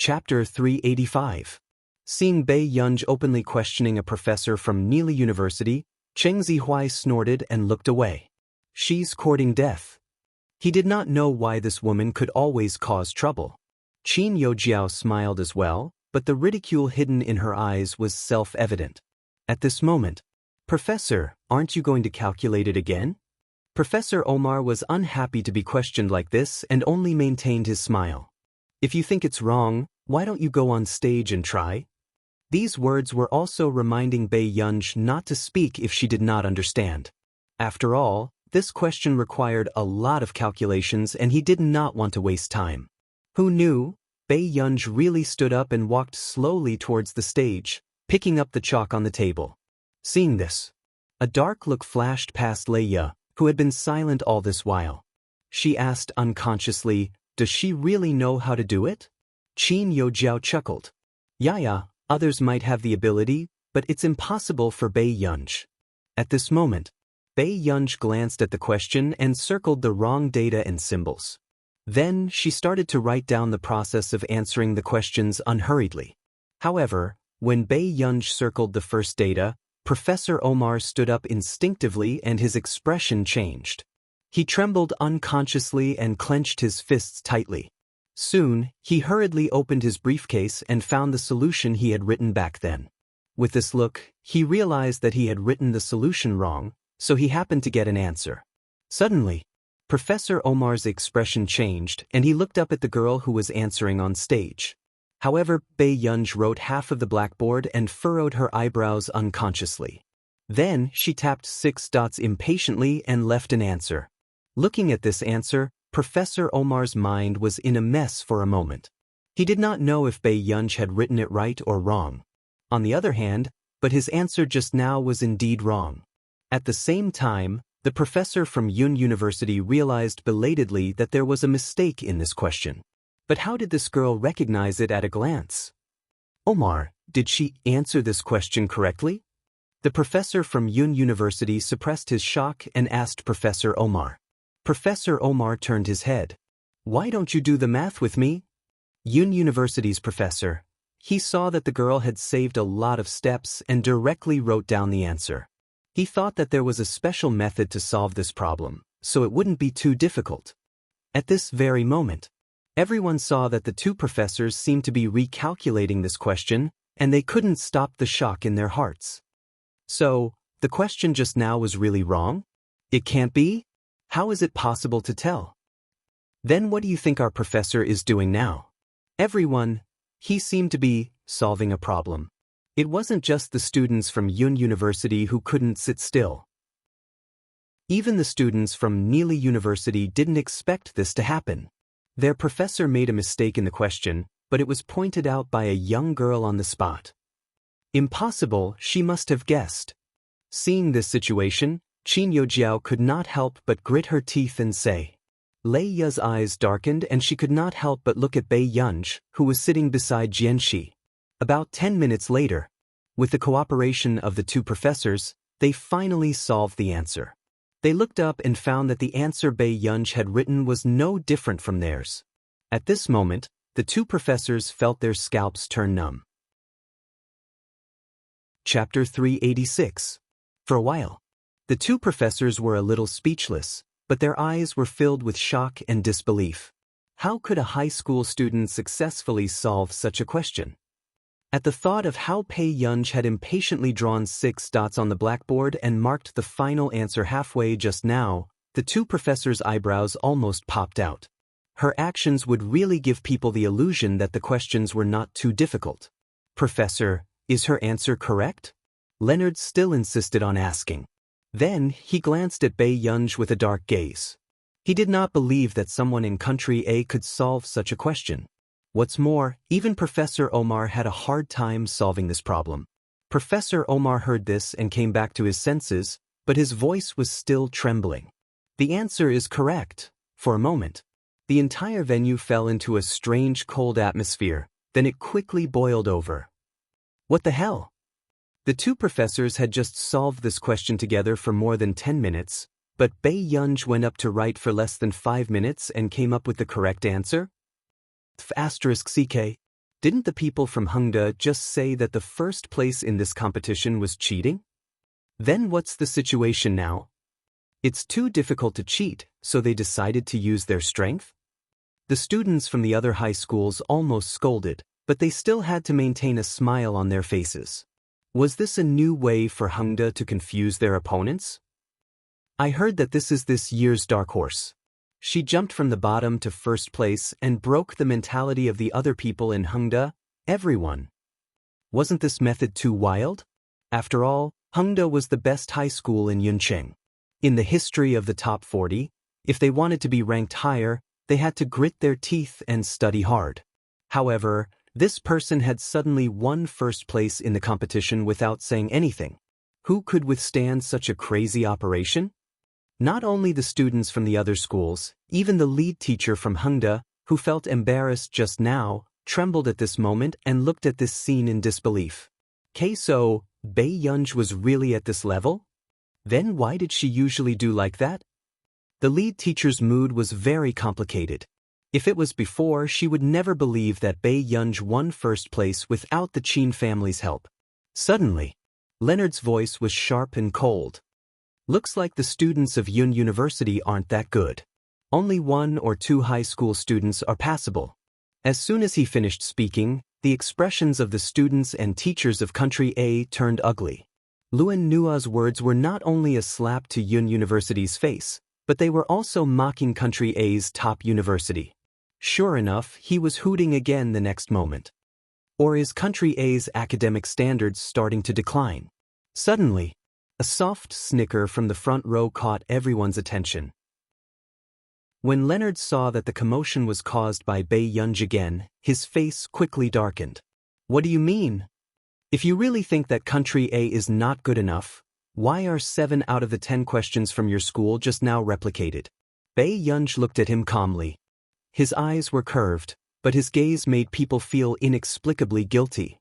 Chapter 385. Seeing Bei Yunj openly questioning a professor from Neely University, Cheng Zihuai snorted and looked away. She's courting death. He did not know why this woman could always cause trouble. Qin Youjiao smiled as well, but the ridicule hidden in her eyes was self-evident. At this moment, "Professor, aren't you going to calculate it again?" Professor Omar was unhappy to be questioned like this and only maintained his smile. "If you think it's wrong, why don't you go on stage and try?" These words were also reminding Bei Yunj not to speak if she did not understand. After all, this question required a lot of calculations and he did not want to waste time. Who knew? Bei Yunj really stood up and walked slowly towards the stage, picking up the chalk on the table. Seeing this, a dark look flashed past Leia, who had been silent all this while. She asked unconsciously, "Does she really know how to do it?" Qin Youjiao chuckled. "Yeah, others might have the ability, but it's impossible for Bei Yunj." At this moment, Bei Yunj glanced at the question and circled the wrong data and symbols. Then she started to write down the process of answering the questions unhurriedly. However, when Bei Yunj circled the first data, Professor Omar stood up instinctively and his expression changed. He trembled unconsciously and clenched his fists tightly. Soon, he hurriedly opened his briefcase and found the solution he had written back then. With this look, he realized that he had written the solution wrong, so he happened to get an answer. Suddenly, Professor Omar's expression changed and he looked up at the girl who was answering on stage. However, Bei Yunj wrote half of the blackboard and furrowed her eyebrows unconsciously. Then she tapped 6 dots impatiently and left an answer. Looking at this answer, Professor Omar's mind was in a mess for a moment. He did not know if Bei Yunj had written it right or wrong. On the other hand, but his answer just now was indeed wrong. At the same time, the professor from Yun University realized belatedly that there was a mistake in this question. But how did this girl recognize it at a glance? "Omar, did she answer this question correctly?" The professor from Yun University suppressed his shock and asked Professor Omar. Professor Omar turned his head. "Why don't you do the math with me?" Yun University's professor. He saw that the girl had saved a lot of steps and directly wrote down the answer. He thought that there was a special method to solve this problem, so it wouldn't be too difficult. At this very moment, everyone saw that the two professors seemed to be recalculating this question, and they couldn't stop the shock in their hearts. So, the question just now was really wrong? It can't be? How is it possible to tell? Then what do you think our professor is doing now? Everyone, he seemed to be solving a problem. It wasn't just the students from Yun University who couldn't sit still. Even the students from Neely University didn't expect this to happen. Their professor made a mistake in the question, but it was pointed out by a young girl on the spot. Impossible, she must have guessed. Seeing this situation, Qin Youjiao could not help but grit her teeth and say. Lei Ya's eyes darkened and she could not help but look at Bei Yunj, who was sitting beside Jianxi. About 10 minutes later, with the cooperation of the two professors, they finally solved the answer. They looked up and found that the answer Bei Yunj had written was no different from theirs. At this moment, the two professors felt their scalps turn numb. Chapter 386. For a while, the two professors were a little speechless, but their eyes were filled with shock and disbelief. How could a high school student successfully solve such a question? At the thought of how Bei Yunj had impatiently drawn 6 dots on the blackboard and marked the final answer halfway just now, the two professors' eyebrows almost popped out. Her actions would really give people the illusion that the questions were not too difficult. "Professor, is her answer correct?" Leonard still insisted on asking. Then he glanced at Bei Yunj with a dark gaze. He did not believe that someone in Country A could solve such a question. What's more, even Professor Omar had a hard time solving this problem. Professor Omar heard this and came back to his senses, but his voice was still trembling. "The answer is correct." For a moment, the entire venue fell into a strange cold atmosphere, then it quickly boiled over. What the hell? The two professors had just solved this question together for more than 10 minutes, but Bei Yunj went up to write for less than 5 minutes and came up with the correct answer? **CK. Didn't the people from Hongda just say that the first place in this competition was cheating? Then what's the situation now? It's too difficult to cheat, so they decided to use their strength? The students from the other high schools almost scolded, but they still had to maintain a smile on their faces. Was this a new way for Hongda to confuse their opponents? I heard that this is this year's dark horse. She jumped from the bottom to first place and broke the mentality of the other people in Hongda, everyone. Wasn't this method too wild? After all, Hongda was the best high school in Yuncheng. In the history of the top 40, if they wanted to be ranked higher, they had to grit their teeth and study hard. However, this person had suddenly won first place in the competition without saying anything. Who could withstand such a crazy operation? Not only the students from the other schools, even the lead teacher from Hongda, who felt embarrassed just now, trembled at this moment and looked at this scene in disbelief. So, Bei Yunj was really at this level? Then why did she usually do like that? The lead teacher's mood was very complicated. If it was before, she would never believe that Bei Yunj won first place without the Qin family's help. Suddenly, Leonard's voice was sharp and cold. Looks like the students of Yun University aren't that good. Only 1 or 2 high school students are passable. As soon as he finished speaking, the expressions of the students and teachers of Country A turned ugly. Luan Nua's words were not only a slap to Yun University's face, but they were also mocking Country A's top university. Sure enough, he was hooting again the next moment. Or is Country A's academic standards starting to decline? Suddenly, a soft snicker from the front row caught everyone's attention. When Leonard saw that the commotion was caused by Bei Yunj again, his face quickly darkened. What do you mean? If you really think that Country A is not good enough, why are 7 out of the 10 questions from your school just now replicated? Bei Yunj looked at him calmly. His eyes were curved, but his gaze made people feel inexplicably guilty.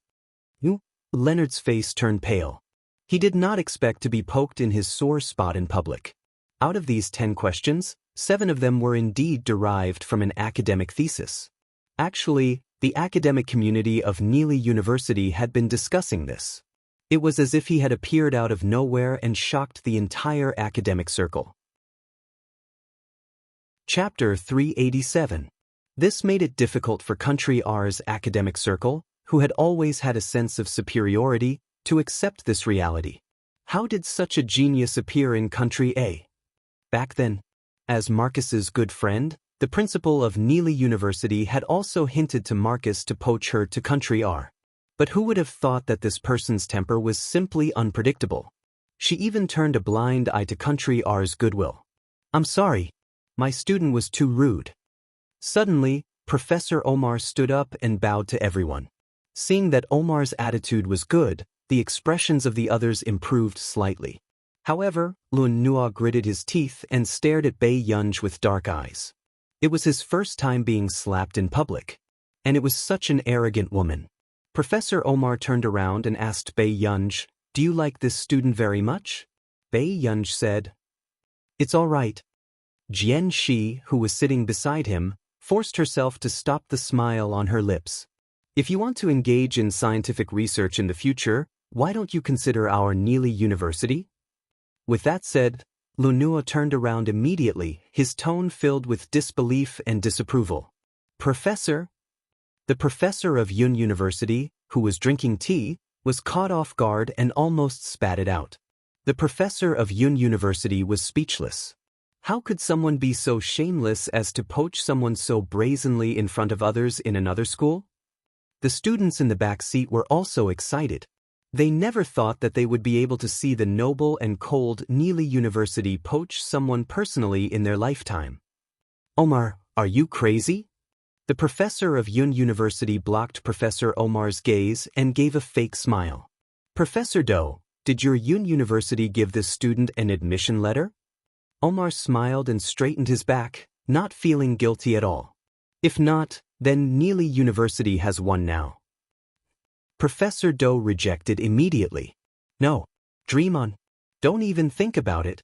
Leonard's face turned pale. He did not expect to be poked in his sore spot in public. Out of these 10 questions, 7 of them were indeed derived from an academic thesis. Actually, the academic community of Neely University had been discussing this. It was as if he had appeared out of nowhere and shocked the entire academic circle. Chapter 387. This made it difficult for Country R's academic circle, who had always had a sense of superiority, to accept this reality. How did such a genius appear in Country A? Back then, as Marcus's good friend, the principal of Neely University had also hinted to Marcus to poach her to Country R. But who would have thought that this person's temper was simply unpredictable? She even turned a blind eye to Country R's goodwill. I'm sorry, my student was too rude. Suddenly, Professor Omar stood up and bowed to everyone. Seeing that Omar's attitude was good, the expressions of the others improved slightly. However, Lun Nua gritted his teeth and stared at Bei Yunj with dark eyes. It was his first time being slapped in public. And it was such an arrogant woman. Professor Omar turned around and asked Bei Yunj, "Do you like this student very much?" Bei Yunj said, "It's all right." Jian Shi, who was sitting beside him, forced herself to stop the smile on her lips. If you want to engage in scientific research in the future, why don't you consider our Neely University? With that said, Lunua turned around immediately, his tone filled with disbelief and disapproval. Professor? The professor of Yun University, who was drinking tea, was caught off guard and almost spat it out. The professor of Yun University was speechless. How could someone be so shameless as to poach someone so brazenly in front of others in another school? The students in the back seat were also excited. They never thought that they would be able to see the noble and cold Neely University poach someone personally in their lifetime. Omar, are you crazy? The professor of Yun University blocked Professor Omar's gaze and gave a fake smile. Professor Do, did your Yun University give this student an admission letter? Omar smiled and straightened his back, not feeling guilty at all. If not, then Neely University has one now. Professor Do rejected immediately. No, dream on. Don't even think about it.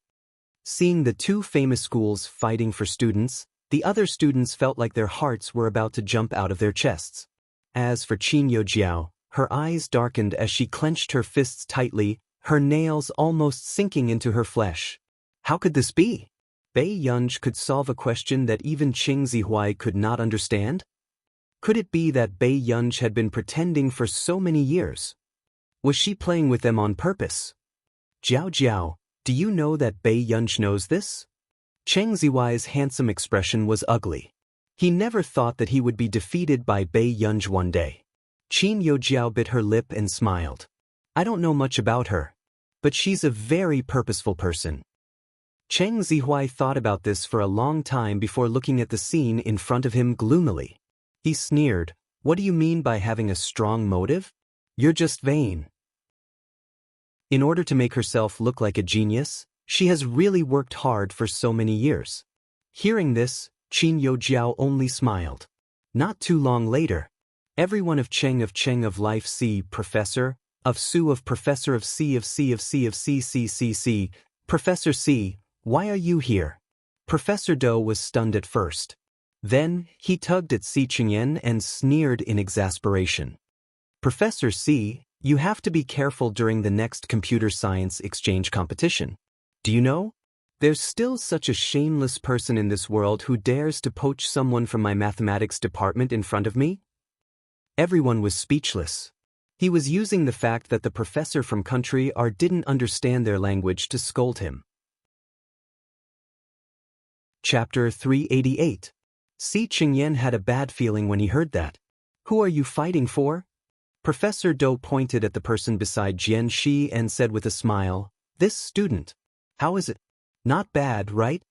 Seeing the two famous schools fighting for students, the other students felt like their hearts were about to jump out of their chests. As for Qin Yojiao, her eyes darkened as she clenched her fists tightly, her nails almost sinking into her flesh. How could this be? Bei Yunj could solve a question that even Qing Zihuai could not understand? Could it be that Bei Yunj had been pretending for so many years? Was she playing with them on purpose? Jiao Jiao, do you know that Bei Yunj knows this? Cheng Zihuai's handsome expression was ugly. He never thought that he would be defeated by Bei Yunj one day. Qin Yojiao bit her lip and smiled. I don't know much about her, but she's a very purposeful person. Cheng Zihuai thought about this for a long time before looking at the scene in front of him gloomily. He sneered, what do you mean by having a strong motive? You're just vain. In order to make herself look like a genius, she has really worked hard for so many years. Hearing this, Qin Yojiao only smiled. Not too long later, everyone of Cheng of Life C, Professor, of Su of Professor of C of C of C of C, Professor C, why are you here? Professor Do was stunned at first. Then, he tugged at Si Qingyan and sneered in exasperation. Professor C, you have to be careful during the next computer science exchange competition. Do you know? There's still such a shameless person in this world who dares to poach someone from my mathematics department in front of me? Everyone was speechless. He was using the fact that the professor from country R didn't understand their language to scold him. Chapter 388. Si Qingyan had a bad feeling when he heard that. Who are you fighting for? Professor Do pointed at the person beside Jian Shi and said with a smile, this student. How is it? Not bad, right?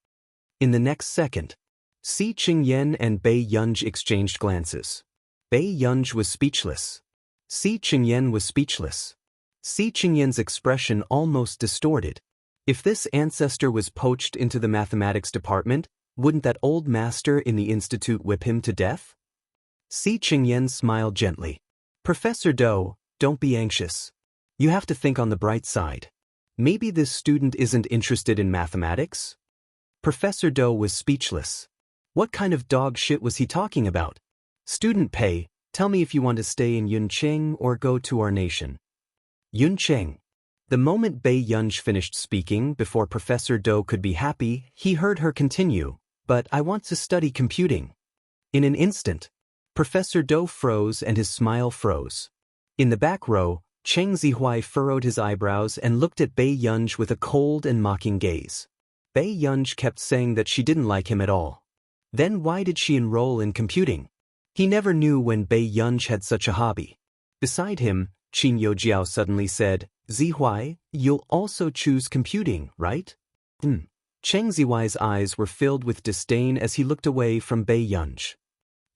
In the next second, Si Qingyan and Bei Yunj exchanged glances. Bei Yunj was speechless. Si Qingyan was speechless. Si Qingyan's expression almost distorted. If this ancestor was poached into the mathematics department, wouldn't that old master in the institute whip him to death? Si Qingyan smiled gently. Professor Do, don't be anxious. You have to think on the bright side. Maybe this student isn't interested in mathematics? Professor Do was speechless. What kind of dog shit was he talking about? Student Pei, tell me if you want to stay in Yuncheng or go to our nation. Yuncheng. The moment Bei Yunj finished speaking, before Professor Do could be happy, he heard her continue, but I want to study computing. In an instant, Professor Do froze and his smile froze. In the back row, Cheng Zihuai furrowed his eyebrows and looked at Bei Yunj with a cold and mocking gaze. Bei Yunj kept saying that she didn't like him at all. Then why did she enroll in computing? He never knew when Bei Yunj had such a hobby. Beside him, Qin Yojiao suddenly said, Zihuai, you'll also choose computing, right? Cheng Zihuai's eyes were filled with disdain as he looked away from Bei Yunj.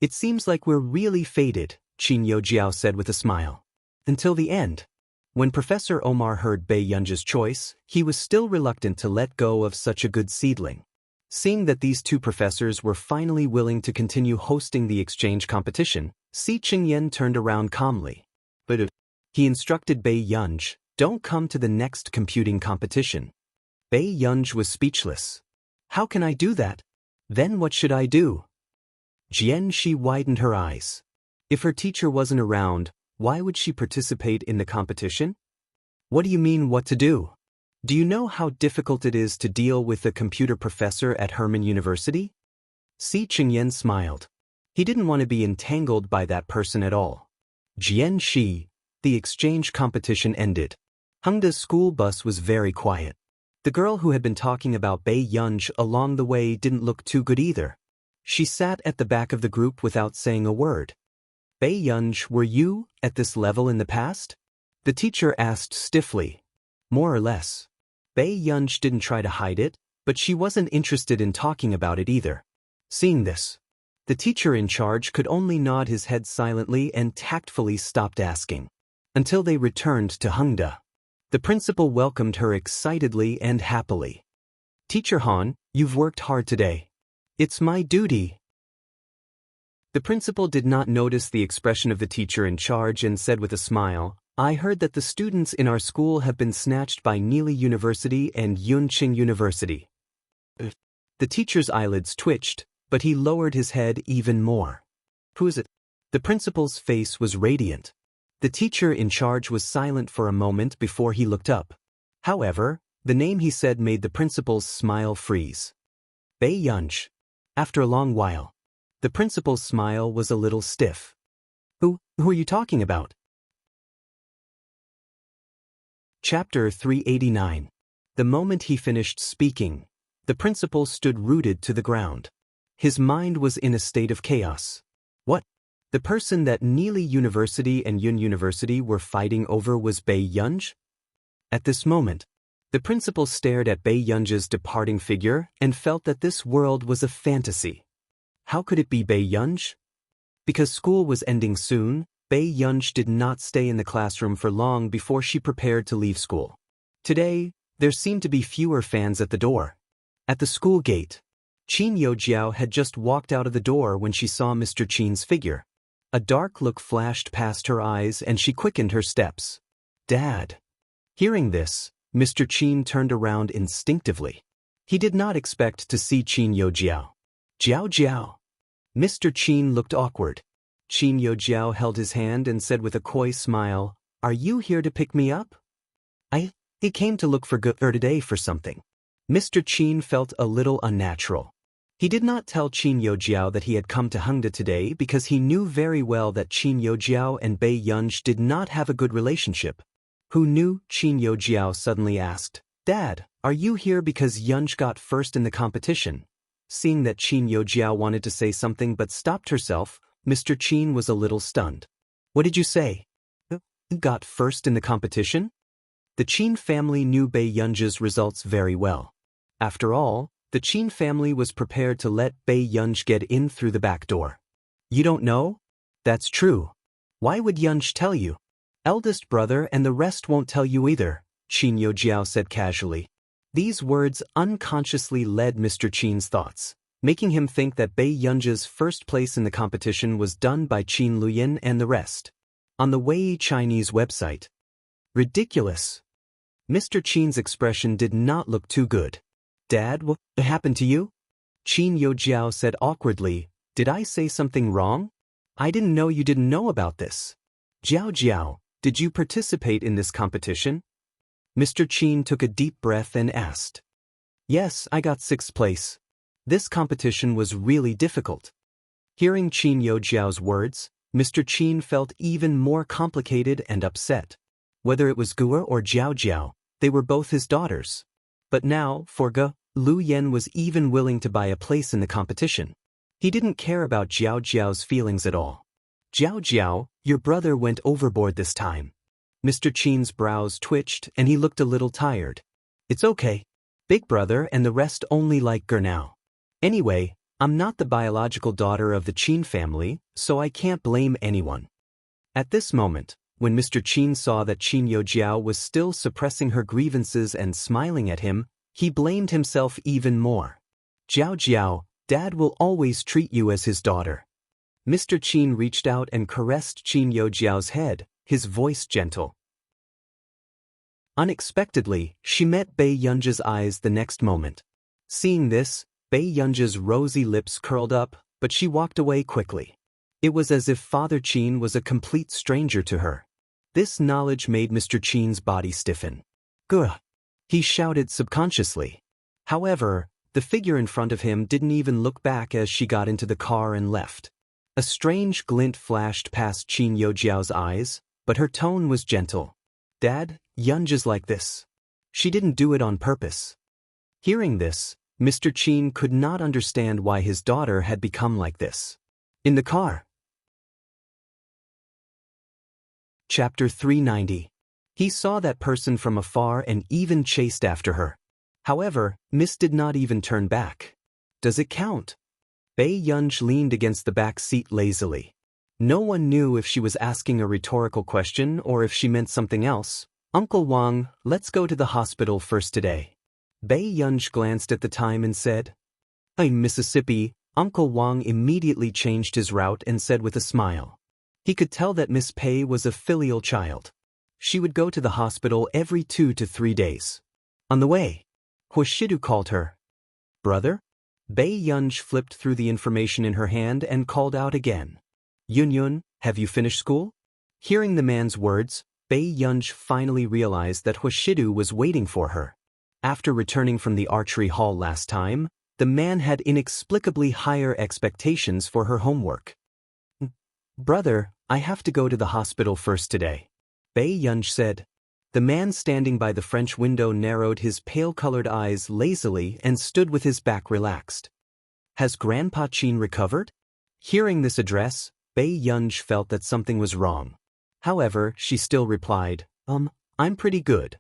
It seems like we're really fated, Qin Yojiao said with a smile. Until the end. When Professor Omar heard Bei Yunj's choice, he was still reluctant to let go of such a good seedling. Seeing that these two professors were finally willing to continue hosting the exchange competition, Si Qingyan turned around calmly. But he instructed Bei Yunj, don't come to the next computing competition. Bei Yunj was speechless. How can I do that? Then what should I do? Jian Shi widened her eyes. If her teacher wasn't around, why would she participate in the competition? What do you mean what to do? Do you know how difficult it is to deal with a computer professor at Herman University? Si Qingyan smiled. He didn't want to be entangled by that person at all. Jian Shi. The exchange competition ended. Hengda's school bus was very quiet. The girl who had been talking about Bei Yunj along the way didn't look too good either. She sat at the back of the group without saying a word. Bei Yunj, were you at this level in the past? The teacher asked stiffly. More or less. Bei Yunj didn't try to hide it, but she wasn't interested in talking about it either. Seeing this, the teacher in charge could only nod his head silently and tactfully stopped asking. Until they returned to Hengda. The principal welcomed her excitedly and happily. Teacher Han, you've worked hard today. It's my duty. The principal did not notice the expression of the teacher in charge and said with a smile, I heard that the students in our school have been snatched by Nili University and Yunqing University. The teacher's eyelids twitched, but he lowered his head even more. Who is it? The principal's face was radiant. The teacher in charge was silent for a moment before he looked up. However, the name he said made the principal's smile freeze. Bei Yunj. After a long while, the principal's smile was a little stiff. Who are you talking about? Chapter 389. The moment he finished speaking, the principal stood rooted to the ground. His mind was in a state of chaos. What? The person that Neely University and Yun University were fighting over was Bei Yunj? At this moment, the principal stared at Bei Yunj's departing figure and felt that this world was a fantasy. How could it be Bei Yunj? Because school was ending soon, Bei Yunj did not stay in the classroom for long before she prepared to leave school. Today, there seemed to be fewer fans at the door. At the school gate, Qin Yojiao had just walked out of the door when she saw Mr. Qin's figure. A dark look flashed past her eyes and she quickened her steps. Dad. Hearing this, Mr. Qin turned around instinctively. He did not expect to see Qin Yojiao. Jiao Jiao. Mr. Qin looked awkward. Qin Yojiao held his hand and said with a coy smile, "Are you here to pick me up?" I came to look for her today for something." Mr. Qin felt a little unnatural. He did not tell Qin Yojiao that he had come to Hangda today because he knew very well that Qin Yojiao and Bei Yunj did not have a good relationship. Who knew? Qin Yojiao suddenly asked. "Dad, are you here because Yunj got first in the competition?" Seeing that Qin Yojiao wanted to say something but stopped herself, Mr. Qin was a little stunned. "What did you say? Got first in the competition?" The Qin family knew Bei Yunj's results very well. After all, the Qin family was prepared to let Bei Yunj get in through the back door. "You don't know? That's true. Why would Yunj tell you? Eldest brother and the rest won't tell you either," Qin Yojiao said casually. These words unconsciously led Mr. Qin's thoughts, making him think that Bei Yunj's first place in the competition was done by Qin Luyin and the rest. On the Wei Chinese website. Ridiculous. Mr. Qin's expression did not look too good. "Dad, what happened to you?" Qin Yojiao said awkwardly, "Did I say something wrong? I didn't know you didn't know about this." "Jiao Jiao, did you participate in this competition?" Mr. Qin took a deep breath and asked. "Yes, I got 6th place. This competition was really difficult." Hearing Qin Yojiao's words, Mr. Qin felt even more complicated and upset. Whether it was Guo or Jiao Jiao, they were both his daughters. But now, for Ge, Lu Yen was even willing to buy a place in the competition. He didn't care about Jiao Jiao's feelings at all. "Jiao Jiao, your brother went overboard this time." Mr. Qin's brows twitched and he looked a little tired. "It's okay. Big brother and the rest only like Ger now. Anyway, I'm not the biological daughter of the Qin family, so I can't blame anyone." At this moment, when Mr. Qin saw that Qin Yojiao was still suppressing her grievances and smiling at him, he blamed himself even more. "Jiao Jiao, Dad will always treat you as his daughter." Mr. Qin reached out and caressed Qin Yojiao's head, his voice gentle. Unexpectedly, she met Bei Yunj's eyes the next moment. Seeing this, Bei Yunj's rosy lips curled up, but she walked away quickly. It was as if Father Qin was a complete stranger to her. This knowledge made Mr. Qin's body stiffen. "Gah!" he shouted subconsciously. However, the figure in front of him didn't even look back as she got into the car and left. A strange glint flashed past Qin Yojiao's eyes, but her tone was gentle. "Dad, Yunj is like this. She didn't do it on purpose." Hearing this, Mr. Qin could not understand why his daughter had become like this. In the car. Chapter 390. He saw that person from afar and even chased after her. However, Miss did not even turn back. Does it count? Bei Yunj leaned against the back seat lazily. No one knew if she was asking a rhetorical question or if she meant something else. "Uncle Wang, let's go to the hospital first today." Bei Yunj glanced at the time and said. In Mississippi, Uncle Wang immediately changed his route and said with a smile. He could tell that Miss Pei was a filial child. She would go to the hospital every 2 to 3 days. On the way, Huashidu called her. "Brother?" Bei Yunj flipped through the information in her hand and called out again. Yun Yun, have you finished school? Hearing the man's words, Bei Yunj finally realized that Hwashidu was waiting for her. After returning from the archery hall last time, the man had inexplicably higher expectations for her homework. Brother, I have to go to the hospital first today, Bei Yunj said. The man standing by the French window narrowed his pale-colored eyes lazily and stood with his back relaxed. Has Grandpa Chin recovered? Hearing this address, Bei Yunj felt that something was wrong. However, she still replied, I'm pretty good.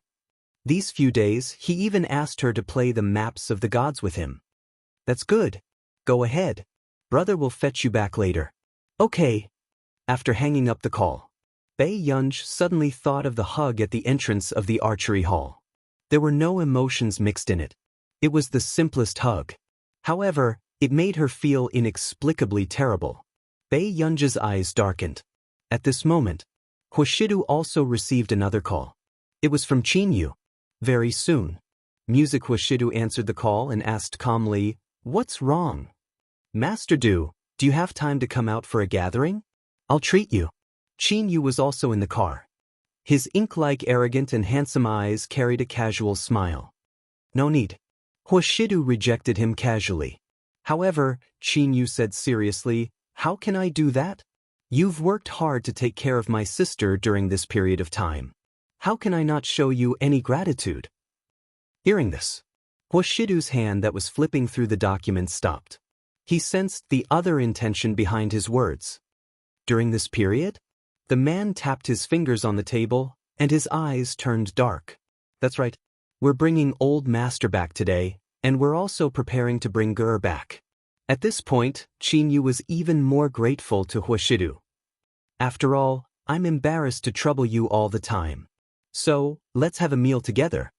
These few days, he even asked her to play the maps of the gods with him. That's good. Go ahead. Brother will fetch you back later. Okay. After hanging up the call, Bei Yunj suddenly thought of the hug at the entrance of the archery hall. There were no emotions mixed in it. It was the simplest hug. However, it made her feel inexplicably terrible. Bei Yunj's eyes darkened. At this moment, Hwashidu also received another call. It was from Chinyu. Very soon. Music Hwashidu answered the call and asked calmly, "What's wrong?" "Master Do you have time to come out for a gathering? I'll treat you." Chinyu was also in the car. His ink-like arrogant and handsome eyes carried a casual smile. "No need." Hwashidu rejected him casually. However, Chinyu said seriously, "How can I do that? You've worked hard to take care of my sister during this period of time. How can I not show you any gratitude?" Hearing this, Hwashidu's hand that was flipping through the documents stopped. He sensed the other intention behind his words. During this period, the man tapped his fingers on the table, and his eyes turned dark. "That's right. We're bringing Old Master back today, and we're also preparing to bring Gur back." At this point, Chinyu was even more grateful to Hwashidu. "After all, I'm embarrassed to trouble you all the time. So, let's have a meal together."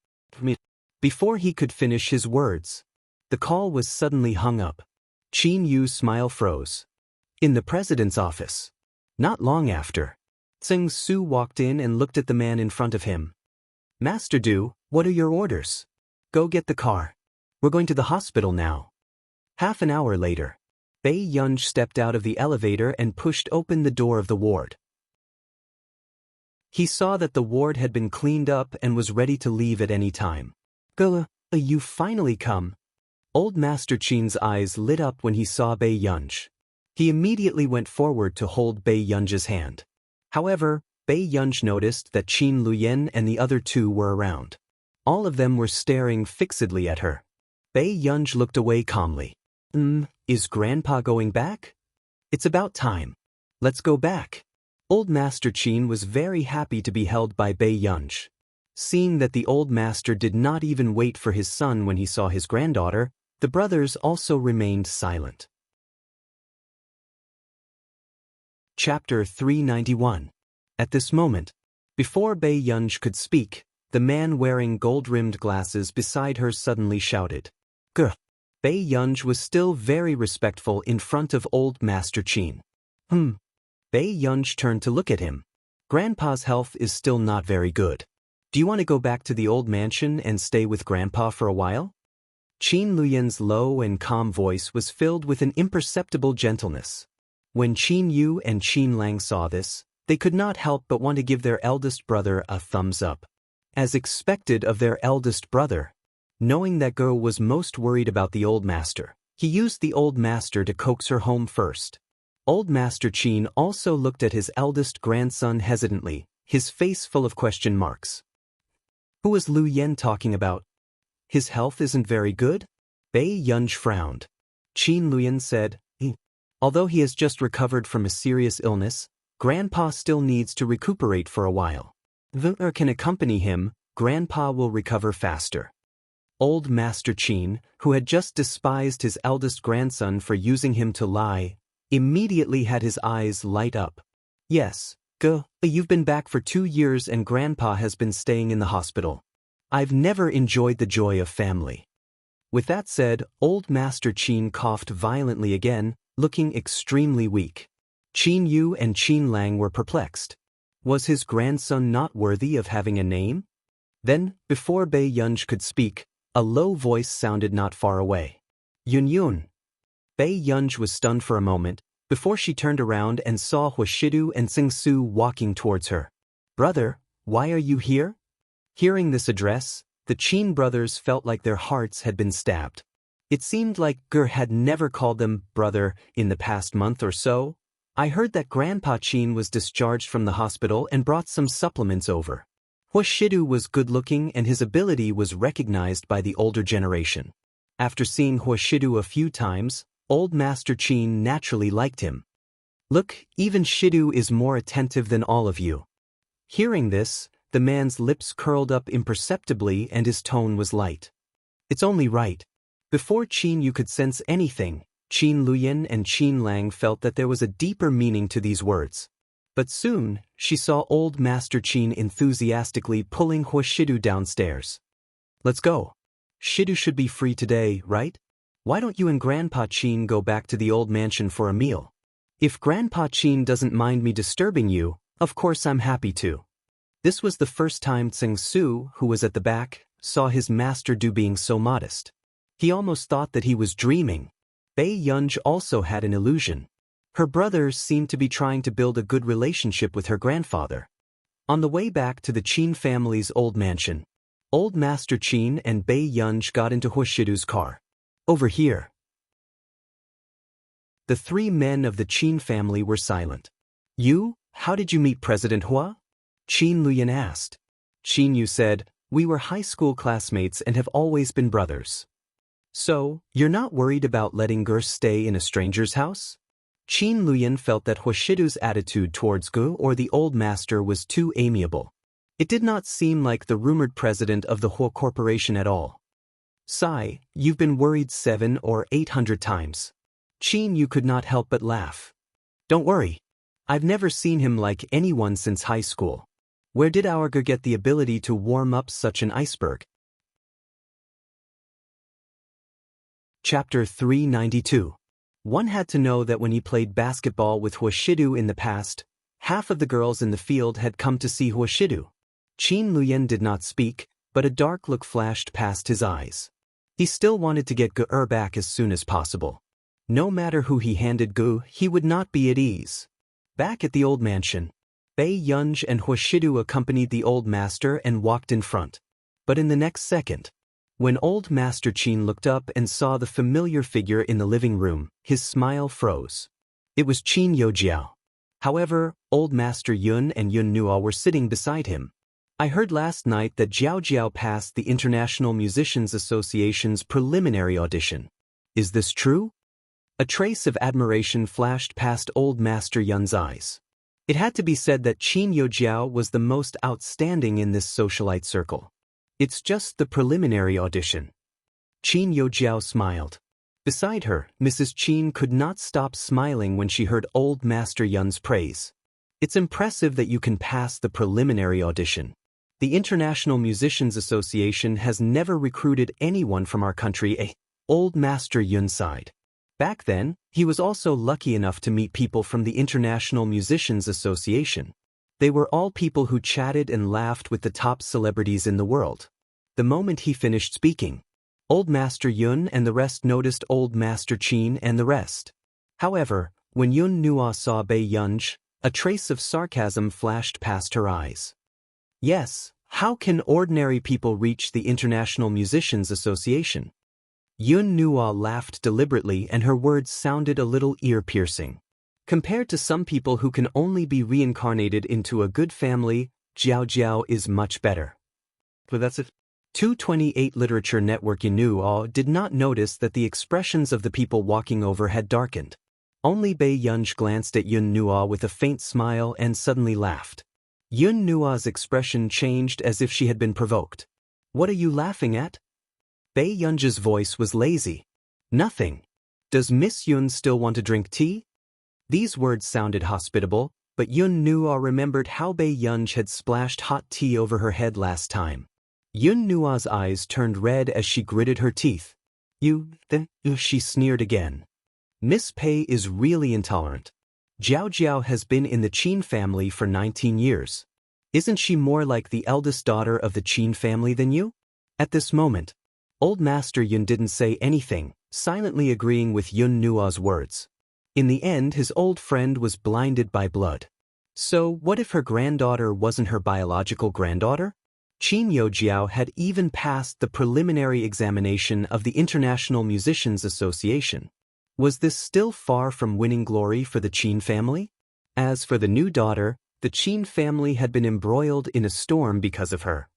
Before he could finish his words, the call was suddenly hung up. Chinyu's smile froze. In the president's office. Not long after, Tseng Su walked in and looked at the man in front of him. "Master Du, what are your orders?" "Go get the car. We're going to the hospital now." Half an hour later, Bei Yunj stepped out of the elevator and pushed open the door of the ward. He saw that the ward had been cleaned up and was ready to leave at any time. "Go, you finally come." Old Master Chin's eyes lit up when he saw Bei Yunj. He immediately went forward to hold Bei Yunj's hand. However, Bei Yunj noticed that Qin Luyen and the other two were around. All of them were staring fixedly at her. Bei Yunj looked away calmly. Is Grandpa going back?" "It's about time. Let's go back." Old Master Qin was very happy to be held by Bei Yunj. Seeing that the old master did not even wait for his son when he saw his granddaughter, the brothers also remained silent. Chapter 391. At this moment, before Bei Yunj could speak, the man wearing gold-rimmed glasses beside her suddenly shouted, "Gah!" Bei Yunj was still very respectful in front of Old Master Qin. Bei Yunj turned to look at him. "Grandpa's health is still not very good. Do you want to go back to the old mansion and stay with Grandpa for a while?" Qin Luyen's low and calm voice was filled with an imperceptible gentleness. When Qin Yu and Qin Lang saw this, they could not help but want to give their eldest brother a thumbs up. As expected of their eldest brother, knowing that girl was most worried about the old master, he used the old master to coax her home first. Old Master Qin also looked at his eldest grandson hesitantly, his face full of question marks. Who was Lu Yen talking about? His health isn't very good? Bei Yunj frowned. Qin Luyen said, Although he has just recovered from a serious illness, Grandpa still needs to recuperate for a while. If can accompany him, Grandpa will recover faster." Old Master Qin, who had just despised his eldest grandson for using him to lie, immediately had his eyes light up. "Yes, you've been back for 2 years and Grandpa has been staying in the hospital. I've never enjoyed the joy of family." With that said, Old Master Qin coughed violently again, looking extremely weak. Qin Yu and Qin Lang were perplexed. Was his grandson not worthy of having a name? Then, before Bei Yunj could speak, a low voice sounded not far away. "Yun Yun." Bei Yunj was stunned for a moment, before she turned around and saw Huashidu and Tsingsu walking towards her. "Brother, why are you here?" Hearing this address, the Qin brothers felt like their hearts had been stabbed. It seemed like Ger had never called them brother in the past month or so. "I heard that Grandpa Qin was discharged from the hospital and brought some supplements over." Huashidu was good-looking and his ability was recognized by the older generation. After seeing Huashidu a few times, Old Master Qin naturally liked him. "Look, even Shidu is more attentive than all of you." Hearing this, the man's lips curled up imperceptibly and his tone was light. "It's only right." Before Qin Yu could sense anything, Qin Luyan and Qin Lang felt that there was a deeper meaning to these words. But soon, she saw Old Master Qin enthusiastically pulling Huashidu downstairs. "Let's go. Shidu should be free today, right? Why don't you and Grandpa Qin go back to the old mansion for a meal? If Grandpa Qin doesn't mind me disturbing you, of course I'm happy to." This was the first time Tsingsu, who was at the back, saw his master being so modest. He almost thought that he was dreaming. Bei Yunj also had an illusion. Her brother seemed to be trying to build a good relationship with her grandfather. On the way back to the Qin family's old mansion, Old Master Qin and Bei Yunj got into Huashidu's car. "Over here." The three men of the Qin family were silent. "You, how did you meet President Hua?" Qin Luyan asked. Qin Yu said, "We were high school classmates and have always been brothers." "So, you're not worried about letting Ger stay in a stranger's house?" Qin Luyan felt that Huashidu's attitude towards Gu or the old master was too amiable. It did not seem like the rumored president of the Hua Corporation at all. "Sai, you've been worried 700 or 800 times. Qin Yu could not help but laugh. "Don't worry. I've never seen him like anyone since high school. Where did our Ger get the ability to warm up such an iceberg?" Chapter 392. One had to know that when he played basketball with Huashidu in the past, half of the girls in the field had come to see Huashidu. Qin Luyan did not speak, but a dark look flashed past his eyes. He still wanted to get Gu back as soon as possible. No matter who he handed Gu, he would not be at ease. Back at the old mansion, Bei Yunj and Huashidu accompanied the old master and walked in front. But in the next second, when Old Master Qin looked up and saw the familiar figure in the living room, his smile froze. It was Qin Yojiao. However, Old Master Yun and Yun Nuo were sitting beside him. "I heard last night that Jiao Jiao passed the International Musicians Association's preliminary audition. Is this true?" A trace of admiration flashed past Old Master Yun's eyes. It had to be said that Qin Yojiao was the most outstanding in this socialite circle. "It's just the preliminary audition." Qin Yojiao smiled. Beside her, Mrs. Qin could not stop smiling when she heard Old Master Yun's praise. "It's impressive that you can pass the preliminary audition. The International Musicians Association has never recruited anyone from our country." Old Master Yun sighed. Back then, he was also lucky enough to meet people from the International Musicians Association. They were all people who chatted and laughed with the top celebrities in the world. The moment he finished speaking, Old Master Yun and the rest noticed Old Master Qin and the rest. However, when Yun Nuo saw Bei Yunj, a trace of sarcasm flashed past her eyes. "Yes, how can ordinary people reach the International Musicians Association?" Yun Nuo laughed deliberately and her words sounded a little ear-piercing. "Compared to some people who can only be reincarnated into a good family, Jiao Jiao is much better." But that's it. 228 Literature Network. Yun Nuo did not notice that the expressions of the people walking over had darkened. Only Bei Yunj glanced at Yun Nuo with a faint smile and suddenly laughed. Yun Nuo's expression changed as if she had been provoked. "What are you laughing at?" Bei Yunj's voice was lazy. "Nothing. Does Miss Yun still want to drink tea?" These words sounded hospitable, but Yun Nuo remembered how Bei Yunj had splashed hot tea over her head last time. Yun Nuo's eyes turned red as she gritted her teeth. She sneered again. "Miss Pei is really intolerant. Jiao Jiao has been in the Qin family for 19 years. Isn't she more like the eldest daughter of the Qin family than you?" At this moment, Old Master Yun didn't say anything, silently agreeing with Yun Nuo's words. In the end, his old friend was blinded by blood. So, what if her granddaughter wasn't her biological granddaughter? Qin Yojiao had even passed the preliminary examination of the International Musicians Association. Was this still far from winning glory for the Qin family? As for the new daughter, the Qin family had been embroiled in a storm because of her.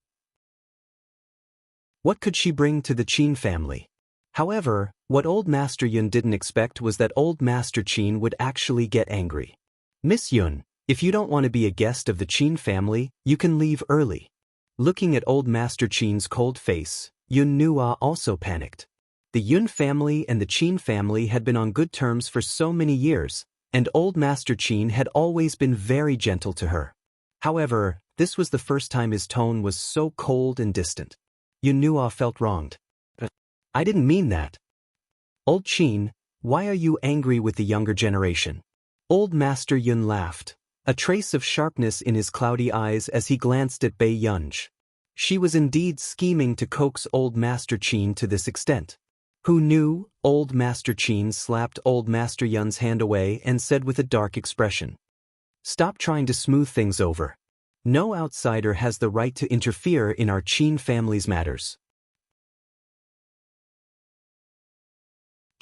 What could she bring to the Qin family? However, what Old Master Yun didn't expect was that Old Master Qin would actually get angry. Miss Yun, if you don't want to be a guest of the Qin family, you can leave early. Looking at Old Master Qin's cold face, Yun Nua also panicked. The Yun family and the Qin family had been on good terms for so many years, and Old Master Qin had always been very gentle to her. However, this was the first time his tone was so cold and distant. Yun Nua felt wronged. I didn't mean that. Old Qin, why are you angry with the younger generation? Old Master Yun laughed, a trace of sharpness in his cloudy eyes as he glanced at Bei Yunj. She was indeed scheming to coax Old Master Qin to this extent. Who knew? Old Master Qin slapped Old Master Yun's hand away and said with a dark expression. Stop trying to smooth things over. No outsider has the right to interfere in our Qin family's matters.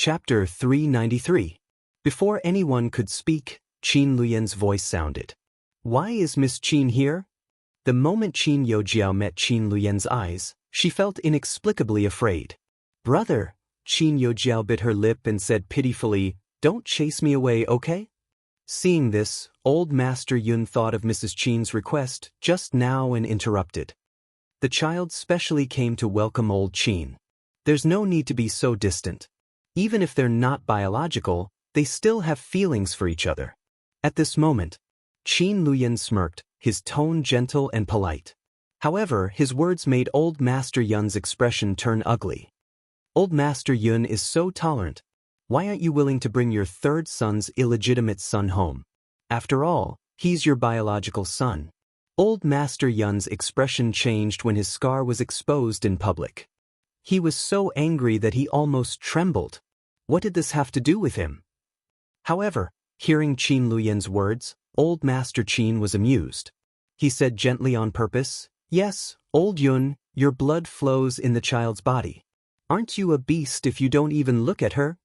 Chapter 393. Before anyone could speak, Qin Luyan's voice sounded. Why is Miss Qin here? The moment Qin Yojiao met Qin Luyan's eyes, she felt inexplicably afraid. Brother, Qin Yojiao bit her lip and said pitifully, don't chase me away, okay? Seeing this, Old Master Yun thought of Mrs. Qin's request just now and interrupted. The child specially came to welcome Old Qin. There's no need to be so distant. Even if they're not biological, they still have feelings for each other. At this moment, Qin Luyan smirked, his tone gentle and polite. However, his words made Old Master Yun's expression turn ugly. Old Master Yun is so tolerant. Why aren't you willing to bring your third son's illegitimate son home? After all, he's your biological son. Old Master Yun's expression changed when his scar was exposed in public. He was so angry that he almost trembled. What did this have to do with him? However, hearing Qin Luyan's words, Old Master Qin was amused. He said gently on purpose, yes, Old Yun, your blood flows in the child's body. Aren't you a beast if you don't even look at her?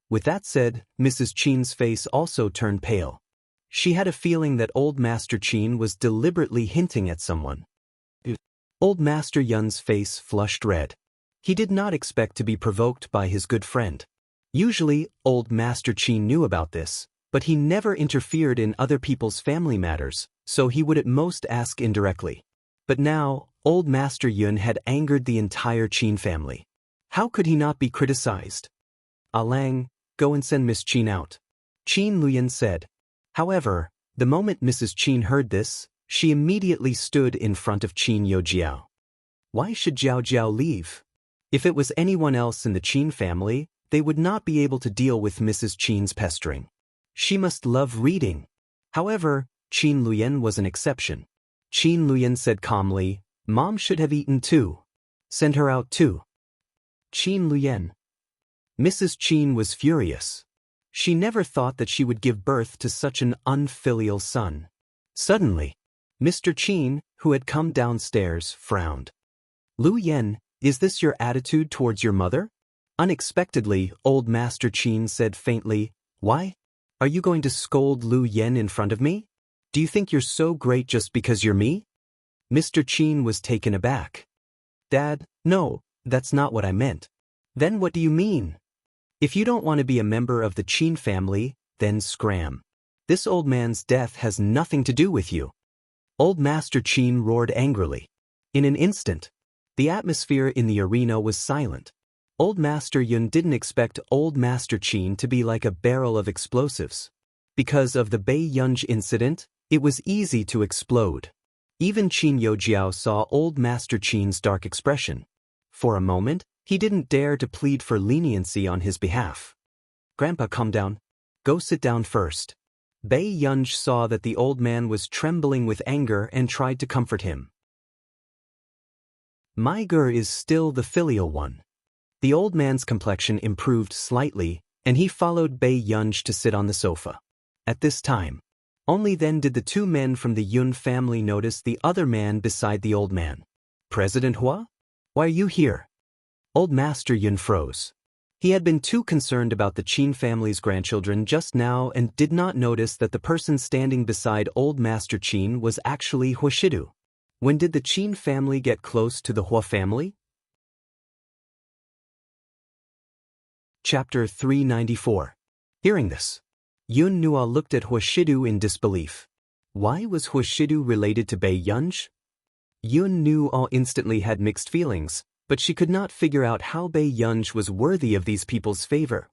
With that said, Mrs. Qin's face also turned pale. She had a feeling that Old Master Qin was deliberately hinting at someone. Old Master Yun's face flushed red. He did not expect to be provoked by his good friend. Usually, Old Master Qin knew about this, but he never interfered in other people's family matters, so he would at most ask indirectly. But now, Old Master Yun had angered the entire Qin family. How could he not be criticized? Alang, go and send Miss Qin out, Qin Luyan said. However, the moment Mrs. Qin heard this, she immediately stood in front of Qin Yojiao. Why should Jiao Jiao leave? If it was anyone else in the Qin family, they would not be able to deal with Mrs. Qin's pestering. She must love reading. However, Qin Luyan was an exception. Qin Luyan said calmly, Mom should have eaten too. Send her out too. Qin Luyan. Mrs. Qin was furious. She never thought that she would give birth to such an unfilial son. Suddenly, Mr. Qin, who had come downstairs, frowned. Lu Yen, is this your attitude towards your mother? Unexpectedly, Old Master Qin said faintly, Why? Are you going to scold Lu Yen in front of me? Do you think you're so great just because you're me? Mr. Qin was taken aback. Dad, no, that's not what I meant. Then what do you mean? If you don't want to be a member of the Qin family, then scram. This old man's death has nothing to do with you. Old Master Qin roared angrily. In an instant, the atmosphere in the arena was silent. Old Master Yun didn't expect Old Master Qin to be like a barrel of explosives. Because of the Bei Yunj incident, it was easy to explode. Even Qin Yojiao saw Old Master Qin's dark expression. For a moment, he didn't dare to plead for leniency on his behalf. Grandpa, calm down. Go sit down first. Bei Yunj saw that the old man was trembling with anger and tried to comfort him. My girl is still the filial one. The old man's complexion improved slightly, and he followed Bei Yunj to sit on the sofa. At this time, only then did the two men from the Yun family notice the other man beside the old man. President Hua? Why are you here? Old Master Yun froze. He had been too concerned about the Qin family's grandchildren just now and did not notice that the person standing beside Old Master Qin was actually Hua Shidu. When did the Qin family get close to the Hua family? Chapter 394. Hearing this, Yun Nua looked at Hua Shidu in disbelief. Why was Hua Shidu related to Bei Yunj? Yun Nua instantly had mixed feelings, but she could not figure out how Bei Yunj was worthy of these people's favor.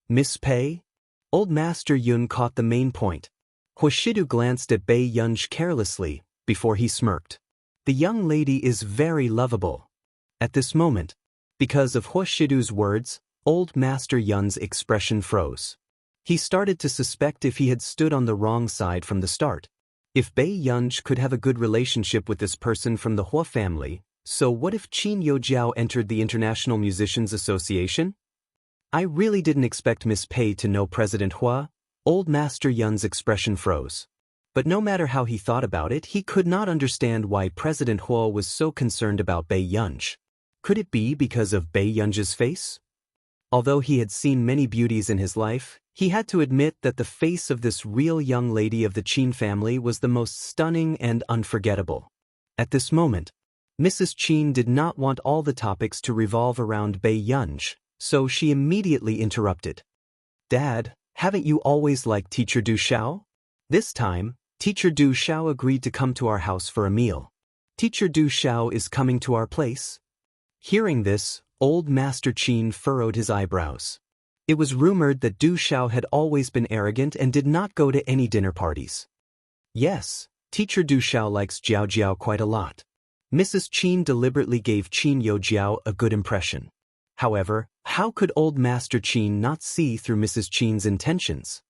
Miss Pei? Old Master Yun caught the main point. Hua Shidu glanced at Bei Yunj carelessly, before he smirked. The young lady is very lovable. At this moment, because of Hua Shidu's words, Old Master Yun's expression froze. He started to suspect if he had stood on the wrong side from the start. If Bei Yunj could have a good relationship with this person from the Hua family, so what if Qin Youjiao entered the International Musicians Association? I really didn't expect Miss Pei to know President Hua. Old Master Yun's expression froze. But no matter how he thought about it, he could not understand why President Hua was so concerned about Bei Yunj. Could it be because of Bei Yunj's face? Although he had seen many beauties in his life, he had to admit that the face of this real young lady of the Qin family was the most stunning and unforgettable. At this moment, Mrs. Qin did not want all the topics to revolve around Bei Yunj, so she immediately interrupted. Dad, haven't you always liked Teacher Du Xiao? This time, Teacher Du Xiao agreed to come to our house for a meal. Teacher Du Xiao is coming to our place? Hearing this, Old Master Qin furrowed his eyebrows. It was rumored that Du Xiao had always been arrogant and did not go to any dinner parties. Yes, Teacher Du Xiao likes Jiao Jiao quite a lot. Mrs. Qin deliberately gave Qin Youjiao a good impression. However, how could Old Master Qin not see through Mrs. Qin's intentions?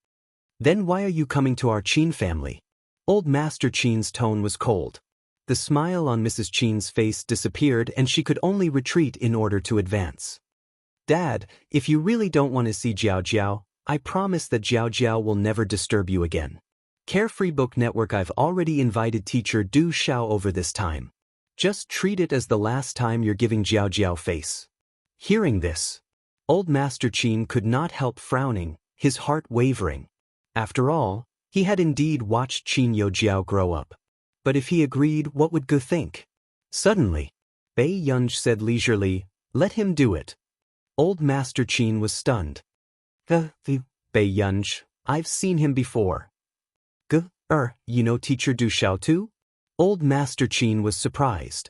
Then why are you coming to our Qin family? Old Master Qin's tone was cold. The smile on Mrs. Qin's face disappeared and she could only retreat in order to advance. Dad, if you really don't want to see Jiao Jiao, I promise that Jiao Jiao will never disturb you again. Carefree Book Network. I've already invited Teacher Du Xiao over this time. Just treat it as the last time you're giving Jiao Jiao face. Hearing this, Old Master Qin could not help frowning, his heart wavering. After all, he had indeed watched Qin Youjiao grow up. But if he agreed, what would Ge think? Suddenly, Bei Yunj said leisurely, let him do it. Old Master Qin was stunned. Bei Yunj, I've seen him before. You know Teacher Du Xiao too? Old Master Qin was surprised.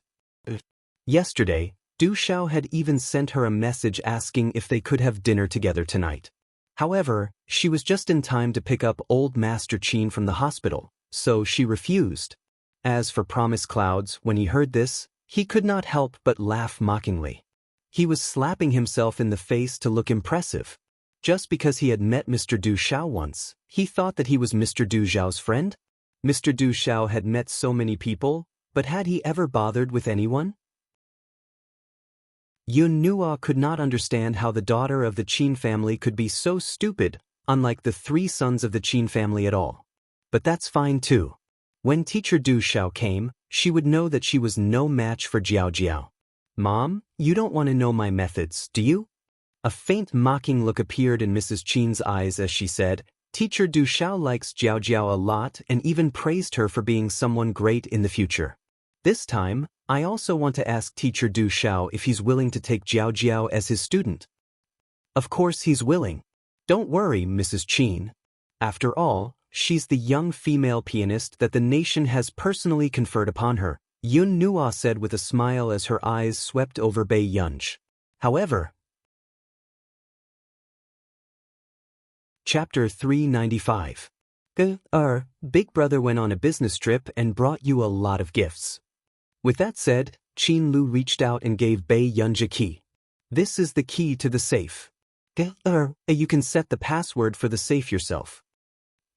Yesterday, Du Xiao had even sent her a message asking if they could have dinner together tonight. However, she was just in time to pick up Old Master Qin from the hospital, so she refused. As for Promise Clouds, when he heard this, he could not help but laugh mockingly. He was slapping himself in the face to look impressive. Just because he had met Mr. Du Xiao once, he thought that he was Mr. Du Xiao's friend? Mr. Du Xiao had met so many people, but had he ever bothered with anyone? Yun Nua could not understand how the daughter of the Qin family could be so stupid, unlike the three sons of the Qin family at all. But that's fine too. When Teacher Du Xiao came, she would know that she was no match for Jiao Jiao. Mom, you don't want to know my methods, do you? A faint mocking look appeared in Mrs. Qin's eyes as she said, Teacher Du Xiao likes Jiao Jiao a lot and even praised her for being someone great in the future. This time, I also want to ask Teacher Du Xiao if he's willing to take Jiao Jiao as his student. Of course he's willing. Don't worry, Mrs. Qin. After all, she's the young female pianist that the nation has personally conferred upon her, Yun Nua said with a smile as her eyes swept over Bei Yunj. However, Chapter 395. Big Brother went on a business trip and brought you a lot of gifts. With that said, Qin Lu reached out and gave Bei Yunj a key. This is the key to the safe. You can set the password for the safe yourself.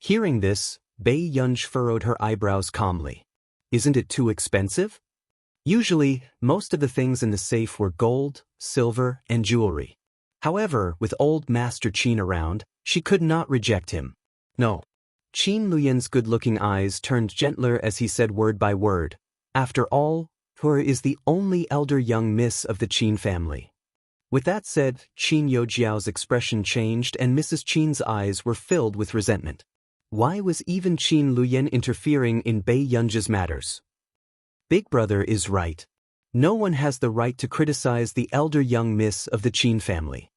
Hearing this, Bei Yunj furrowed her eyebrows calmly. Isn't it too expensive? Usually, most of the things in the safe were gold, silver, and jewelry. However, with old Master Qin around, she could not reject him. No. Qin Luyan's good-looking eyes turned gentler as he said word by word, "After all, her is the only elder young miss of the Qin family." With that said, Qin Yojiao's expression changed and Mrs. Qin's eyes were filled with resentment. Why was even Qin Luyan interfering in Bei Yunji's matters? Big brother is right. No one has the right to criticize the elder young miss of the Qin family.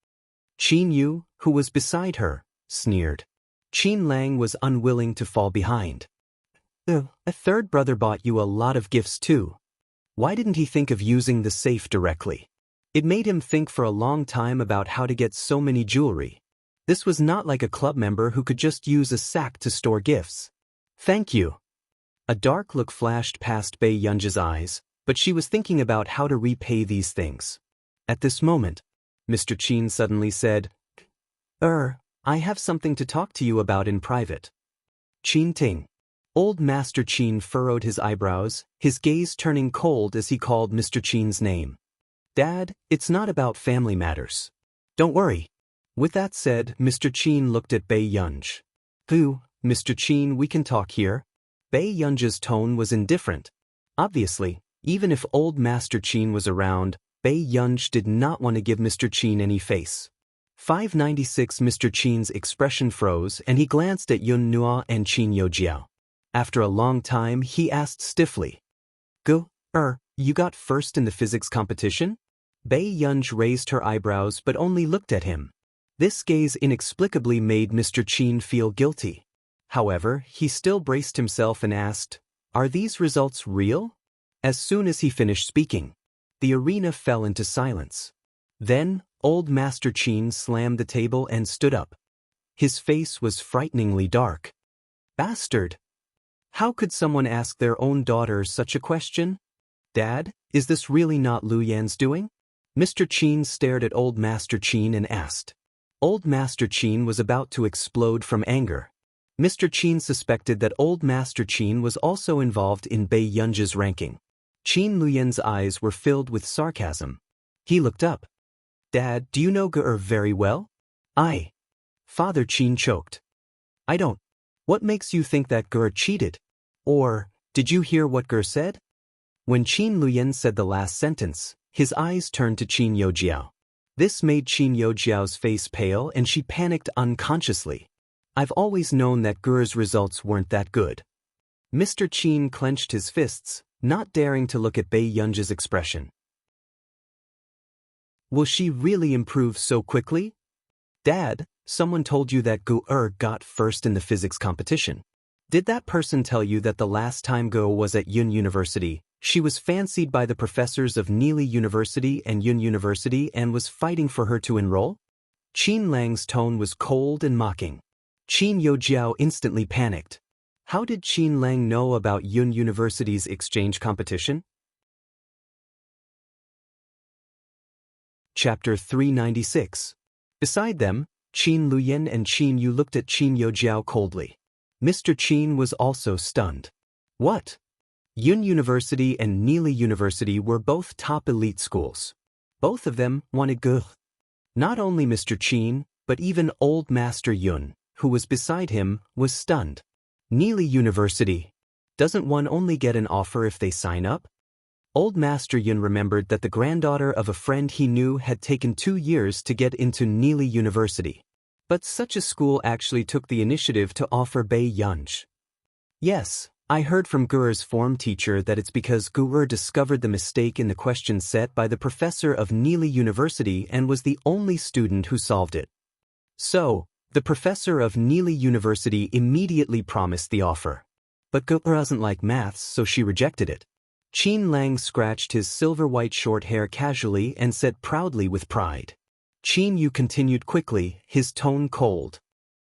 Qin Yu, who was beside her, sneered. Qin Lang was unwilling to fall behind. A third brother bought you a lot of gifts too. Why didn't he think of using the safe directly? It made him think for a long time about how to get so many jewelry. This was not like a club member who could just use a sack to store gifts. Thank you. A dark look flashed past Bei Yunji's eyes, but she was thinking about how to repay these things. At this moment, Mr. Qin suddenly said, I have something to talk to you about in private. Qin Ting. Old Master Qin furrowed his eyebrows, his gaze turning cold as he called Mr. Qin's name. Dad, it's not about family matters. Don't worry. With that said, Mr. Qin looked at Bei Yunji. Mr. Qin, we can talk here. Bei Yunji's tone was indifferent. Obviously, even if old Master Qin was around, Bei Yunji did not want to give Mr. Qin any face. 596 Mr. Qin's expression froze and he glanced at Yun Nua and Qin Yojiao. After a long time, he asked stiffly, you got first in the physics competition? Bei Yunji raised her eyebrows but only looked at him. This gaze inexplicably made Mr. Qin feel guilty. However, he still braced himself and asked, Are these results real? As soon as he finished speaking, the arena fell into silence. Then, old Master Qin slammed the table and stood up. His face was frighteningly dark. Bastard! How could someone ask their own daughter such a question? Dad, is this really not Luyan's doing? Mr. Qin stared at old Master Qin and asked. Old Master Qin was about to explode from anger. Mr. Qin suspected that old Master Qin was also involved in Bei Yunji's ranking. Qin Luyan's eyes were filled with sarcasm. He looked up. Dad, do you know Ge very well? Father Qin choked. I don't. What makes you think that Ge cheated? Or, did you hear what Ge said? When Qin Luyan said the last sentence, his eyes turned to Qin Yojiao. This made Qin Yojiao's face pale and she panicked unconsciously. I've always known that Ge's results weren't that good. Mr. Qin clenched his fists, not daring to look at Bei Yunji's expression. Will she really improve so quickly? Dad, someone told you that Ge got first in the physics competition. Did that person tell you that the last time Ge was at Yun University, she was fancied by the professors of Neely University and Yun University and was fighting for her to enroll? Qin Lang's tone was cold and mocking. Qin Yojiao instantly panicked. How did Qin Lang know about Yun University's exchange competition? Chapter 396. Beside them, Qin Luyan and Qin Yu looked at Qin Yojiao coldly. Mr. Qin was also stunned. What? Yun University and Neely University were both top elite schools. Both of them wanted Ge. Not only Mr. Qin, but even old Master Yun, who was beside him, was stunned. Neely University. Doesn't one only get an offer if they sign up? Old Master Yun remembered that the granddaughter of a friend he knew had taken 2 years to get into Neely University. But such a school actually took the initiative to offer Bei Yunji. Yes, I heard from Ge's form teacher that it's because Ge discovered the mistake in the question set by the professor of Neely University and was the only student who solved it. So, the professor of Neely University immediately promised the offer. But Ge doesn't like maths, so she rejected it. Qin Lang scratched his silver-white short hair casually and said proudly with pride. Qin Yu continued quickly, his tone cold.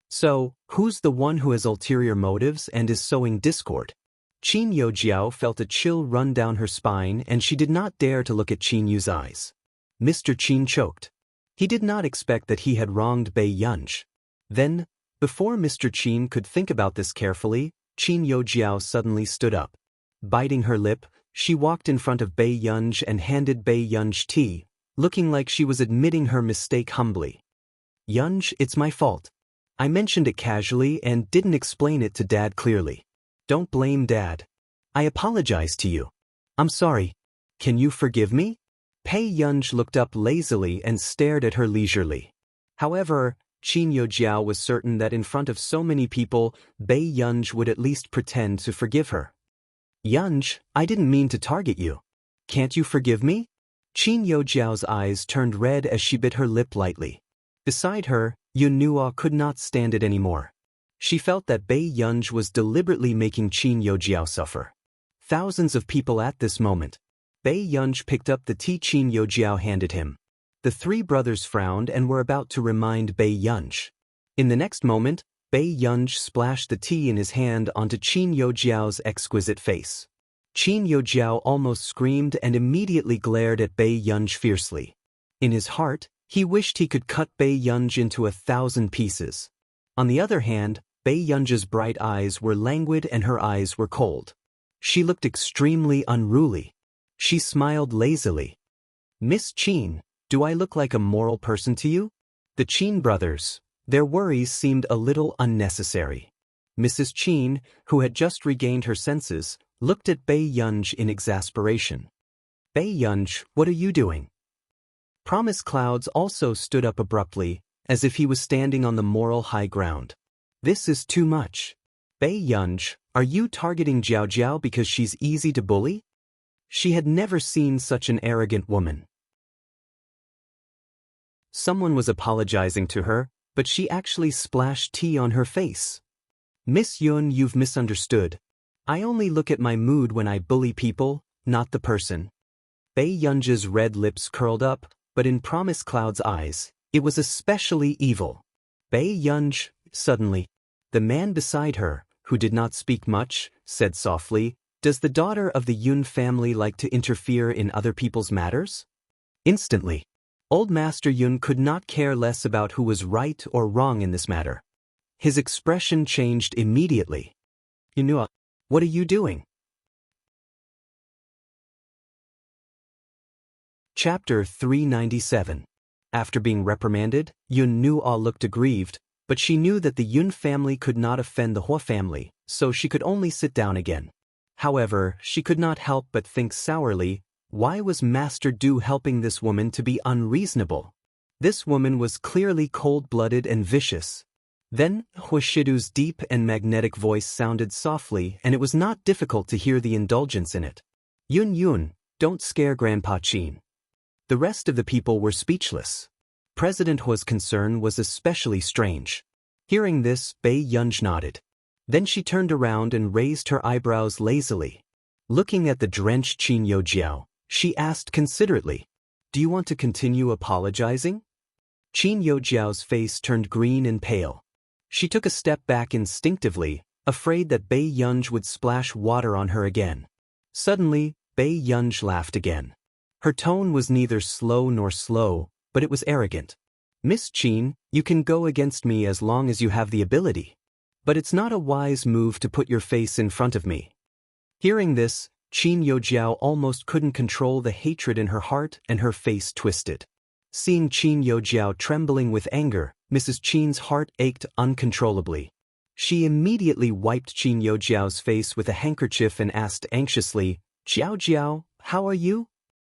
So, who's the one who has ulterior motives and is sowing discord? Qin Yojiao felt a chill run down her spine and she did not dare to look at Qin Yu's eyes. Mr. Qin choked. He did not expect that he had wronged Bei Yunji. Then, before Mr. Qin could think about this carefully, Qin Yojiao suddenly stood up. Biting her lip, she walked in front of Bei Yunji and handed Bei Yunji tea, looking like she was admitting her mistake humbly. Yunj, it's my fault. I mentioned it casually and didn't explain it to Dad clearly. Don't blame Dad. I apologize to you. I'm sorry. Can you forgive me? Pei Yunj looked up lazily and stared at her leisurely. However, Qin Yojiao was certain that in front of so many people, Bei Yunj would at least pretend to forgive her. Yunj, I didn't mean to target you. Can't you forgive me? Qin Yojiao's eyes turned red as she bit her lip lightly. Beside her, Yun Nuo could not stand it anymore. She felt that Bei Yunj was deliberately making Qin Yojiao suffer. Thousands of people at this moment. Bei Yunj picked up the tea Qin Yojiao handed him. The three brothers frowned and were about to remind Bei Yunj. In the next moment, Bei Yunj splashed the tea in his hand onto Qin Yojiao's exquisite face. Qin Yojiao almost screamed and immediately glared at Bei Yunj fiercely. In his heart, he wished he could cut Bei Yunj into 1,000 pieces. On the other hand, Bei Yunj's bright eyes were languid and her eyes were cold. She looked extremely unruly. She smiled lazily. Miss Qin, do I look like a moral person to you? The Qin brothers, their worries seemed a little unnecessary. Mrs. Qin, who had just regained her senses, looked at Bei Yunj in exasperation. Bei Yunj, what are you doing? Promise Clouds also stood up abruptly, as if he was standing on the moral high ground. This is too much. Bei Yunj, are you targeting Jiao Jiao because she's easy to bully? She had never seen such an arrogant woman. Someone was apologizing to her, but she actually splashed tea on her face. Miss Yun, you've misunderstood. I only look at my mood when I bully people, not the person. Bei Yunj's red lips curled up, but in Promise Cloud's eyes, it was especially evil. Bei Yunj, suddenly. The man beside her, who did not speak much, said softly, does the daughter of the Yun family like to interfere in other people's matters? Instantly, Old Master Yun could not care less about who was right or wrong in this matter. His expression changed immediately. Yunua, what are you doing? Chapter 397. After being reprimanded, Yun Nuo looked aggrieved, but she knew that the Yun family could not offend the Hua family, so she could only sit down again. However, she could not help but think sourly, why was Master Du helping this woman to be unreasonable? This woman was clearly cold-blooded and vicious. Then, Hua Shidu's deep and magnetic voice sounded softly, and it was not difficult to hear the indulgence in it. Yun Yun, don't scare Grandpa Qin. The rest of the people were speechless. President Hua's concern was especially strange. Hearing this, Bei Yunj nodded. Then she turned around and raised her eyebrows lazily. Looking at the drenched Qin Yojiao, she asked considerately, do you want to continue apologizing? Qin Yojiao's face turned green and pale. She took a step back instinctively, afraid that Bei Yunj would splash water on her again. Suddenly, Bei Yunj laughed again. Her tone was neither slow, but it was arrogant. Miss Qin, you can go against me as long as you have the ability. But it's not a wise move to put your face in front of me. Hearing this, Qin Yojiao almost couldn't control the hatred in her heart and her face twisted. Seeing Qin Yojiao trembling with anger, Mrs. Qin's heart ached uncontrollably. She immediately wiped Qin Yojiao's face with a handkerchief and asked anxiously, Jiao Jiao, how are you?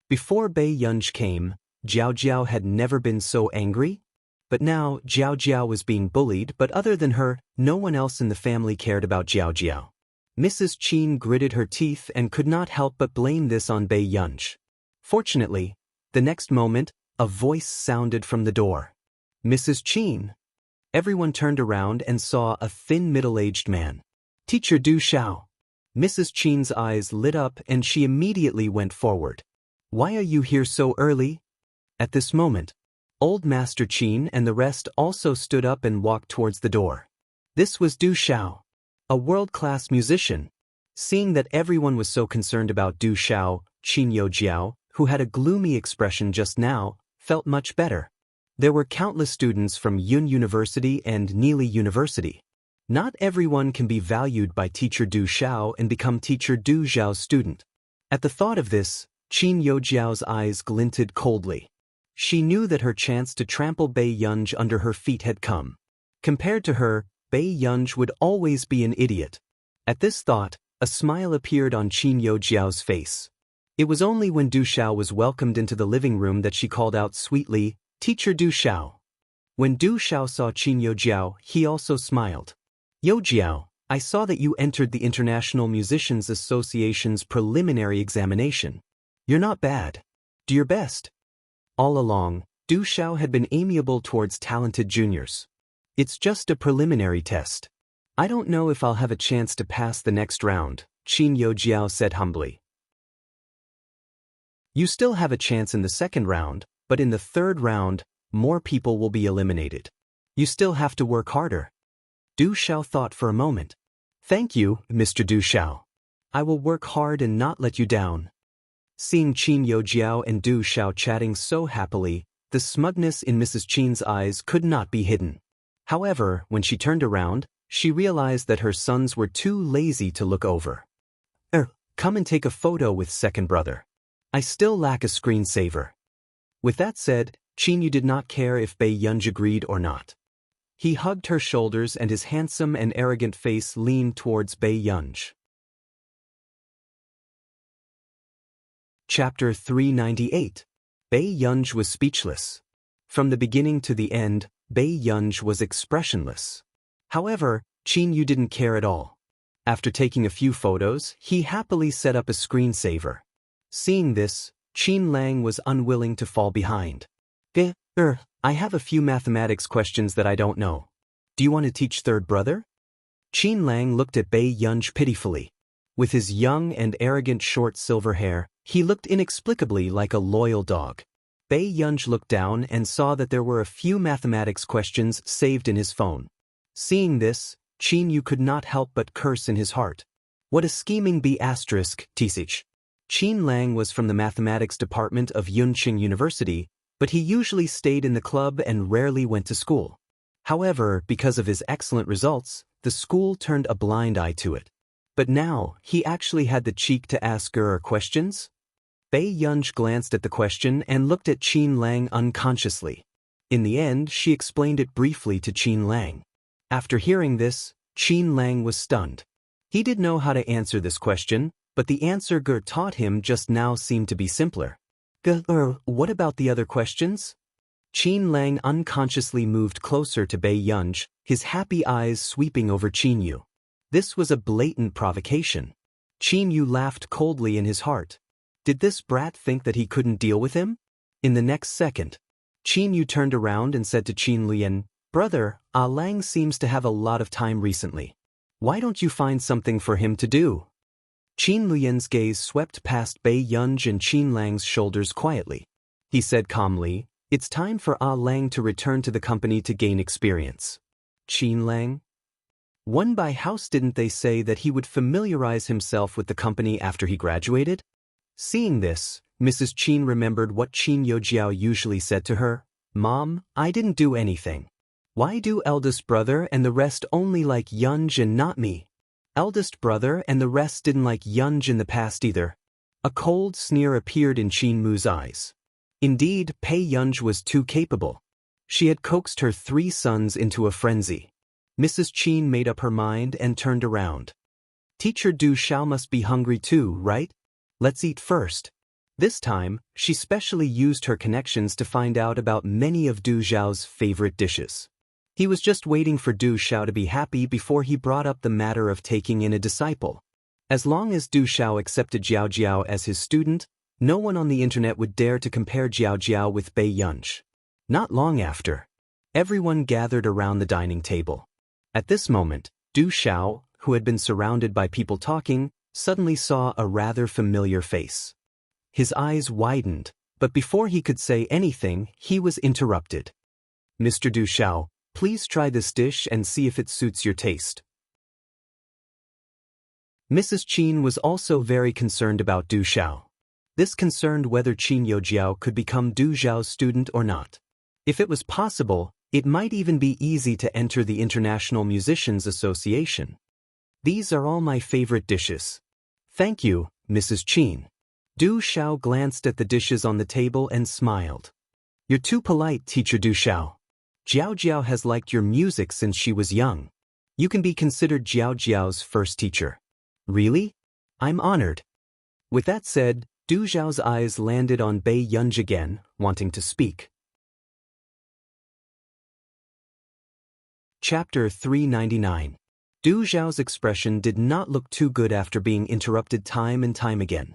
Before Bei Yunj came, Jiao Jiao had never been so angry. But now, Jiao Jiao was being bullied, but other than her, no one else in the family cared about Jiao Jiao. Mrs. Qin gritted her teeth and could not help but blame this on Bei Yunj. Fortunately, the next moment, a voice sounded from the door. Mrs. Qin. Everyone turned around and saw a thin middle-aged man. Teacher Du Shao. Mrs. Qin's eyes lit up and she immediately went forward. Why are you here so early? At this moment, Old Master Qin and the rest also stood up and walked towards the door. This was Du Shao, a world-class musician. Seeing that everyone was so concerned about Du Shao, Qin Yojiao, who had a gloomy expression just now, felt much better. There were countless students from Yun University and Neely University. Not everyone can be valued by Teacher Du Shao and become Teacher Du Zhao's student. At the thought of this, Qin Yojiao's eyes glinted coldly. She knew that her chance to trample Bai Yunj under her feet had come. Compared to her, Bai Yunj would always be an idiot. At this thought, a smile appeared on Qin Yojiao's face. It was only when Du Xiao was welcomed into the living room that she called out sweetly, "Teacher Du Xiao." When Du Xiao saw Qin Yojiao, he also smiled. "Yojiao, I saw that you entered the International Musicians Association's preliminary examination. You're not bad. Do your best." All along, Du Xiao had been amiable towards talented juniors. "It's just a preliminary test. I don't know if I'll have a chance to pass the next round," Qin Yojiao said humbly. "You still have a chance in the second round, but in the third round, more people will be eliminated. You still have to work harder." Du Xiao thought for a moment. "Thank you, Mr. Du Xiao. I will work hard and not let you down." Seeing Qin Yojiao and Du Xiao chatting so happily, the smugness in Mrs. Qin's eyes could not be hidden. However, when she turned around, she realized that her sons were too lazy to look over. Come and take a photo with second brother. I still lack a screensaver." With that said, Qin Yu did not care if Bai Yunj agreed or not. He hugged her shoulders and his handsome and arrogant face leaned towards Bai Yunj. Chapter 398. Bai Yunj was speechless. From the beginning to the end, Bai Yunj was expressionless. However, Qin Yu didn't care at all. After taking a few photos, he happily set up a screensaver. Seeing this, Qin Lang was unwilling to fall behind. I have a few mathematics questions that I don't know. Do you want to teach third brother?" Qin Lang looked at Bai Yunj pitifully. With his young and arrogant short silver hair, he looked inexplicably like a loyal dog. Bai Yunj looked down and saw that there were a few mathematics questions saved in his phone. Seeing this, Qin Yu could not help but curse in his heart. What a scheming B****. Qin Lang was from the mathematics department of Yunqing University, but he usually stayed in the club and rarely went to school. However, because of his excellent results, the school turned a blind eye to it. But now, he actually had the cheek to ask her questions? Bai Yunj glanced at the question and looked at Qin Lang unconsciously. In the end, she explained it briefly to Qin Lang. After hearing this, Qin Lang was stunned. He did know how to answer this question, but the answer Ger taught him just now seemed to be simpler. What about the other questions? Qin Lang unconsciously moved closer to Bai Yunj, his happy eyes sweeping over Qin Yu. This was a blatant provocation. Qin Yu laughed coldly in his heart. Did this brat think that he couldn't deal with him? In the next second, Qin Yu turned around and said to Qin Lian, "Brother, Lang seems to have a lot of time recently. Why don't you find something for him to do?" Qin Lian's gaze swept past Bai Yunj and Qin Lang's shoulders quietly. He said calmly, "It's time for Lang to return to the company to gain experience." Qin Lang? By house didn't they say that he would familiarize himself with the company after he graduated? Seeing this, Mrs. Qin remembered what Qin Yojiao usually said to her, "Mom, I didn't do anything. Why do eldest brother and the rest only like Yunj and not me?" Eldest brother and the rest didn't like Yunj in the past either. A cold sneer appeared in Qin Mu's eyes. Indeed, Bai Yunj was too capable. She had coaxed her 3 sons into a frenzy. Mrs. Qin made up her mind and turned around. "Teacher Du Xiao must be hungry too, right? Let's eat first." This time, she specially used her connections to find out about many of Du Xiao's favorite dishes. He was just waiting for Du Xiao to be happy before he brought up the matter of taking in a disciple. As long as Du Xiao accepted Jiao Jiao as his student, no one on the internet would dare to compare Jiao Jiao with Bai Yunj. Not long after, everyone gathered around the dining table. At this moment, Du Xiao, who had been surrounded by people talking, suddenly saw a rather familiar face. His eyes widened, but before he could say anything, he was interrupted. "Mr. Du Xiao, please try this dish and see if it suits your taste." Mrs. Qin was also very concerned about Du Xiao. This concerned whether Qin Yojiao could become Du Xiao's student or not. If it was possible, it might even be easy to enter the International Musicians Association. "These are all my favorite dishes." "Thank you, Mrs. Qin." Du Xiao glanced at the dishes on the table and smiled. You're too polite, Teacher Du Xiao. Jiao Jiao has liked your music since she was young. You can be considered Jiao Jiao's first teacher. Really? I'm honored. With that said, Du Xiao's eyes landed on Bei Yunj again, wanting to speak. Chapter 399. Du Xiao's expression did not look too good after being interrupted time and time again.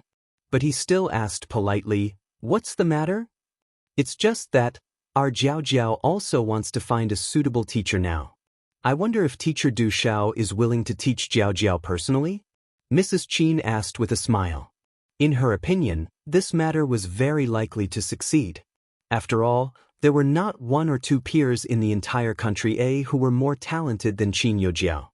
But he still asked politely, "What's the matter?" "It's just that, our Jiao Jiao also wants to find a suitable teacher now. I wonder if Teacher Du Xiao is willing to teach Jiao Jiao personally?" Mrs. Qin asked with a smile. In her opinion, this matter was very likely to succeed. After all, there were not one or two peers in the entire country who were more talented than Qin Youjiao.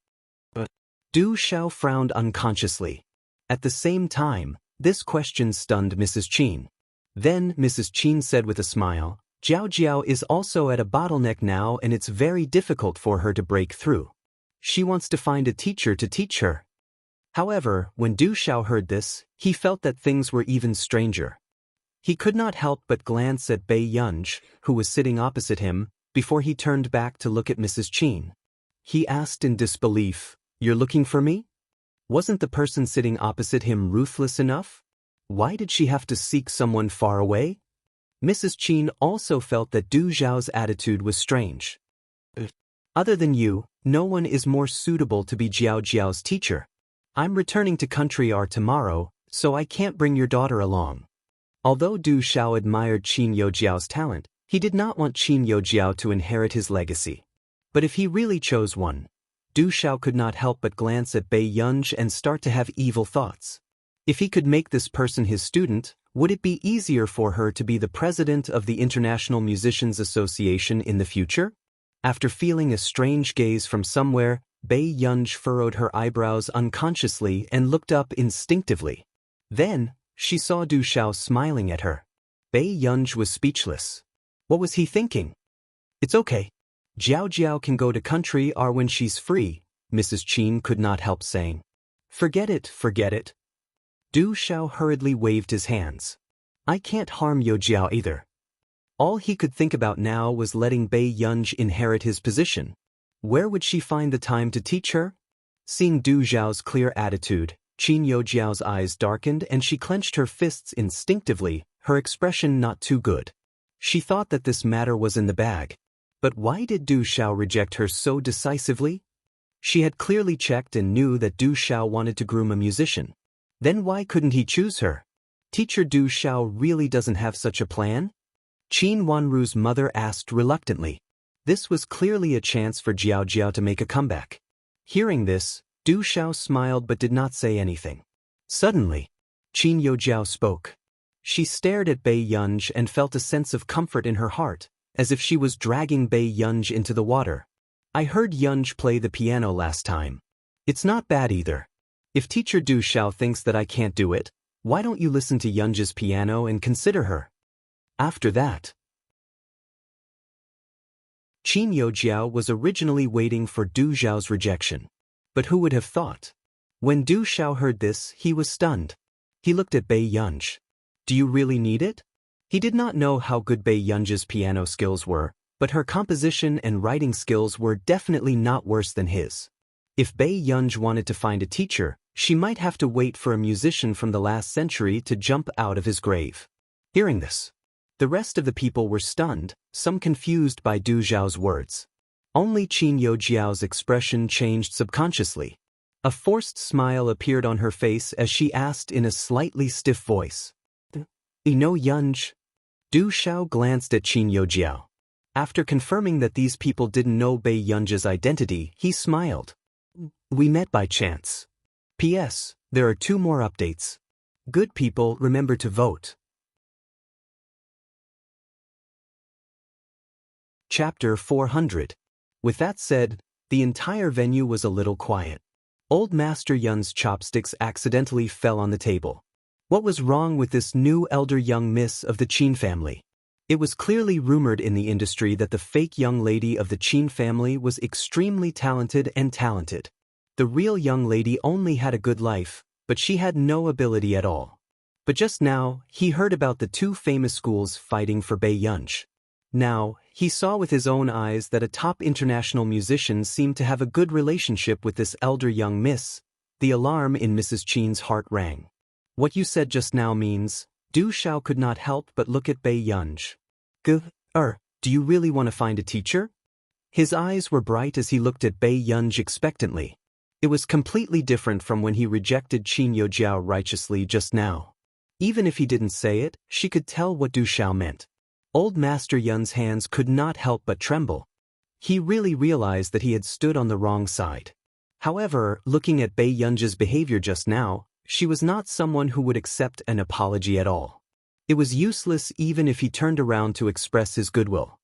But Du Xiao frowned unconsciously. At the same time, this question stunned Mrs. Qin. Then Mrs. Qin said with a smile, "Jiao Jiao is also at a bottleneck now and it's very difficult for her to break through. She wants to find a teacher to teach her." However, when Du Xiao heard this, he felt that things were even stranger. He could not help but glance at Bei Yunj, who was sitting opposite him, before he turned back to look at Mrs. Qin. He asked in disbelief, "You're looking for me?" Wasn't the person sitting opposite him ruthless enough? Why did she have to seek someone far away? Mrs. Qin also felt that Du Xiao's attitude was strange. "Other than you, no one is more suitable to be Jiao Jiao's teacher. I'm returning to Country R tomorrow, so I can't bring your daughter along." Although Du Xiao admired Qin Youjiao's talent, he did not want Qin Youjiao to inherit his legacy. But if he really chose one, Du Xiao could not help but glance at Bei Yunj and start to have evil thoughts. If he could make this person his student, would it be easier for her to be the president of the International Musicians Association in the future? After feeling a strange gaze from somewhere, Bei Yunj furrowed her eyebrows unconsciously and looked up instinctively. Then, she saw Du Xiao smiling at her. Bei Yunj was speechless. What was he thinking? "It's okay. Jiao Jiao can go to Country R when she's free," Mrs. Qin could not help saying. Forget it, forget it." Du Xiao hurriedly waved his hands. "I can't harm Youjiao either." All he could think about now was letting Bei Yunj inherit his position. Where would she find the time to teach her? Seeing Du Xiao's clear attitude, Qin Youjiao's eyes darkened and she clenched her fists instinctively, her expression not too good. She thought that this matter was in the bag. But why did Du Xiao reject her so decisively? She had clearly checked and knew that Du Xiao wanted to groom a musician. Then why couldn't he choose her? Teacher Du Xiao really doesn't have such a plan? Qin Wanru's mother asked reluctantly. This was clearly a chance for Jiao Jiao to make a comeback. Hearing this, Du Xiao smiled but did not say anything. Suddenly, Qin Youjiao spoke. She stared at Bei Yunj and felt a sense of comfort in her heart, as if she was dragging Bei Yunj into the water. "I heard Yunj play the piano last time. It's not bad either. If Teacher Du Xiao thinks that I can't do it, why don't you listen to Yunj's piano and consider her?" After that, Qin Youjiao was originally waiting for Du Xiao's rejection. But who would have thought? When Du Xiao heard this, he was stunned. He looked at Bei Yunj. "Do you really need it?" He did not know how good Bei Yunj's piano skills were, but her composition and writing skills were definitely not worse than his. If Bei Yunj wanted to find a teacher, she might have to wait for a musician from the last century to jump out of his grave. Hearing this, the rest of the people were stunned, some confused by Du Xiao's words. Only Qin Youjiao's expression changed subconsciously. A forced smile appeared on her face as she asked in a slightly stiff voice, "You know Yunj?" Du Xiao glanced at Qin Youjiao. After confirming that these people didn't know Bei Yunj's identity, he smiled. "We met by chance. P.S. There are 2 more updates. Good people, remember to vote." Chapter 400. With that said, the entire venue was a little quiet. Old Master Yun's chopsticks accidentally fell on the table. What was wrong with this new elder young miss of the Qin family? It was clearly rumored in the industry that the fake young lady of the Qin family was extremely talented. The real young lady only had a good life, but she had no ability at all. But just now, he heard about the 2 famous schools fighting for Bei Yunj. Now, he saw with his own eyes that a top international musician seemed to have a good relationship with this elder young miss. The alarm in Mrs. Chen's heart rang. What you said just now means, Du Xiao could not help but look at Bei Yunj. Do you really want to find a teacher? His eyes were bright as he looked at Bei Yunj expectantly. It was completely different from when he rejected Qin Yojiao righteously just now. Even if he didn't say it, she could tell what Du Xiao meant. Old Master Yun's hands could not help but tremble. He really realized that he had stood on the wrong side. However, looking at Bei Yunj's behavior just now, she was not someone who would accept an apology at all. It was useless even if he turned around to express his goodwill.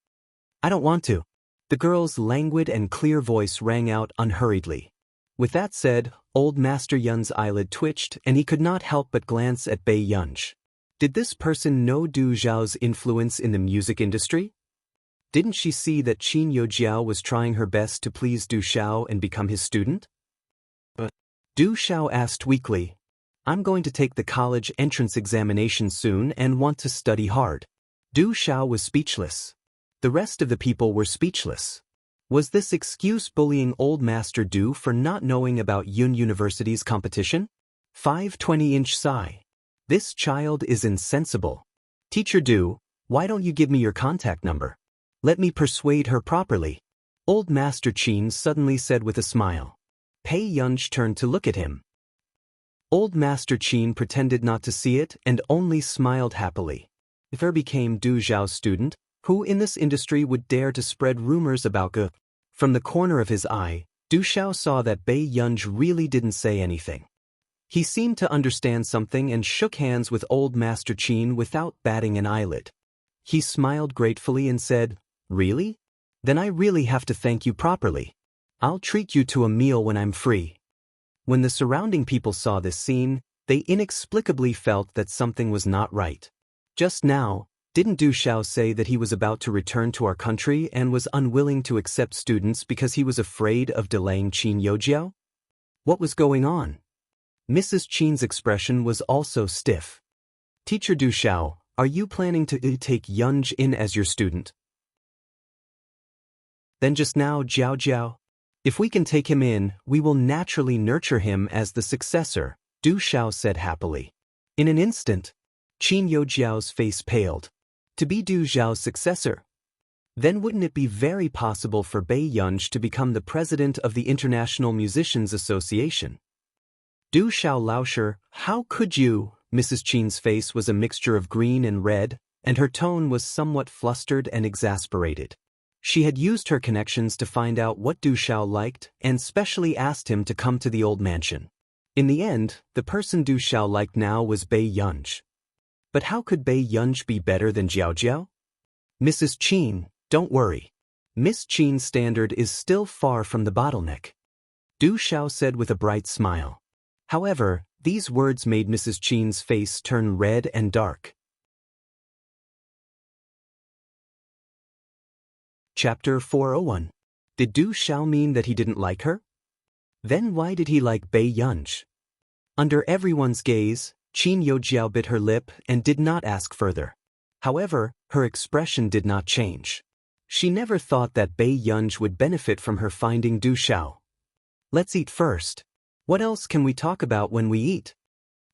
I don't want to. The girl's languid and clear voice rang out unhurriedly. With that said, Old Master Yun's eyelid twitched and he could not help but glance at Bei Yunj. Did this person know Du Xiao's influence in the music industry? Didn't she see that Qin Yojiao was trying her best to please Du Xiao and become his student? But Du Xiao asked weakly, I'm going to take the college entrance examination soon and want to study hard. Du Xiao was speechless. The rest of the people were speechless. Was this excuse bullying Old Master Du for not knowing about Yun University's competition? 520-inch sigh. This child is insensible. Teacher Du, why don't you give me your contact number? Let me persuade her properly. Old Master Qin suddenly said with a smile. Bei Yunj turned to look at him. Old Master Qin pretended not to see it and only smiled happily. If he became Du Xiao's student, who in this industry would dare to spread rumors about Ge? From the corner of his eye, Du Xiao saw that Bei Yunj really didn't say anything. He seemed to understand something and shook hands with Old Master Qin without batting an eyelid. He smiled gratefully and said, Really? Then I really have to thank you properly. I'll treat you to a meal when I'm free. When the surrounding people saw this scene, they inexplicably felt that something was not right. Just now, didn't Du Xiao say that he was about to return to our country and was unwilling to accept students because he was afraid of delaying Qin Yojiao? What was going on? Mrs. Qin's expression was also stiff. Teacher Du Xiao, are you planning to take Yunj in as your student? Then just now Jiao Jiao. If we can take him in, we will naturally nurture him as the successor, Du Xiao said happily. In an instant, Qin Yojiao's face paled. To be Du Xiao's successor? Then wouldn't it be very possible for Bei Yunj to become the president of the International Musicians Association? Du Xiao Laosher, how could you? Mrs. Qin's face was a mixture of green and red, and her tone was somewhat flustered and exasperated. She had used her connections to find out what Du Xiao liked and specially asked him to come to the old mansion. In the end, the person Du Xiao liked now was Bei Yunj. But how could Bei Yunj be better than Jiao Jiao? Mrs. Qin, don't worry. Miss Qin's standard is still far from the bottleneck. Du Xiao said with a bright smile. However, these words made Mrs. Qin's face turn red and dark. Chapter 401. Did Du Xiao mean that he didn't like her? Then why did he like Bei Yunj? Under everyone's gaze, Qin Yojiao bit her lip and did not ask further. However, her expression did not change. She never thought that Bei Yunj would benefit from her finding Du Xiao. Let's eat first. What else can we talk about when we eat?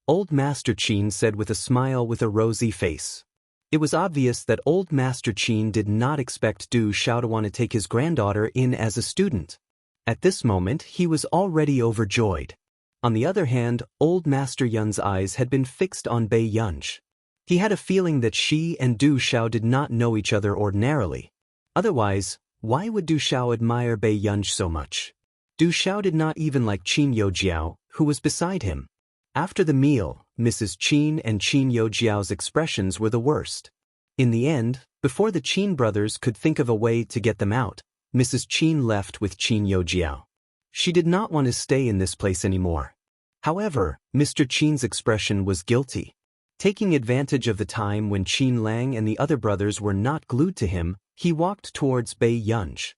Old Master Qin said with a smile with a rosy face. It was obvious that Old Master Qin did not expect Du Xiao to want to take his granddaughter in as a student. At this moment, he was already overjoyed. On the other hand, Old Master Yun's eyes had been fixed on Bei Yunj. He had a feeling that she and Du Xiao did not know each other ordinarily. Otherwise, why would Du Xiao admire Bei Yunj so much? Du Xiao did not even like Qin Yojiao, who was beside him. After the meal, Mrs. Qin and Qin Yojiao's expressions were the worst. In the end, before the Qin brothers could think of a way to get them out, Mrs. Qin left with Qin Yojiao. She did not want to stay in this place anymore. However, Mr. Qin's expression was guilty. Taking advantage of the time when Qin Lang and the other brothers were not glued to him, he walked towards Bei Yunj.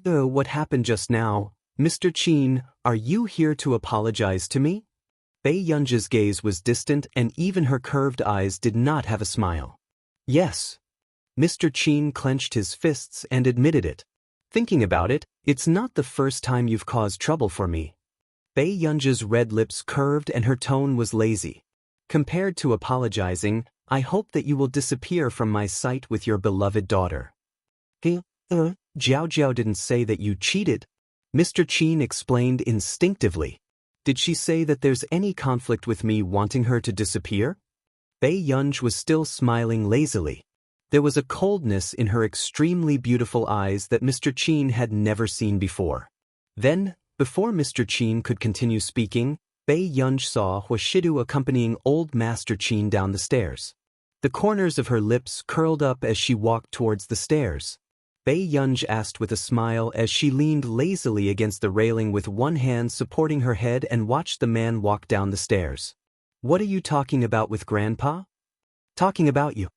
What happened just now? Mr. Qin, are you here to apologize to me? Bei Yunj's gaze was distant and even her curved eyes did not have a smile. Yes. Mr. Chin clenched his fists and admitted it. Thinking about it, it's not the first time you've caused trouble for me. Bei Yunja's red lips curved and her tone was lazy. Compared to apologizing, I hope that you will disappear from my sight with your beloved daughter. Jiao Jiao didn't say that you cheated. Mr. Chin explained instinctively. Did she say that there's any conflict with me wanting her to disappear? Bei Yunj was still smiling lazily. There was a coldness in her extremely beautiful eyes that Mr. Chin had never seen before. Then, before Mr. Chin could continue speaking, Bei Yunj saw Huashidu accompanying old Master Chin down the stairs. The corners of her lips curled up as she walked towards the stairs. Bei Yunj asked with a smile as she leaned lazily against the railing with one hand supporting her head and watched the man walk down the stairs. What are you talking about with Grandpa? Talking about you.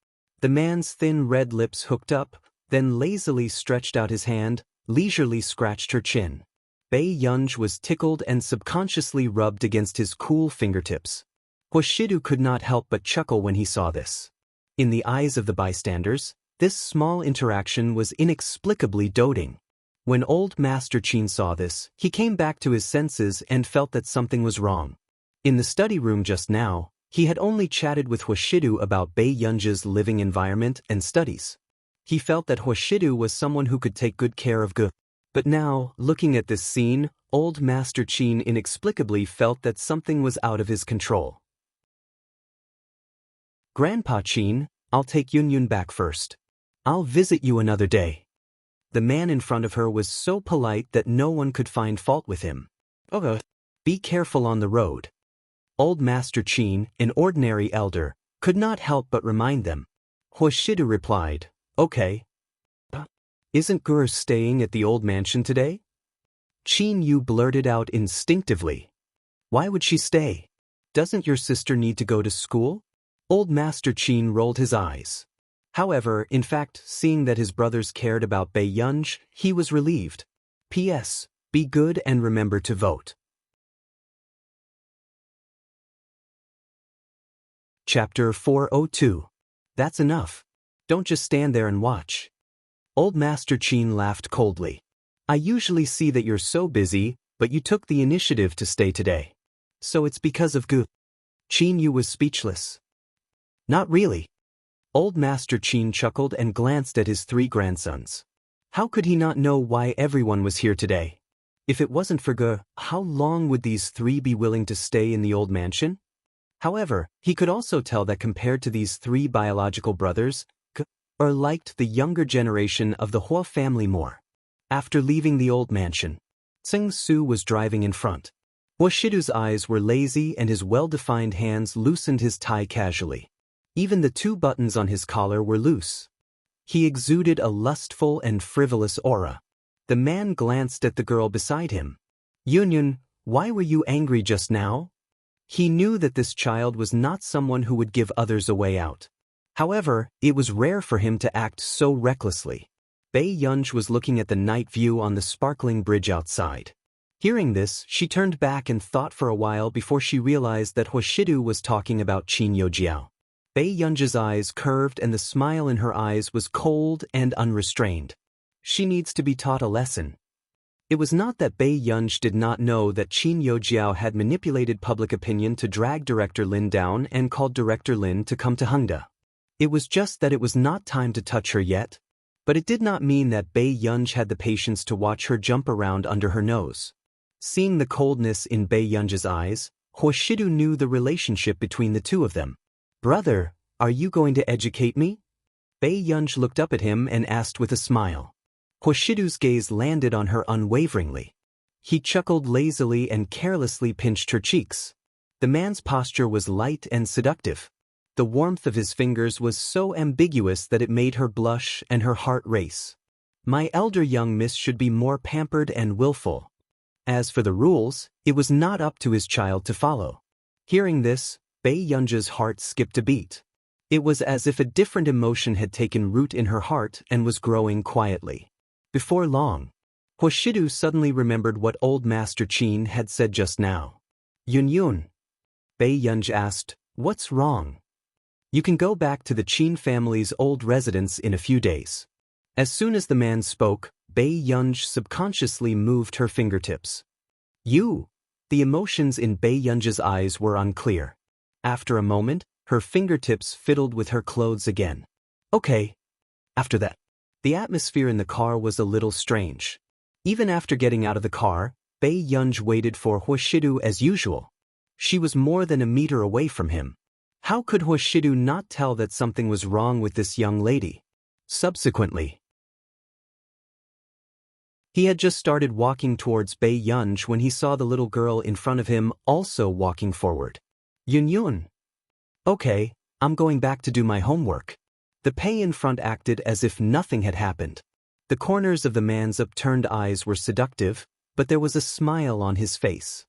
The man's thin red lips hooked up, then lazily stretched out his hand, leisurely scratched her chin. Bei Yunj was tickled and subconsciously rubbed against his cool fingertips. Huashidu could not help but chuckle when he saw this. In the eyes of the bystanders, this small interaction was inexplicably doting. When old Master Chin saw this, he came back to his senses and felt that something was wrong. In the study room just now, he had only chatted with Huashidu about Bei Yunja's living environment and studies. He felt that Huashidu was someone who could take good care of Ge. But now, looking at this scene, old Master Chin inexplicably felt that something was out of his control. Grandpa Chin, I'll take Yunyun back first. I'll visit you another day. The man in front of her was so polite that no one could find fault with him. Okay. Be careful on the road. Old Master Chin, an ordinary elder, could not help but remind them. Huashidu replied, Okay. Isn't Gur staying at the old mansion today? Chin Yu blurted out instinctively. Why would she stay? Doesn't your sister need to go to school? Old Master Chin rolled his eyes. However, in fact, seeing that his brothers cared about Bei Yunj, he was relieved. P.S. Be good and remember to vote. Chapter 402. That's enough. Don't just stand there and watch. Old Master Chin laughed coldly. I usually see that you're so busy, but you took the initiative to stay today. So it's because of Gu. Chin Yu was speechless. Not really. Old Master Chin chuckled and glanced at his three grandsons. How could he not know why everyone was here today? If it wasn't for Ge, how long would these three be willing to stay in the old mansion? However, he could also tell that compared to these three biological brothers, Ge liked the younger generation of the Hua family more. After leaving the old mansion, Tseng Su was driving in front. Huashidu's eyes were lazy and his well-defined hands loosened his tie casually. Even the two buttons on his collar were loose. He exuded a lustful and frivolous aura. The man glanced at the girl beside him. Yunyun, why were you angry just now? He knew that this child was not someone who would give others a way out. However, it was rare for him to act so recklessly. Bei Yunj was looking at the night view on the sparkling bridge outside. Hearing this, she turned back and thought for a while before she realized that Huashidu was talking about Qin Youjiao. Bei Yunja's eyes curved and the smile in her eyes was cold and unrestrained. She needs to be taught a lesson. It was not that Bei Yunj did not know that Qin Youjiao had manipulated public opinion to drag Director Lin down and called Director Lin to come to Hengda. It was just that it was not time to touch her yet. But it did not mean that Bei Yunj had the patience to watch her jump around under her nose. Seeing the coldness in Bei Yunja's eyes, Huashidu knew the relationship between the two of them. Brother, are you going to educate me? Bei Yunj looked up at him and asked with a smile. Huashidu's gaze landed on her unwaveringly. He chuckled lazily and carelessly pinched her cheeks. The man's posture was light and seductive. The warmth of his fingers was so ambiguous that it made her blush and her heart race. My elder young miss should be more pampered and willful. As for the rules, it was not up to his child to follow. Hearing this, Bei Yunja's heart skipped a beat. It was as if a different emotion had taken root in her heart and was growing quietly. Before long, Huashidu suddenly remembered what old Master Chin had said just now. Yunyun. Bei Yunj asked, What's wrong? You can go back to the Qin family's old residence in a few days. As soon as the man spoke, Bei Yunj subconsciously moved her fingertips. You! The emotions in Bei Yunj's eyes were unclear. After a moment, her fingertips fiddled with her clothes again. Okay. After that, the atmosphere in the car was a little strange. Even after getting out of the car, Bei Yunj waited for Huashidu as usual. She was more than a meter away from him. How could Huashidu not tell that something was wrong with this young lady? Subsequently, he had just started walking towards Bei Yunj when he saw the little girl in front of him also walking forward. Yun. Okay, I'm going back to do my homework. The Pei in front acted as if nothing had happened. The corners of the man's upturned eyes were seductive, but there was a smile on his face.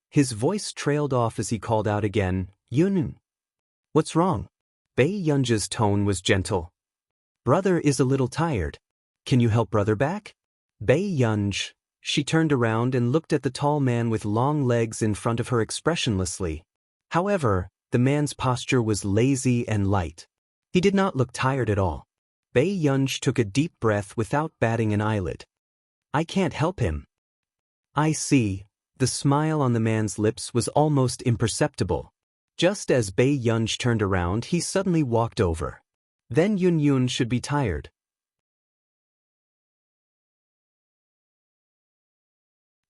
His voice trailed off as he called out again, Yun. What's wrong? Bei Yunj's tone was gentle. Brother is a little tired. Can you help brother back? Bei Yunj. She turned around and looked at the tall man with long legs in front of her expressionlessly. However, the man's posture was lazy and light. He did not look tired at all. Bei Yunj took a deep breath without batting an eyelid. I can't help him. I see. The smile on the man's lips was almost imperceptible. Just as Bei Yunj turned around, he suddenly walked over. Then Yun should be tired.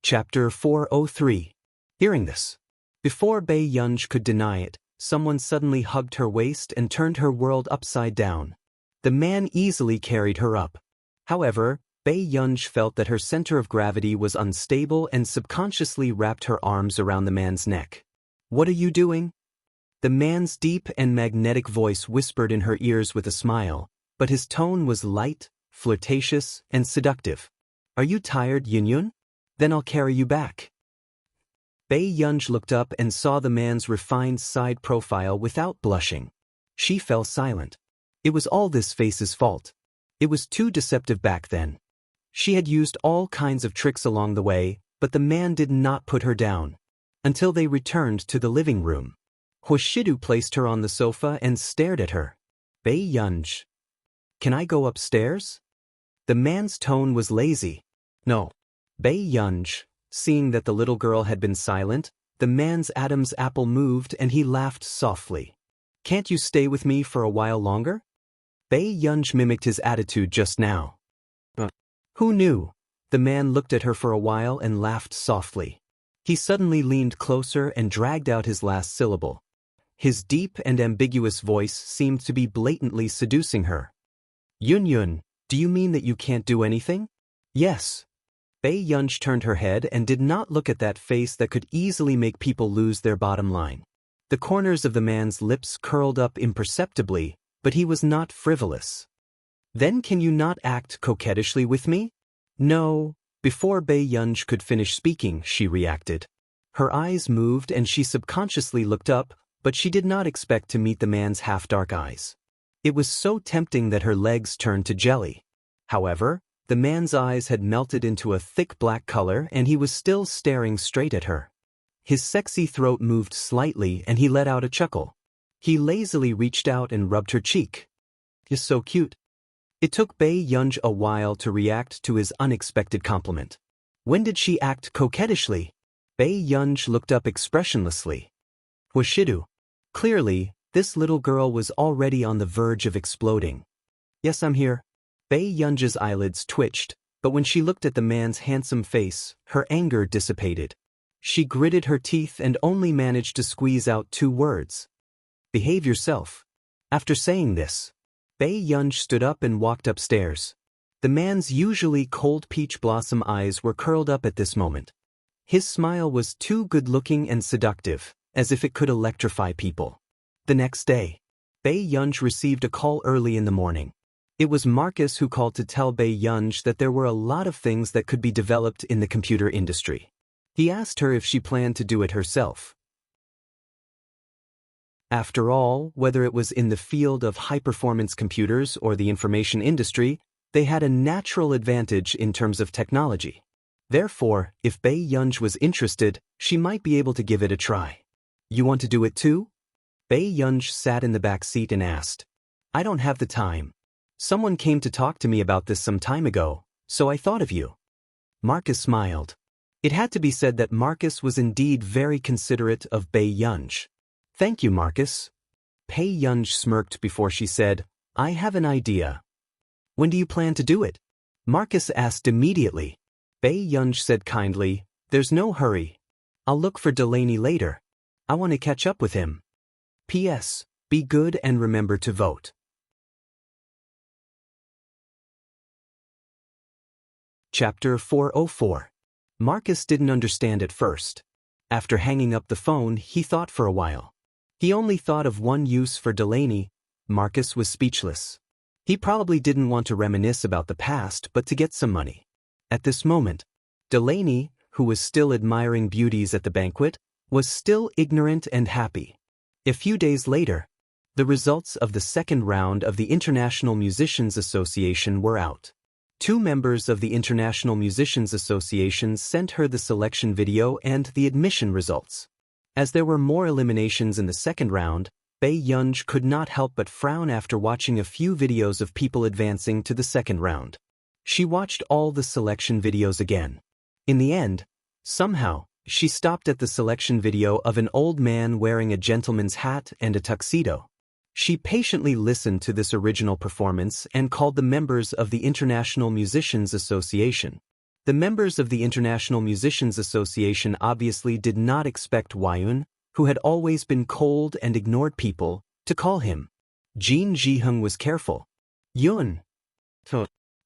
Chapter 403. Hearing this, before Bei Yunj could deny it, someone suddenly hugged her waist and turned her world upside down. The man easily carried her up. However, Bei Yunj felt that her center of gravity was unstable and subconsciously wrapped her arms around the man's neck. What are you doing? The man's deep and magnetic voice whispered in her ears with a smile, but his tone was light, flirtatious, and seductive. Are you tired, Yun? Then I'll carry you back. Bei Yunj looked up and saw the man's refined side profile without blushing. She fell silent. It was all this face's fault. It was too deceptive back then. She had used all kinds of tricks along the way, but the man did not put her down. Until they returned to the living room. Huashidu placed her on the sofa and stared at her. Bei Yunj. Can I go upstairs? The man's tone was lazy. No. Bei Yunj. Seeing that the little girl had been silent, the man's Adam's apple moved and he laughed softly. Can't you stay with me for a while longer? Bei Yunj mimicked his attitude just now. Who knew? The man looked at her for a while and laughed softly. He suddenly leaned closer and dragged out his last syllable. His deep and ambiguous voice seemed to be blatantly seducing her. Yun, do you mean that you can't do anything? Yes. Bei Yunj turned her head and did not look at that face that could easily make people lose their bottom line. The corners of the man's lips curled up imperceptibly, but he was not frivolous. Then can you not act coquettishly with me? No. Before Bei Yunj could finish speaking, she reacted. Her eyes moved and she subconsciously looked up, but she did not expect to meet the man's half-dark eyes. It was so tempting that her legs turned to jelly. However, the man's eyes had melted into a thick black color and he was still staring straight at her. His sexy throat moved slightly and he let out a chuckle. He lazily reached out and rubbed her cheek. You're so cute. It took Bei Yunj a while to react to his unexpected compliment. When did she act coquettishly? Bei Yunj looked up expressionlessly. Huashidu. Clearly, this little girl was already on the verge of exploding. Yes, I'm here. Bei Yunj's eyelids twitched, but when she looked at the man's handsome face, her anger dissipated. She gritted her teeth and only managed to squeeze out 2 words. Behave yourself. After saying this, Bei Yunj stood up and walked upstairs. The man's usually cold peach blossom eyes were curled up at this moment. His smile was too good-looking and seductive, as if it could electrify people. The next day, Bei Yunj received a call early in the morning. It was Marcus who called to tell Bei Yunj that there were a lot of things that could be developed in the computer industry. He asked her if she planned to do it herself. After all, whether it was in the field of high-performance computers or the information industry, they had a natural advantage in terms of technology. Therefore, if Bei Yunj was interested, she might be able to give it a try. You want to do it too? Bei Yunj sat in the back seat and asked. I don't have the time. Someone came to talk to me about this some time ago, so I thought of you. Marcus smiled. It had to be said that Marcus was indeed very considerate of Bei Yunj. Thank you, Marcus. Bei Yunj smirked before she said, I have an idea. When do you plan to do it? Marcus asked immediately. Bei Yunj said kindly, there's no hurry. I'll look for Delaney later. I want to catch up with him. P.S. Be good and remember to vote. Chapter 404. Marcus didn't understand at first. After hanging up the phone, he thought for a while. He only thought of one use for Delaney. Marcus was speechless. He probably didn't want to reminisce about the past but to get some money. At this moment, Delaney, who was still admiring beauties at the banquet, was still ignorant and happy. A few days later, the results of the second round of the International Musicians Association were out. 2 members of the International Musicians Association sent her the selection video and the admission results. As there were more eliminations in the second round, Bei Yunj could not help but frown after watching a few videos of people advancing to the second round. She watched all the selection videos again. In the end, somehow, she stopped at the selection video of an old man wearing a gentleman's hat and a tuxedo. She patiently listened to this original performance and called the members of the International Musicians Association. The members of the International Musicians Association obviously did not expect Wayun, who had always been cold and ignored people, to call him. Jin Jihung was careful. Yun.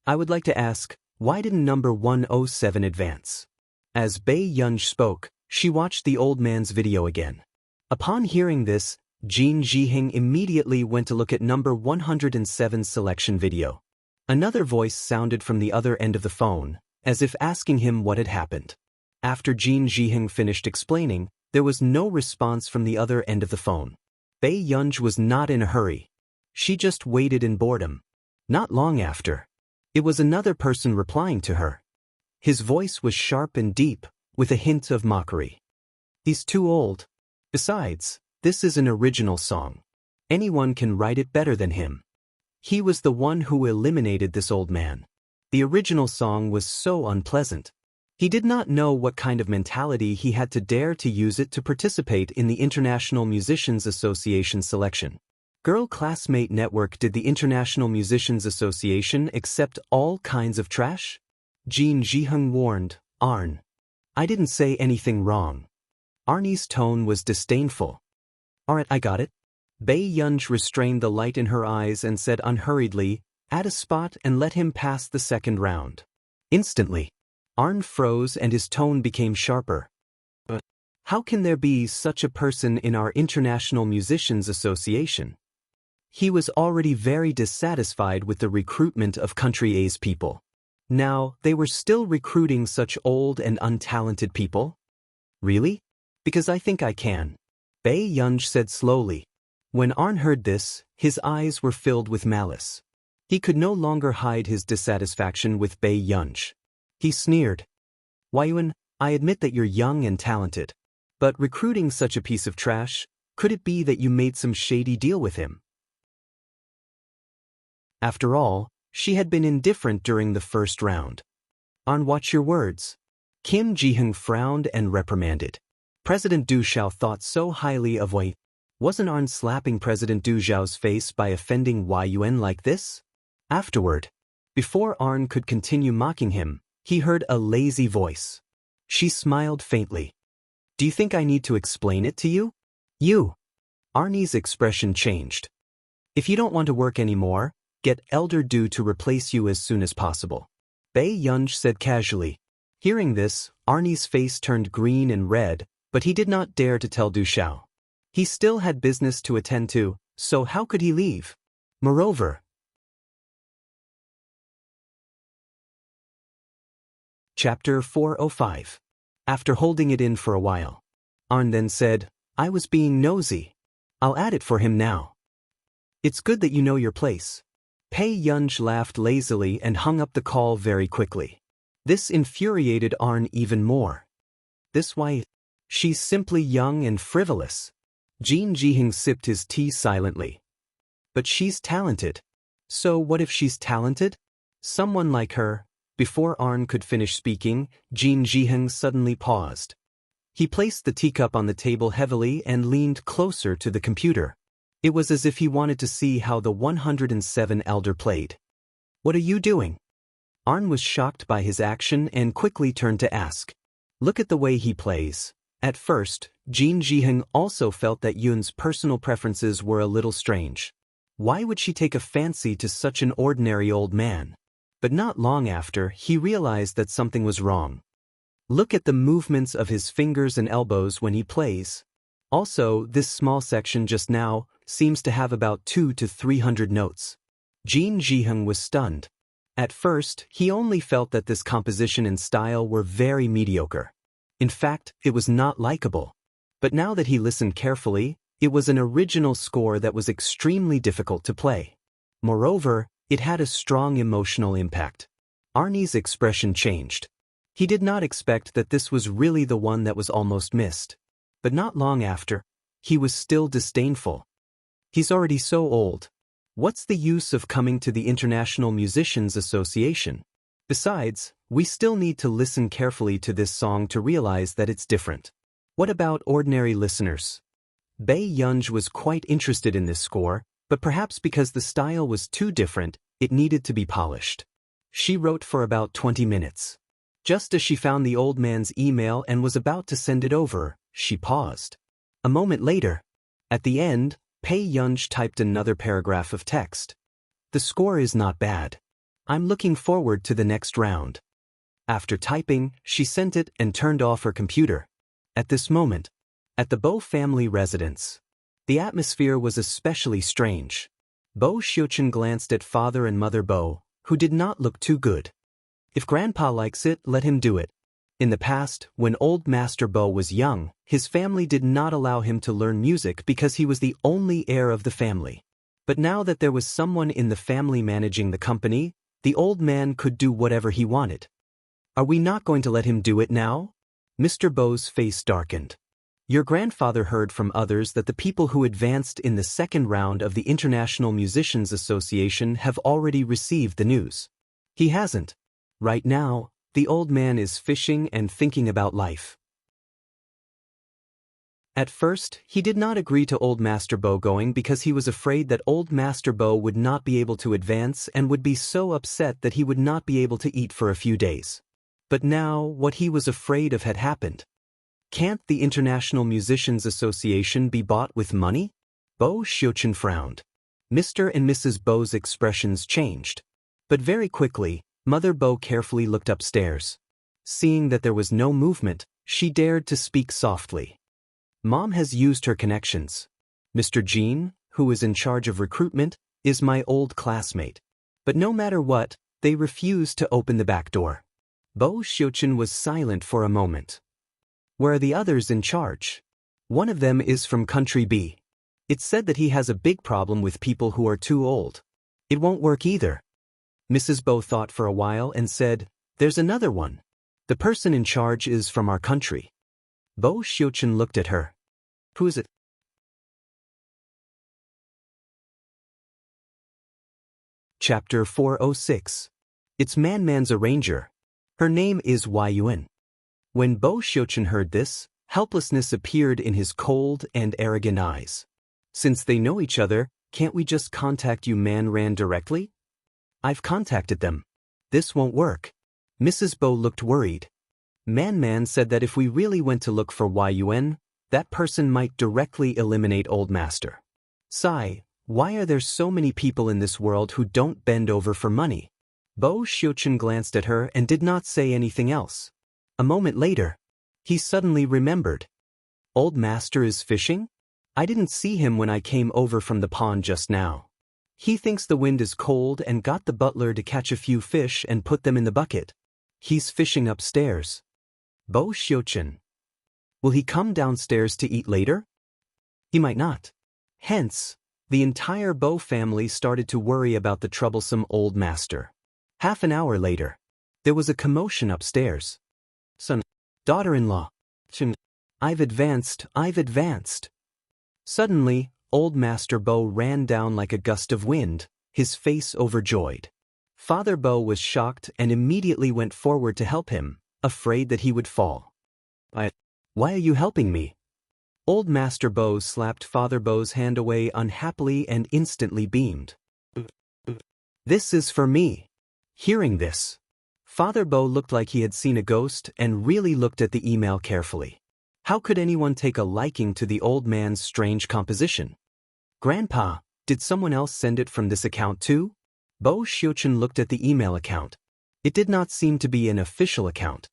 I would like to ask, why didn't number 107 advance? As Bei Yunj spoke, she watched the old man's video again. Upon hearing this, Jin Jihung immediately went to look at number 107's selection video. Another voice sounded from the other end of the phone, as if asking him what had happened. After Jin Jihung finished explaining, there was no response from the other end of the phone. Bei Yunj was not in a hurry. She just waited in boredom. Not long after, it was another person replying to her. His voice was sharp and deep, with a hint of mockery. He's too old. Besides, this is an original song. Anyone can write it better than him. He was the one who eliminated this old man. The original song was so unpleasant. He did not know what kind of mentality he had to dare to use it to participate in the International Musicians Association selection. Girl Classmate Network. Did the International Musicians Association accept all kinds of trash? Jin Jihung warned, Arn. I didn't say anything wrong. Arnie's tone was disdainful. Alright, I got it. Bei Yunj restrained the light in her eyes and said unhurriedly, add a spot and let him pass the second round. Instantly, Arn froze and his tone became sharper. But how can there be such a person in our International Musicians Association? He was already very dissatisfied with the recruitment of Country A's people. Now, they were still recruiting such old and untalented people? Really? Because I think I can. Bei Yunj said slowly. When Arn heard this, his eyes were filled with malice. He could no longer hide his dissatisfaction with Bei Yunj. He sneered. Wayun, I admit that you're young and talented. But recruiting such a piece of trash, could it be that you made some shady deal with him? After all, she had been indifferent during the first round. Arn, watch your words. Kim Jihung frowned and reprimanded. President Du Xiao thought so highly of Wei. Wasn't Arn slapping President Du Xiao's face by offending Yun like this? Afterward, before Arn could continue mocking him, he heard a lazy voice. She smiled faintly. Do you think I need to explain it to you? You. Arnie's expression changed. If you don't want to work anymore, get Elder Du to replace you as soon as possible. Bei Yunj said casually. Hearing this, Arnie's face turned green and red, but he did not dare to tell Du Xiao. He still had business to attend to, so how could he leave? Moreover, Chapter 405. After holding it in for a while, Arn then said, I was being nosy. I'll add it for him now. It's good that you know your place. Bei Yunj laughed lazily and hung up the call very quickly. This infuriated Arn even more. This why? She's simply young and frivolous. Jin Jiheng sipped his tea silently. But she's talented. So what if she's talented? Someone like her. Before Arn could finish speaking, Jin Jiheng suddenly paused. He placed the teacup on the table heavily and leaned closer to the computer. It was as if he wanted to see how the 107 elder played. What are you doing? Arn was shocked by his action and quickly turned to ask. Look at the way he plays. At first, Jin Jiheng also felt that Yun's personal preferences were a little strange. Why would she take a fancy to such an ordinary old man? But not long after, he realized that something was wrong. Look at the movements of his fingers and elbows when he plays. Also, this small section just now seems to have about 200 to 300 notes. Jin Jiheng was stunned. At first, he only felt that this composition and style were very mediocre. In fact, it was not likable. But now that he listened carefully, it was an original score that was extremely difficult to play. Moreover, it had a strong emotional impact. Arnie's expression changed. He did not expect that this was really the one that was almost missed. But not long after, he was still disdainful. He's already so old. What's the use of coming to the International Musicians Association? Besides, we still need to listen carefully to this song to realize that it's different. What about ordinary listeners? Bei Yunj was quite interested in this score, but perhaps because the style was too different, it needed to be polished. She wrote for about 20 minutes. Just as she found the old man's email and was about to send it over, she paused. A moment later, at the end, Bei Yunj typed another paragraph of text. The score is not bad. I'm looking forward to the next round. After typing, she sent it and turned off her computer. At this moment, at the Bo family residence, the atmosphere was especially strange. Bo Xiuqun glanced at father and mother Bo, who did not look too good. If grandpa likes it, let him do it. In the past, when old Master Bo was young, his family did not allow him to learn music because he was the only heir of the family. But now that there was someone in the family managing the company, the old man could do whatever he wanted. Are we not going to let him do it now? Mr. Bo's face darkened. Your grandfather heard from others that the people who advanced in the second round of the International Musicians Association have already received the news. He hasn't. Right now, the old man is fishing and thinking about life. At first, he did not agree to old Master Bo going because he was afraid that old Master Bo would not be able to advance and would be so upset that he would not be able to eat for a few days. But now, what he was afraid of had happened. Can't the International Musicians Association be bought with money? Bo Xiuqun frowned. Mr. and Mrs. Bo's expressions changed. But very quickly, Mother Bo carefully looked upstairs. Seeing that there was no movement, she dared to speak softly. Mom has used her connections. Mr. Jean, who is in charge of recruitment, is my old classmate. But no matter what, they refused to open the back door. Bo Xiuqun was silent for a moment. Where are the others in charge? One of them is from Country B. It's said that he has a big problem with people who are too old. It won't work either. Mrs. Bo thought for a while and said, There's another one. The person in charge is from our country. Bo Xiuqun looked at her. Who is it? Chapter 406. It's Man's arranger. Her name is Yun. When Bo Xiuqun heard this, helplessness appeared in his cold and arrogant eyes. Since they know each other, can't we just contact Manran directly? I've contacted them. This won't work. Mrs. Bo looked worried. Man said that if we really went to look for Yun, that person might directly eliminate Old Master. Sigh, why are there so many people in this world who don't bend over for money? Bo Xiuqun glanced at her and did not say anything else. A moment later, he suddenly remembered. Old Master is fishing? I didn't see him when I came over from the pond just now. He thinks the wind is cold and got the butler to catch a few fish and put them in the bucket. He's fishing upstairs. Bo Xiuqun. Will he come downstairs to eat later? He might not. Hence, the entire Bo family started to worry about the troublesome old master. Half an hour later, there was a commotion upstairs. Son, daughter-in-law. I've advanced. Suddenly, old Master Bo ran down like a gust of wind, his face overjoyed. Father Bo was shocked and immediately went forward to help him, afraid that he would fall. Why are you helping me? Old Master Bo slapped Father Bo's hand away unhappily and instantly beamed. This is for me. Hearing this, Father Bo looked like he had seen a ghost and really looked at the email carefully. How could anyone take a liking to the old man's strange composition? Grandpa, did someone else send it from this account too? Bo Xiuqun looked at the email account. It did not seem to be an official account.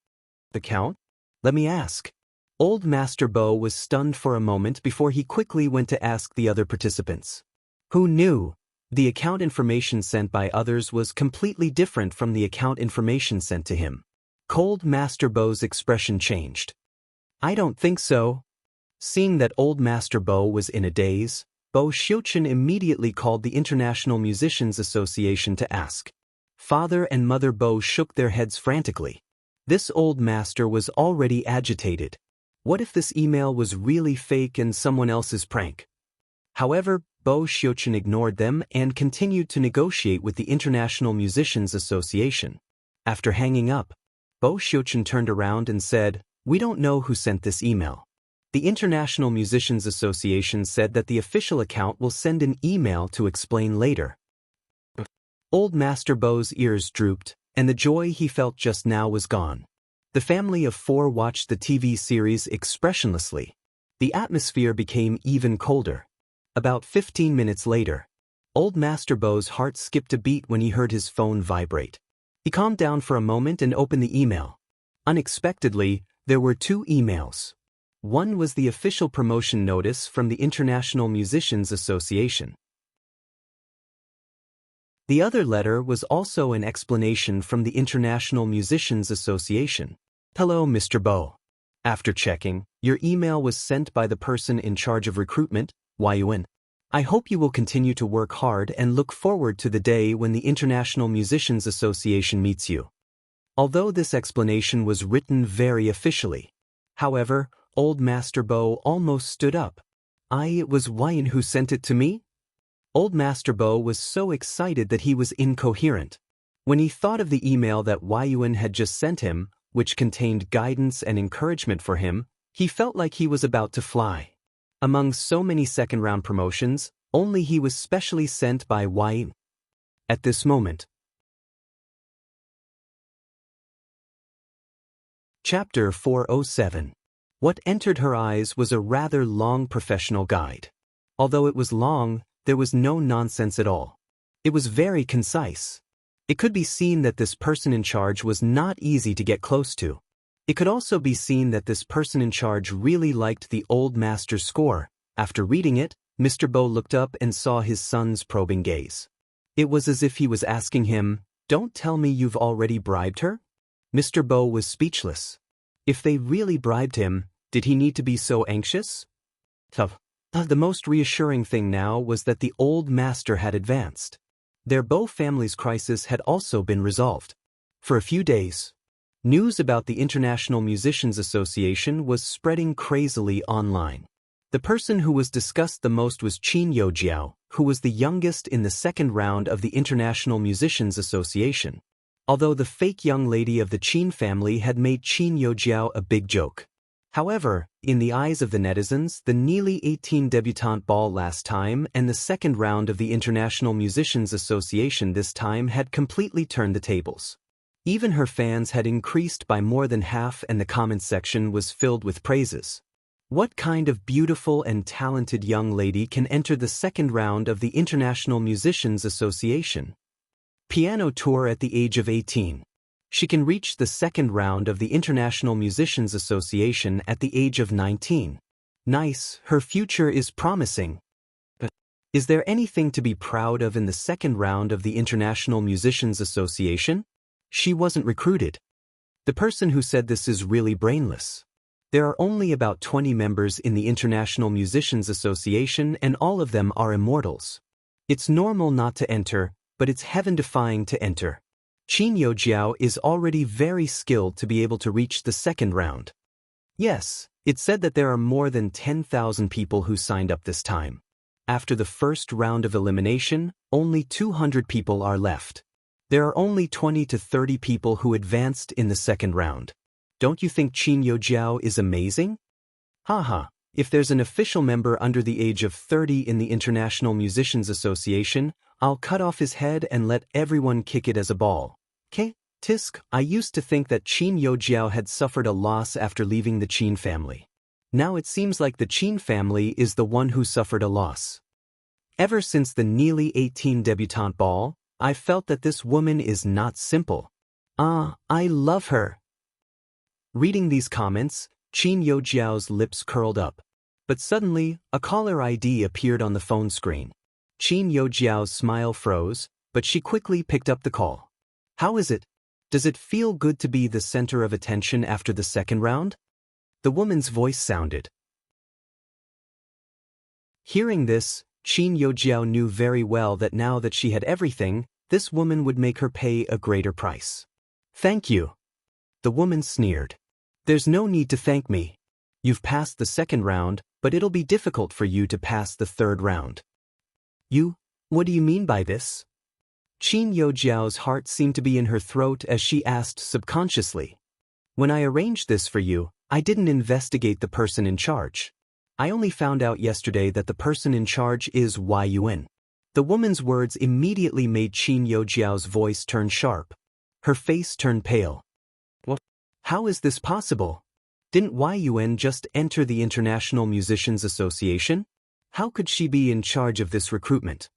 Account? Let me ask. Old Master Bo was stunned for a moment before he quickly went to ask the other participants. Who knew? The account information sent by others was completely different from the account information sent to him. Cold Master Bo's expression changed. I don't think so. Seeing that old Master Bo was in a daze, Bo Xiuqun immediately called the International Musicians Association to ask. Father and Mother Bo shook their heads frantically. This old master was already agitated. What if this email was really fake and someone else's prank? However, Bo Xiuqun ignored them and continued to negotiate with the International Musicians Association. After hanging up, Bo Xiuqun turned around and said, "We don't know who sent this email. The International Musicians Association said that the official account will send an email to explain later." Old Master Bo's ears drooped, and the joy he felt just now was gone. The family of four watched the TV series expressionlessly. The atmosphere became even colder. About 15 minutes later, old Master Bo's heart skipped a beat when he heard his phone vibrate. He calmed down for a moment and opened the email. Unexpectedly, there were two emails. One was the official promotion notice from the International Musicians Association. The other letter was also an explanation from the International Musicians Association. Hello, Mr. Bo. After checking, your email was sent by the person in charge of recruitment, Yuan. I hope you will continue to work hard and look forward to the day when the International Musicians Association meets you. Although this explanation was written very officially, however, old Master Bo almost stood up. It was Yuan who sent it to me? Old Master Bo was so excited that he was incoherent. When he thought of the email that Yuan had just sent him, which contained guidance and encouragement for him, he felt like he was about to fly. Among so many second-round promotions, only he was specially sent by Yuan. At this moment. Chapter 407. What entered her eyes was a rather long professional guide. Although it was long, there was no nonsense at all. It was very concise. It could be seen that this person in charge was not easy to get close to. It could also be seen that this person in charge really liked the old master's score. After reading it, Mr. Bo looked up and saw his son's probing gaze. It was as if he was asking him, "Don't tell me you've already bribed her?" Mr. Bo was speechless. If they really bribed him, did he need to be so anxious? The most reassuring thing now was that the old master had advanced. Their Bo family's crisis had also been resolved. For a few days, news about the International Musicians Association was spreading crazily online. The person who was discussed the most was Qin Youjiao, who was the youngest in the second round of the International Musicians Association. Although the fake young lady of the Qin family had made Qin Youjiao a big joke. However, in the eyes of the netizens, the nearly 18 debutante ball last time and the second round of the International Musicians Association this time had completely turned the tables. Even her fans had increased by more than half and the comments section was filled with praises. What kind of beautiful and talented young lady can enter the second round of the International Musicians Association? Piano tour at the age of 18. She can reach the second round of the International Musicians Association at the age of 19. Nice, her future is promising. But is there anything to be proud of in the second round of the International Musicians Association? She wasn't recruited. The person who said this is really brainless. There are only about 20 members in the International Musicians Association and all of them are immortals. It's normal not to enter, but it's heaven-defying to enter. Qin Youjiao is already very skilled to be able to reach the second round. Yes, It said that there are more than 10,000 people who signed up this time. After the first round of elimination, only 200 people are left. There are only 20 to 30 people who advanced in the second round. Don't you think Qin Yojiao is amazing? Haha, if there's an official member under the age of 30 in the International Musicians Association, I'll cut off his head and let everyone kick it as a ball. Tisk, I used to think that Qin Yojiao had suffered a loss after leaving the Qin family. Now it seems like the Qin family is the one who suffered a loss. Ever since the nearly 18 debutante ball, I've felt that this woman is not simple. I love her. Reading these comments, Qin Yojiao's lips curled up. But suddenly, a caller ID appeared on the phone screen. Qin Yojiao's smile froze, but she quickly picked up the call. How is it? Does it feel good to be the center of attention after the second round? The woman's voice sounded. Hearing this, Qin Yojiao knew very well that now that she had everything, this woman would make her pay a greater price. Thank you. The woman sneered. There's no need to thank me. You've passed the second round, but it'll be difficult for you to pass the third round. What do you mean by this? Qin Yojiao's heart seemed to be in her throat as she asked subconsciously. When I arranged this for you, I didn't investigate the person in charge. I only found out yesterday that the person in charge is Yun. The woman's words immediately made Qin Yojiao's voice turn sharp. Her face turned pale. What? How is this possible? Didn't Yun just enter the International Musicians Association? How could she be in charge of this recruitment?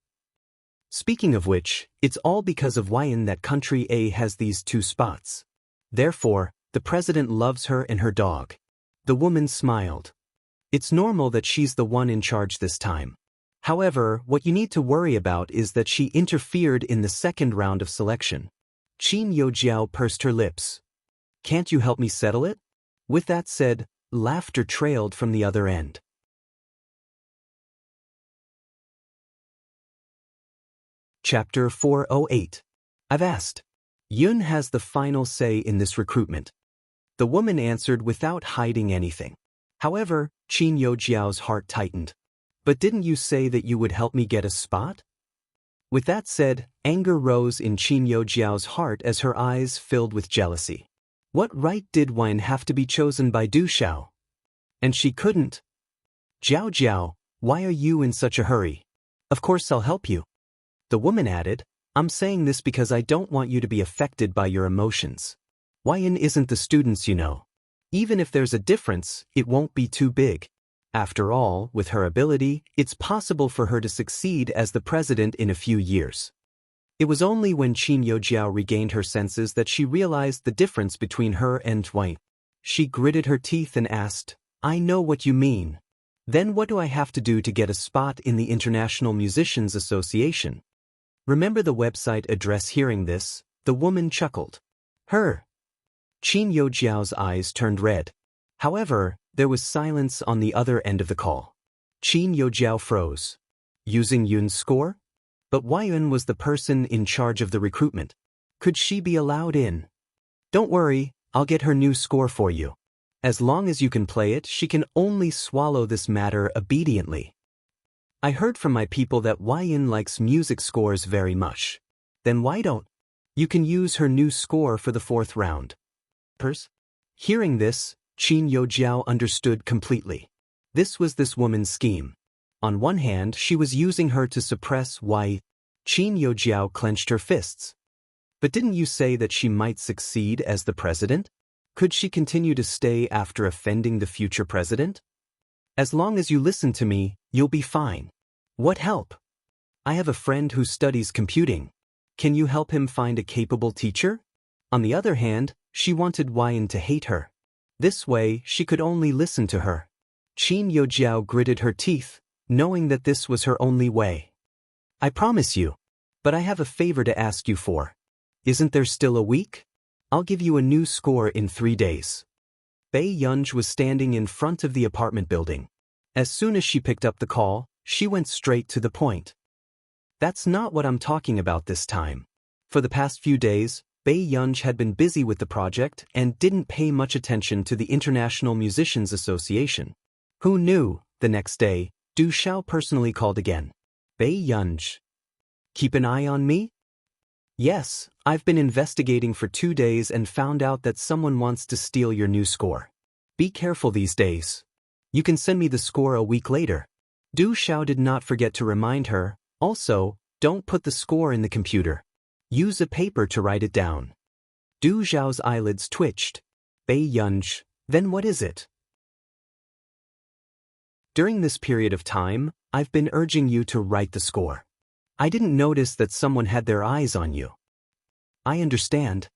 Speaking of which, it's all because of Yun that Country A has these 2 spots. Therefore, the president loves her and her dog. The woman smiled. It's normal that she's the one in charge this time. However, what you need to worry about is that she interfered in the second round of selection. Qin Yojiao pursed her lips. Can't you help me settle it? With that said, laughter trailed from the other end. Chapter 408. I've asked. Yun has the final say in this recruitment. The woman answered without hiding anything. However, Qin Yojiao's heart tightened. But didn't you say that you would help me get a spot? With that said, anger rose in Qin Yojiao's heart as her eyes filled with jealousy. What right did Yun have to be chosen by Du Xiao? And she couldn't. Jiao, why are you in such a hurry? Of course I'll help you. The woman added, I'm saying this because I don't want you to be affected by your emotions. Yun isn't the students, you know. Even if there's a difference, it won't be too big. After all, with her ability, it's possible for her to succeed as the president in a few years. It was only when Qin Yojiao regained her senses that she realized the difference between her and Yun. She gritted her teeth and asked, I know what you mean. Then what do I have to do to get a spot in the International Musicians Association? Remember the website address? Hearing this, the woman chuckled. Her. Qin Yojiao's eyes turned red. However, there was silence on the other end of the call. Qin Yojiao froze. Using Yun's score? But Yun was the person in charge of the recruitment. Could she be allowed in? Don't worry, I'll get her new score for you. As long as you can play it, she can only swallow this matter obediently. I heard from my people that Yun likes music scores very much. Then why don't you can use her new score for the fourth round? Hearing this, Qin Yojiao understood completely. This was this woman's scheme. On one hand, she was using her to suppress Yun. Qin Yojiao clenched her fists. But didn't you say that she might succeed as the president? Could she continue to stay after offending the future president? As long as you listen to me, you'll be fine. What help? I have a friend who studies computing. Can you help him find a capable teacher? On the other hand, she wanted Yun to hate her. This way, she could only listen to her. Qin Yojiao gritted her teeth, knowing that this was her only way. I promise you. But I have a favor to ask you for. Isn't there still a week? I'll give you a new score in 3 days. Bei Yunj was standing in front of the apartment building. As soon as she picked up the call, she went straight to the point. That's not what I'm talking about this time. For the past few days, Bei Yunj had been busy with the project and didn't pay much attention to the International Musicians Association. Who knew, the next day, Du Xiao personally called again. Bei Yunj. Keep an eye on me? Yes, I've been investigating for 2 days and found out that someone wants to steal your new score. Be careful these days. You can send me the score a week later. Du Xiao did not forget to remind her. Also, don't put the score in the computer. Use a paper to write it down. Du Xiao's eyelids twitched. Bei Yunj, then what is it? During this period of time, I've been urging you to write the score. I didn't notice that someone had their eyes on you. I understand.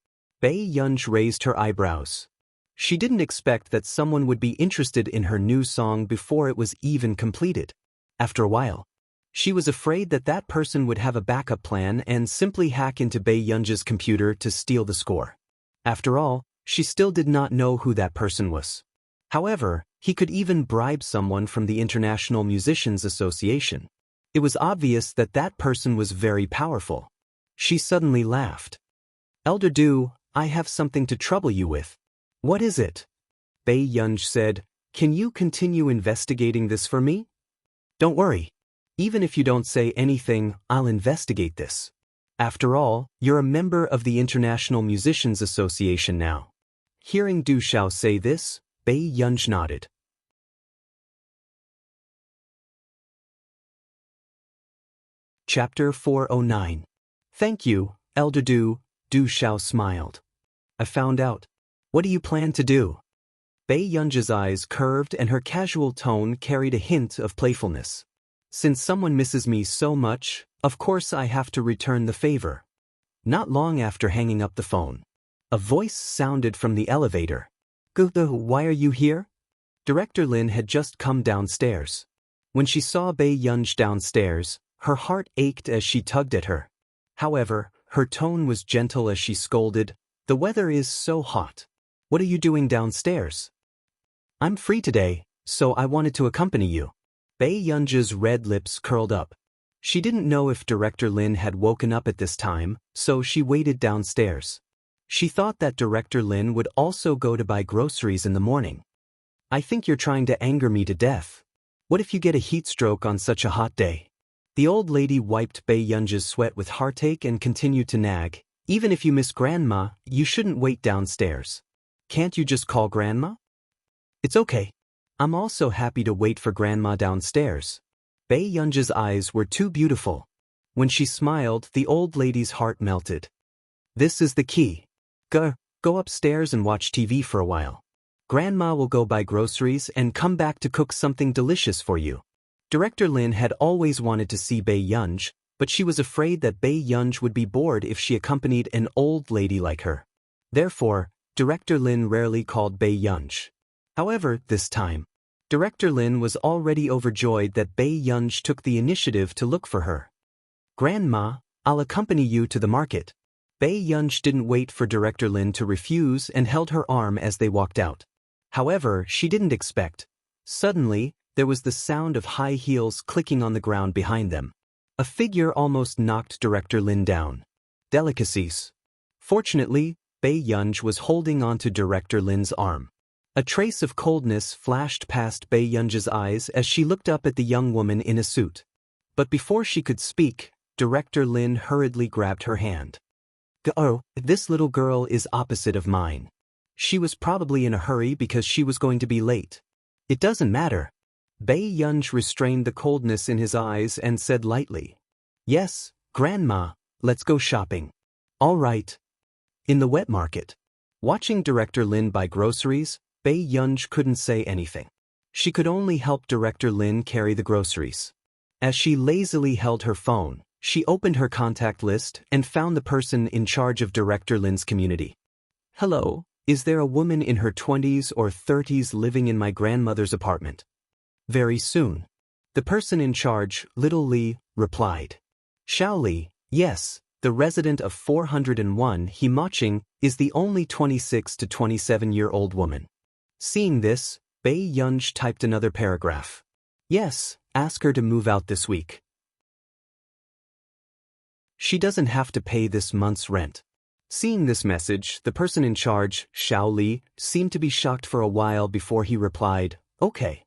Bei Yunj raised her eyebrows. She didn't expect that someone would be interested in her new song before it was even completed. After a while, she was afraid that that person would have a backup plan and simply hack into Bei Yunj's computer to steal the score. After all, she still did not know who that person was. However, he could even bribe someone from the International Musicians Association. It was obvious that that person was very powerful. She suddenly laughed. Elder Du, I have something to trouble you with. What is it? Bei Yunj said, can you continue investigating this for me? Don't worry. Even if you don't say anything, I'll investigate this. After all, you're a member of the International Musicians Association now. Hearing Du Xiao say this, Bei Yunj nodded. Chapter 409. Thank you, Elder Du, Du Xiao smiled. I found out. What do you plan to do? Bei Yunj's eyes curved and her casual tone carried a hint of playfulness. Since someone misses me so much, of course I have to return the favor. Not long after hanging up the phone, a voice sounded from the elevator. Why are you here? Director Lin had just come downstairs. When she saw Bei Yunj downstairs, her heart ached as she tugged at her. However, her tone was gentle as she scolded, the weather is so hot. What are you doing downstairs? I'm free today, so I wanted to accompany you. Bei Yunj's red lips curled up. She didn't know if Director Lin had woken up at this time, so she waited downstairs. She thought that Director Lin would also go to buy groceries in the morning. I think you're trying to anger me to death. What if you get a heat stroke on such a hot day? The old lady wiped Bei Yunj's sweat with heartache and continued to nag. Even if you miss Grandma, you shouldn't wait downstairs. Can't you just call Grandma? It's okay. I'm also happy to wait for Grandma downstairs. Bei Yunj's eyes were too beautiful. When she smiled, the old lady's heart melted. This is the key. Go upstairs and watch TV for a while. Grandma will go buy groceries and come back to cook something delicious for you. Director Lin had always wanted to see Bei Yunj, but she was afraid that Bei Yunj would be bored if she accompanied an old lady like her. Therefore, Director Lin rarely called Bei Yunj. However, this time, Director Lin was already overjoyed that Bei Yunj took the initiative to look for her. Grandma, I'll accompany you to the market. Bei Yunj didn't wait for Director Lin to refuse and held her arm as they walked out. However, she didn't expect. Suddenly, there was the sound of high heels clicking on the ground behind them. A figure almost knocked Director Lin down. Delicacies. Fortunately, Bei Yunj was holding onto Director Lin's arm. A trace of coldness flashed past Bei Yunj's eyes as she looked up at the young woman in a suit. But before she could speak, Director Lin hurriedly grabbed her hand. Oh, this little girl is opposite of mine. She was probably in a hurry because she was going to be late. It doesn't matter. Bei Yunj restrained the coldness in his eyes and said lightly. Yes, Grandma, let's go shopping. All right. In the wet market. Watching Director Lin buy groceries, Bei Yunj couldn't say anything. She could only help Director Lin carry the groceries. As she lazily held her phone, she opened her contact list and found the person in charge of Director Lin's community. Hello, is there a woman in her 20s or 30s living in my grandmother's apartment? Very soon. The person in charge, Little Li, replied. Xiao Li, yes, the resident of 401 Himaching, is the only 26 to 27-year-old woman. Seeing this, Bei Yunj typed another paragraph. Yes, ask her to move out this week. She doesn't have to pay this month's rent. Seeing this message, the person in charge, Xiao Li, seemed to be shocked for a while before he replied, "Okay."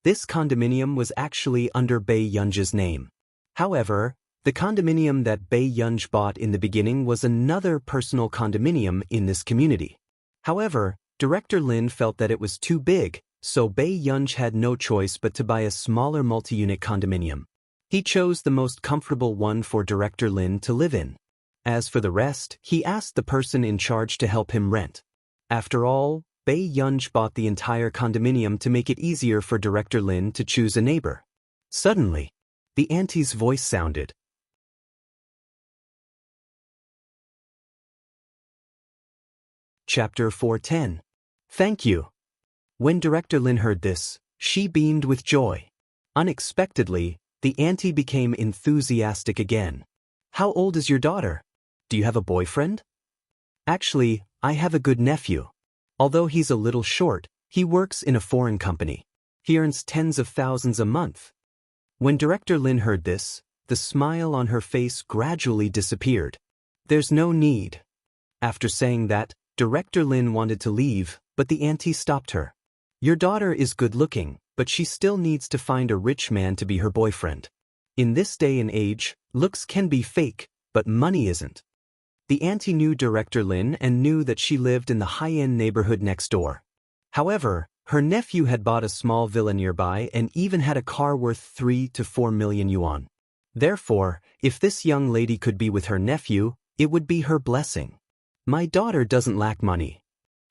This condominium was actually under Bei Yunji's name. However, the condominium that Bei Yunji bought in the beginning was another personal condominium in this community. However, Director Lin felt that it was too big, so Bei Yunji had no choice but to buy a smaller multi-unit condominium. He chose the most comfortable one for Director Lin to live in. As for the rest, he asked the person in charge to help him rent. After all, Bei Yunji bought the entire condominium to make it easier for Director Lin to choose a neighbor. Suddenly, the auntie's voice sounded. Chapter 410. Thank you. When Director Lin heard this, she beamed with joy. Unexpectedly, the auntie became enthusiastic again. How old is your daughter? Do you have a boyfriend? Actually, I have a good nephew. Although he's a little short, he works in a foreign company. He earns tens of thousands a month. When Director Lin heard this, the smile on her face gradually disappeared. There's no need. After saying that, Director Lin wanted to leave, but the auntie stopped her. Your daughter is good-looking, but she still needs to find a rich man to be her boyfriend. In this day and age, looks can be fake, but money isn't. The auntie knew Director Lin and knew that she lived in the high-end neighborhood next door. However, her nephew had bought a small villa nearby and even had a car worth 3 to 4 million yuan. Therefore, if this young lady could be with her nephew, it would be her blessing. My daughter doesn't lack money.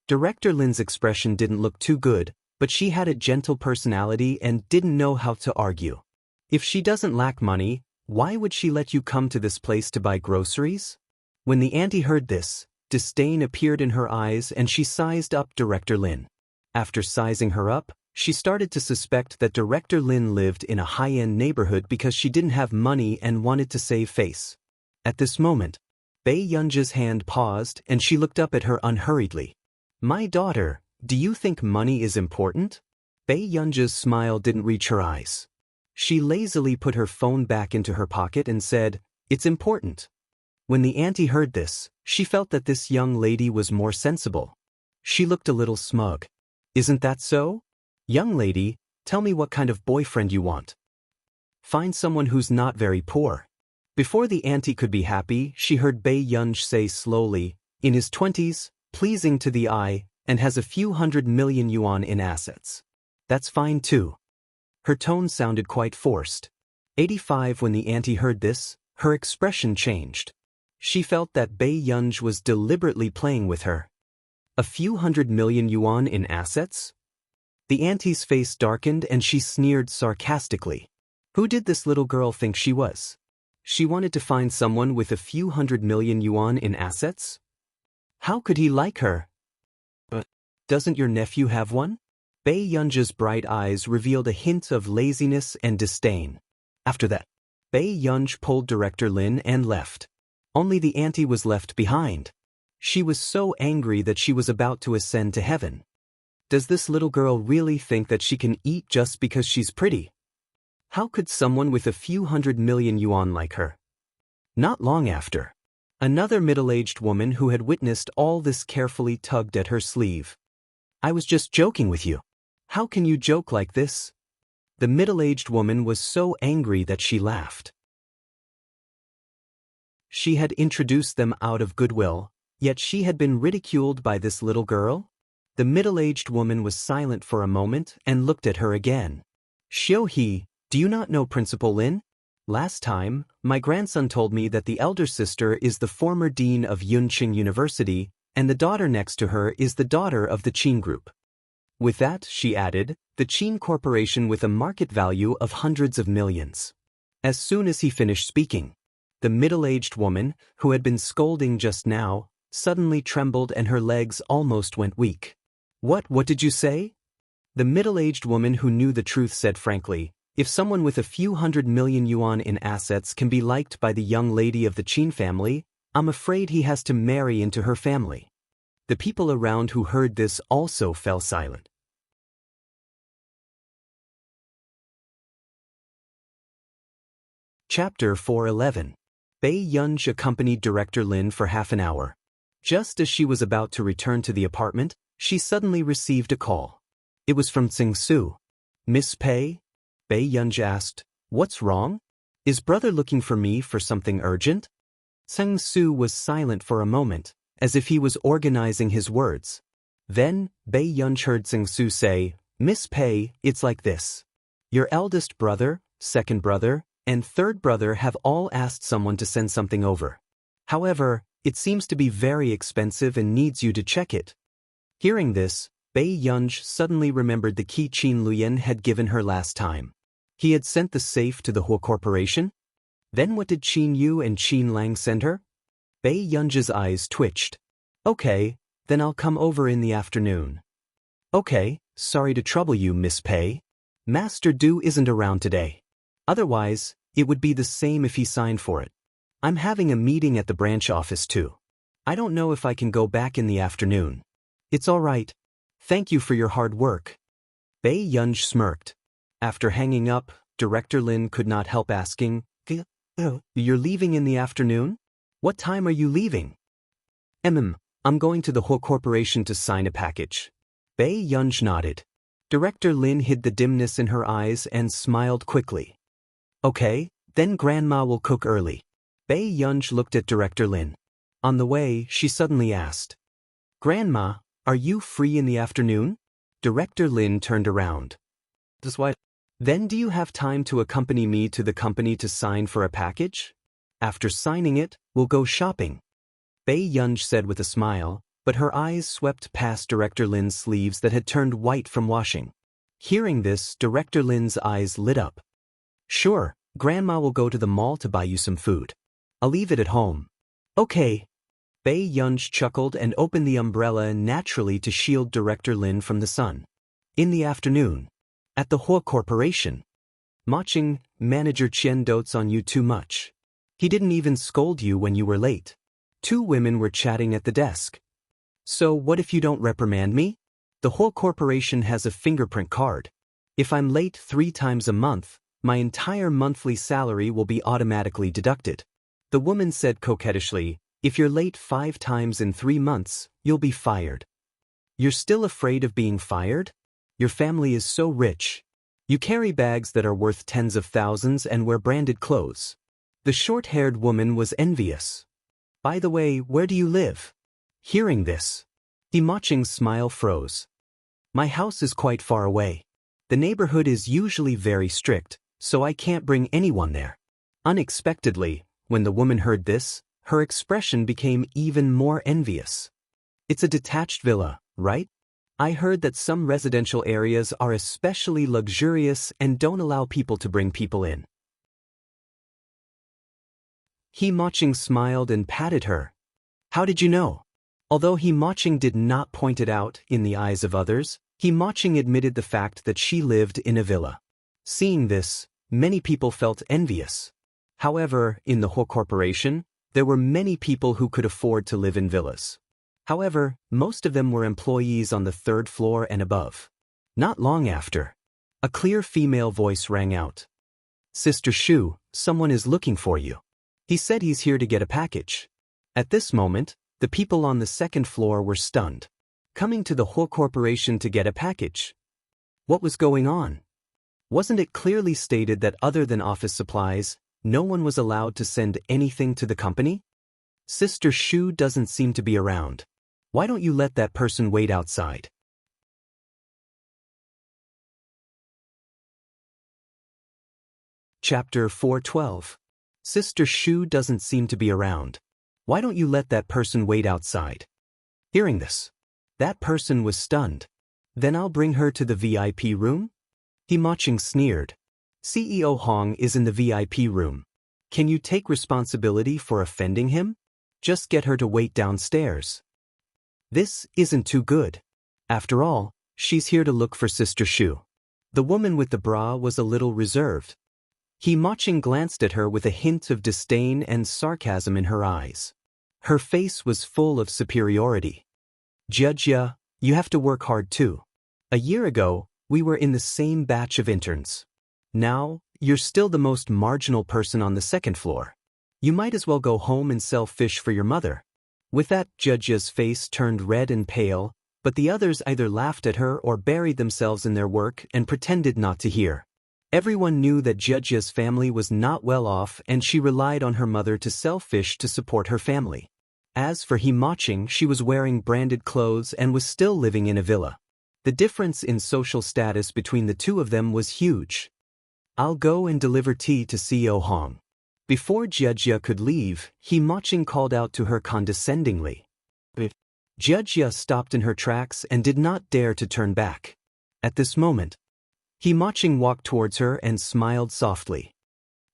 Director Lin's expression didn't look too good, but she had a gentle personality and didn't know how to argue. If she doesn't lack money, why would she let you come to this place to buy groceries? When the auntie heard this, disdain appeared in her eyes and she sized up Director Lin. After sizing her up, she started to suspect that Director Lin lived in a high-end neighborhood because she didn't have money and wanted to save face. At this moment, Bei Yunji's hand paused and she looked up at her unhurriedly. My daughter, do you think money is important? Bei Yunji's smile didn't reach her eyes. She lazily put her phone back into her pocket and said, It's important. When the auntie heard this, she felt that this young lady was more sensible. She looked a little smug. Isn't that so? Young lady, tell me what kind of boyfriend you want. Find someone who's not very poor. Before the auntie could be happy, she heard Bei Yunji say slowly, in his 20s, pleasing to the eye, and has a few 100 million yuan in assets. That's fine too. Her tone sounded quite forced. 85. When the auntie heard this, her expression changed. She felt that Bei Yunji was deliberately playing with her. A few 100 million yuan in assets? The auntie's face darkened and she sneered sarcastically. Who did this little girl think she was? She wanted to find someone with a few 100 million yuan in assets? How could he like her? But doesn't your nephew have one? Bei Yunji's bright eyes revealed a hint of laziness and disdain. After that, Bei Yunji pulled Director Lin and left. Only the auntie was left behind. She was so angry that she was about to ascend to heaven. Does this little girl really think that she can eat just because she's pretty? How could someone with a few 100 million yuan like her? Not long after, another middle-aged woman who had witnessed all this carefully tugged at her sleeve. I was just joking with you. How can you joke like this? The middle-aged woman was so angry that she laughed. She had introduced them out of goodwill, yet she had been ridiculed by this little girl? The middle-aged woman was silent for a moment and looked at her again. Xiu He, do you not know Principal Lin? Last time, my grandson told me that the elder sister is the former dean of Yunqing University, and the daughter next to her is the daughter of the Qin Group. With that, she added, the Qin Corporation with a market value of hundreds of millions. As soon as he finished speaking, the middle-aged woman, who had been scolding just now, suddenly trembled and her legs almost went weak. What did you say? The middle-aged woman who knew the truth said frankly, if someone with a few 100 million yuan in assets can be liked by the young lady of the Qin family, I'm afraid he has to marry into her family. The people around who heard this also fell silent. Chapter 411. Bei Yunji accompanied Director Lin for half an hour. Just as she was about to return to the apartment, she suddenly received a call. It was from Tsing Su. Miss Pei? Bei Yunj asked, "What's wrong? Is brother looking for me for something urgent?" Tsing Su was silent for a moment, as if he was organizing his words. Then, Bei Yunj heard Tsing Su say, "Miss Pei, it's like this. Your eldest brother, second brother, and third brother have all asked someone to send something over. However, it seems to be very expensive and needs you to check it." Hearing this, Bei Yunj suddenly remembered the key Qin Luyan had given her last time. He had sent the safe to the Huo Corporation? Then what did Qin Yu and Qin Lang send her? Bei Yunj's eyes twitched. "Okay, then I'll come over in the afternoon." "Okay, sorry to trouble you, Miss Pei. Master Du isn't around today. Otherwise, it would be the same if he signed for it. I'm having a meeting at the branch office too. I don't know if I can go back in the afternoon." "It's all right. Thank you for your hard work." Bei Yunj smirked. After hanging up, Director Lin could not help asking, "You're leaving in the afternoon? What time are you leaving?" I'm going to the Huo Corporation to sign a package." Bei Yunj nodded. Director Lin hid the dimness in her eyes and smiled quickly. "Okay, then Grandma will cook early." Bei Yunj looked at Director Lin. On the way, she suddenly asked, "Grandma, are you free in the afternoon?" Director Lin turned around. "This what? Then do you have time to accompany me to the company to sign for a package? After signing it, we'll go shopping." Bei Yunj said with a smile, but her eyes swept past Director Lin's sleeves that had turned white from washing. Hearing this, Director Lin's eyes lit up. "Sure, Grandma will go to the mall to buy you some food. I'll leave it at home." "Okay." Bei Yunj chuckled and opened the umbrella naturally to shield Director Lin from the sun. In the afternoon, at the Huo Corporation. "Maching, Manager Chen dotes on you too much. He didn't even scold you when you were late." Two women were chatting at the desk. "So what if you don't reprimand me? The Huo Corporation has a fingerprint card. If I'm late 3 times a month, my entire monthly salary will be automatically deducted." The woman said coquettishly, "If you're late 5 times in 3 months, you'll be fired." "You're still afraid of being fired? Your family is so rich. You carry bags that are worth tens of thousands and wear branded clothes." The short-haired woman was envious. "By the way, where do you live?" Hearing this, Maching's smile froze. "My house is quite far away. The neighborhood is usually very strict, so I can't bring anyone there." Unexpectedly, when the woman heard this, her expression became even more envious. "It's a detached villa, right? I heard that some residential areas are especially luxurious and don't allow people to bring people in." Maching smiled and patted her. "How did you know?" Although Maching did not point it out in the eyes of others, Maching admitted the fact that she lived in a villa. Seeing this, many people felt envious. However, in the Huo Corporation, there were many people who could afford to live in villas. However, most of them were employees on the 3rd floor and above. Not long after, a clear female voice rang out. "Sister Shu, someone is looking for you. He said he's here to get a package." At this moment, the people on the 2nd floor were stunned. Coming to the Huo Corporation to get a package. What was going on? Wasn't it clearly stated that other than office supplies, no one was allowed to send anything to the company? Sister Shu doesn't seem to be around. Why don't you let that person wait outside? Chapter 412. Sister Shu doesn't seem to be around. Why don't you let that person wait outside? Hearing this, that person was stunned. Then I'll bring her to the VIP room? Maching sneered. CEO Hong is in the VIP room. Can you take responsibility for offending him? Just get her to wait downstairs. This isn't too good. After all, she's here to look for Sister Shu. The woman with the bra was a little reserved. Maching glanced at her with a hint of disdain and sarcasm in her eyes. Her face was full of superiority. "Jia, you have to work hard too. A year ago, we were in the same batch of interns. Now, you're still the most marginal person on the 2nd floor. You might as well go home and sell fish for your mother." With that, Judge's face turned red and pale, but the others either laughed at her or buried themselves in their work and pretended not to hear. Everyone knew that Judge's family was not well off and she relied on her mother to sell fish to support her family. As for Himaching, she was wearing branded clothes and was still living in a villa. The difference in social status between the two of them was huge. "I'll go and deliver tea to CEO Hong." Before Jia could leave, Himaching called out to her condescendingly. Jia stopped in her tracks and did not dare to turn back. At this moment, Himaching walked towards her and smiled softly.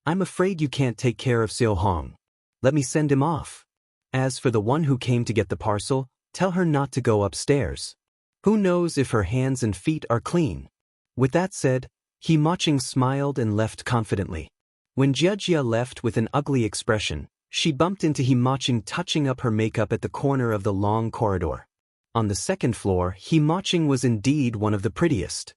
"I'm afraid you can't take care of Seo Hong. Let me send him off. As for the one who came to get the parcel, tell her not to go upstairs. Who knows if her hands and feet are clean." With that said, Himaching smiled and left confidently. When Jia left with an ugly expression, she bumped into Himaching touching up her makeup at the corner of the long corridor. On the second floor, Himaching was indeed one of the prettiest.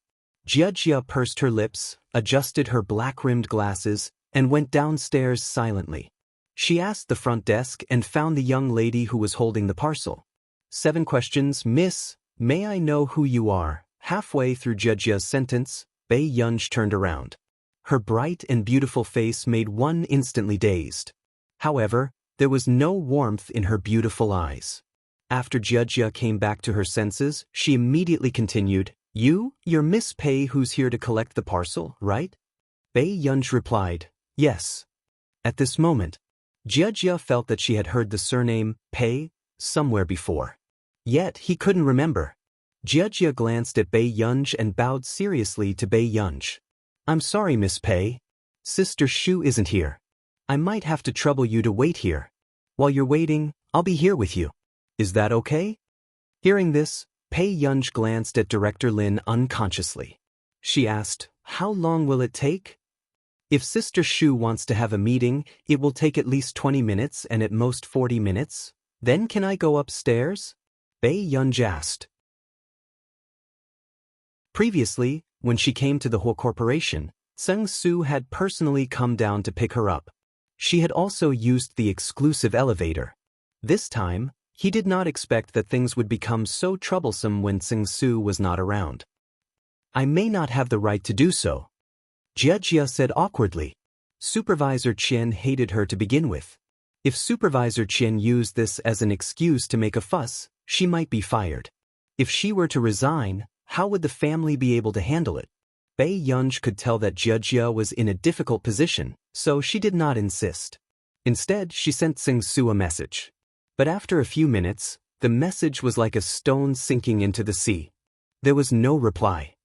Jia pursed her lips, adjusted her black-rimmed glasses, and went downstairs silently. She asked the front desk and found the young lady who was holding the parcel. "7 questions, miss. May I know who you are?" Halfway through Jia's sentence, Bei Yunj turned around. Her bright and beautiful face made one instantly dazed. However, there was no warmth in her beautiful eyes. After Jia came back to her senses, she immediately continued, You're Miss Pei who's here to collect the parcel, right?" Bei Yunj replied, "Yes." At this moment, Jia felt that she had heard the surname Pei somewhere before. Yet he couldn't remember. Jia glanced at Bei Yunj and bowed seriously to Bei Yunj. "I'm sorry, Miss Pei. Sister Shu isn't here. I might have to trouble you to wait here. While you're waiting, I'll be here with you. Is that okay?" Hearing this, Pei Yunj glanced at Director Lin unconsciously. She asked, "How long will it take?" "If Sister Shu wants to have a meeting, it will take at least 20 minutes and at most 40 minutes. Then can I go upstairs?" Bei Yunj asked. Previously, when she came to the whole corporation, Seng Su had personally come down to pick her up. She had also used the exclusive elevator. This time, he did not expect that things would become so troublesome when Seng Su was not around. "I may not have the right to do so," Jia said awkwardly. Supervisor Chen hated her to begin with. If Supervisor Chen used this as an excuse to make a fuss, she might be fired. If she were to resign, how would the family be able to handle it? Bei Yunj could tell that Jia was in a difficult position, so she did not insist. Instead, she sent Seng Su a message. But after a few minutes, the message was like a stone sinking into the sea. There was no reply.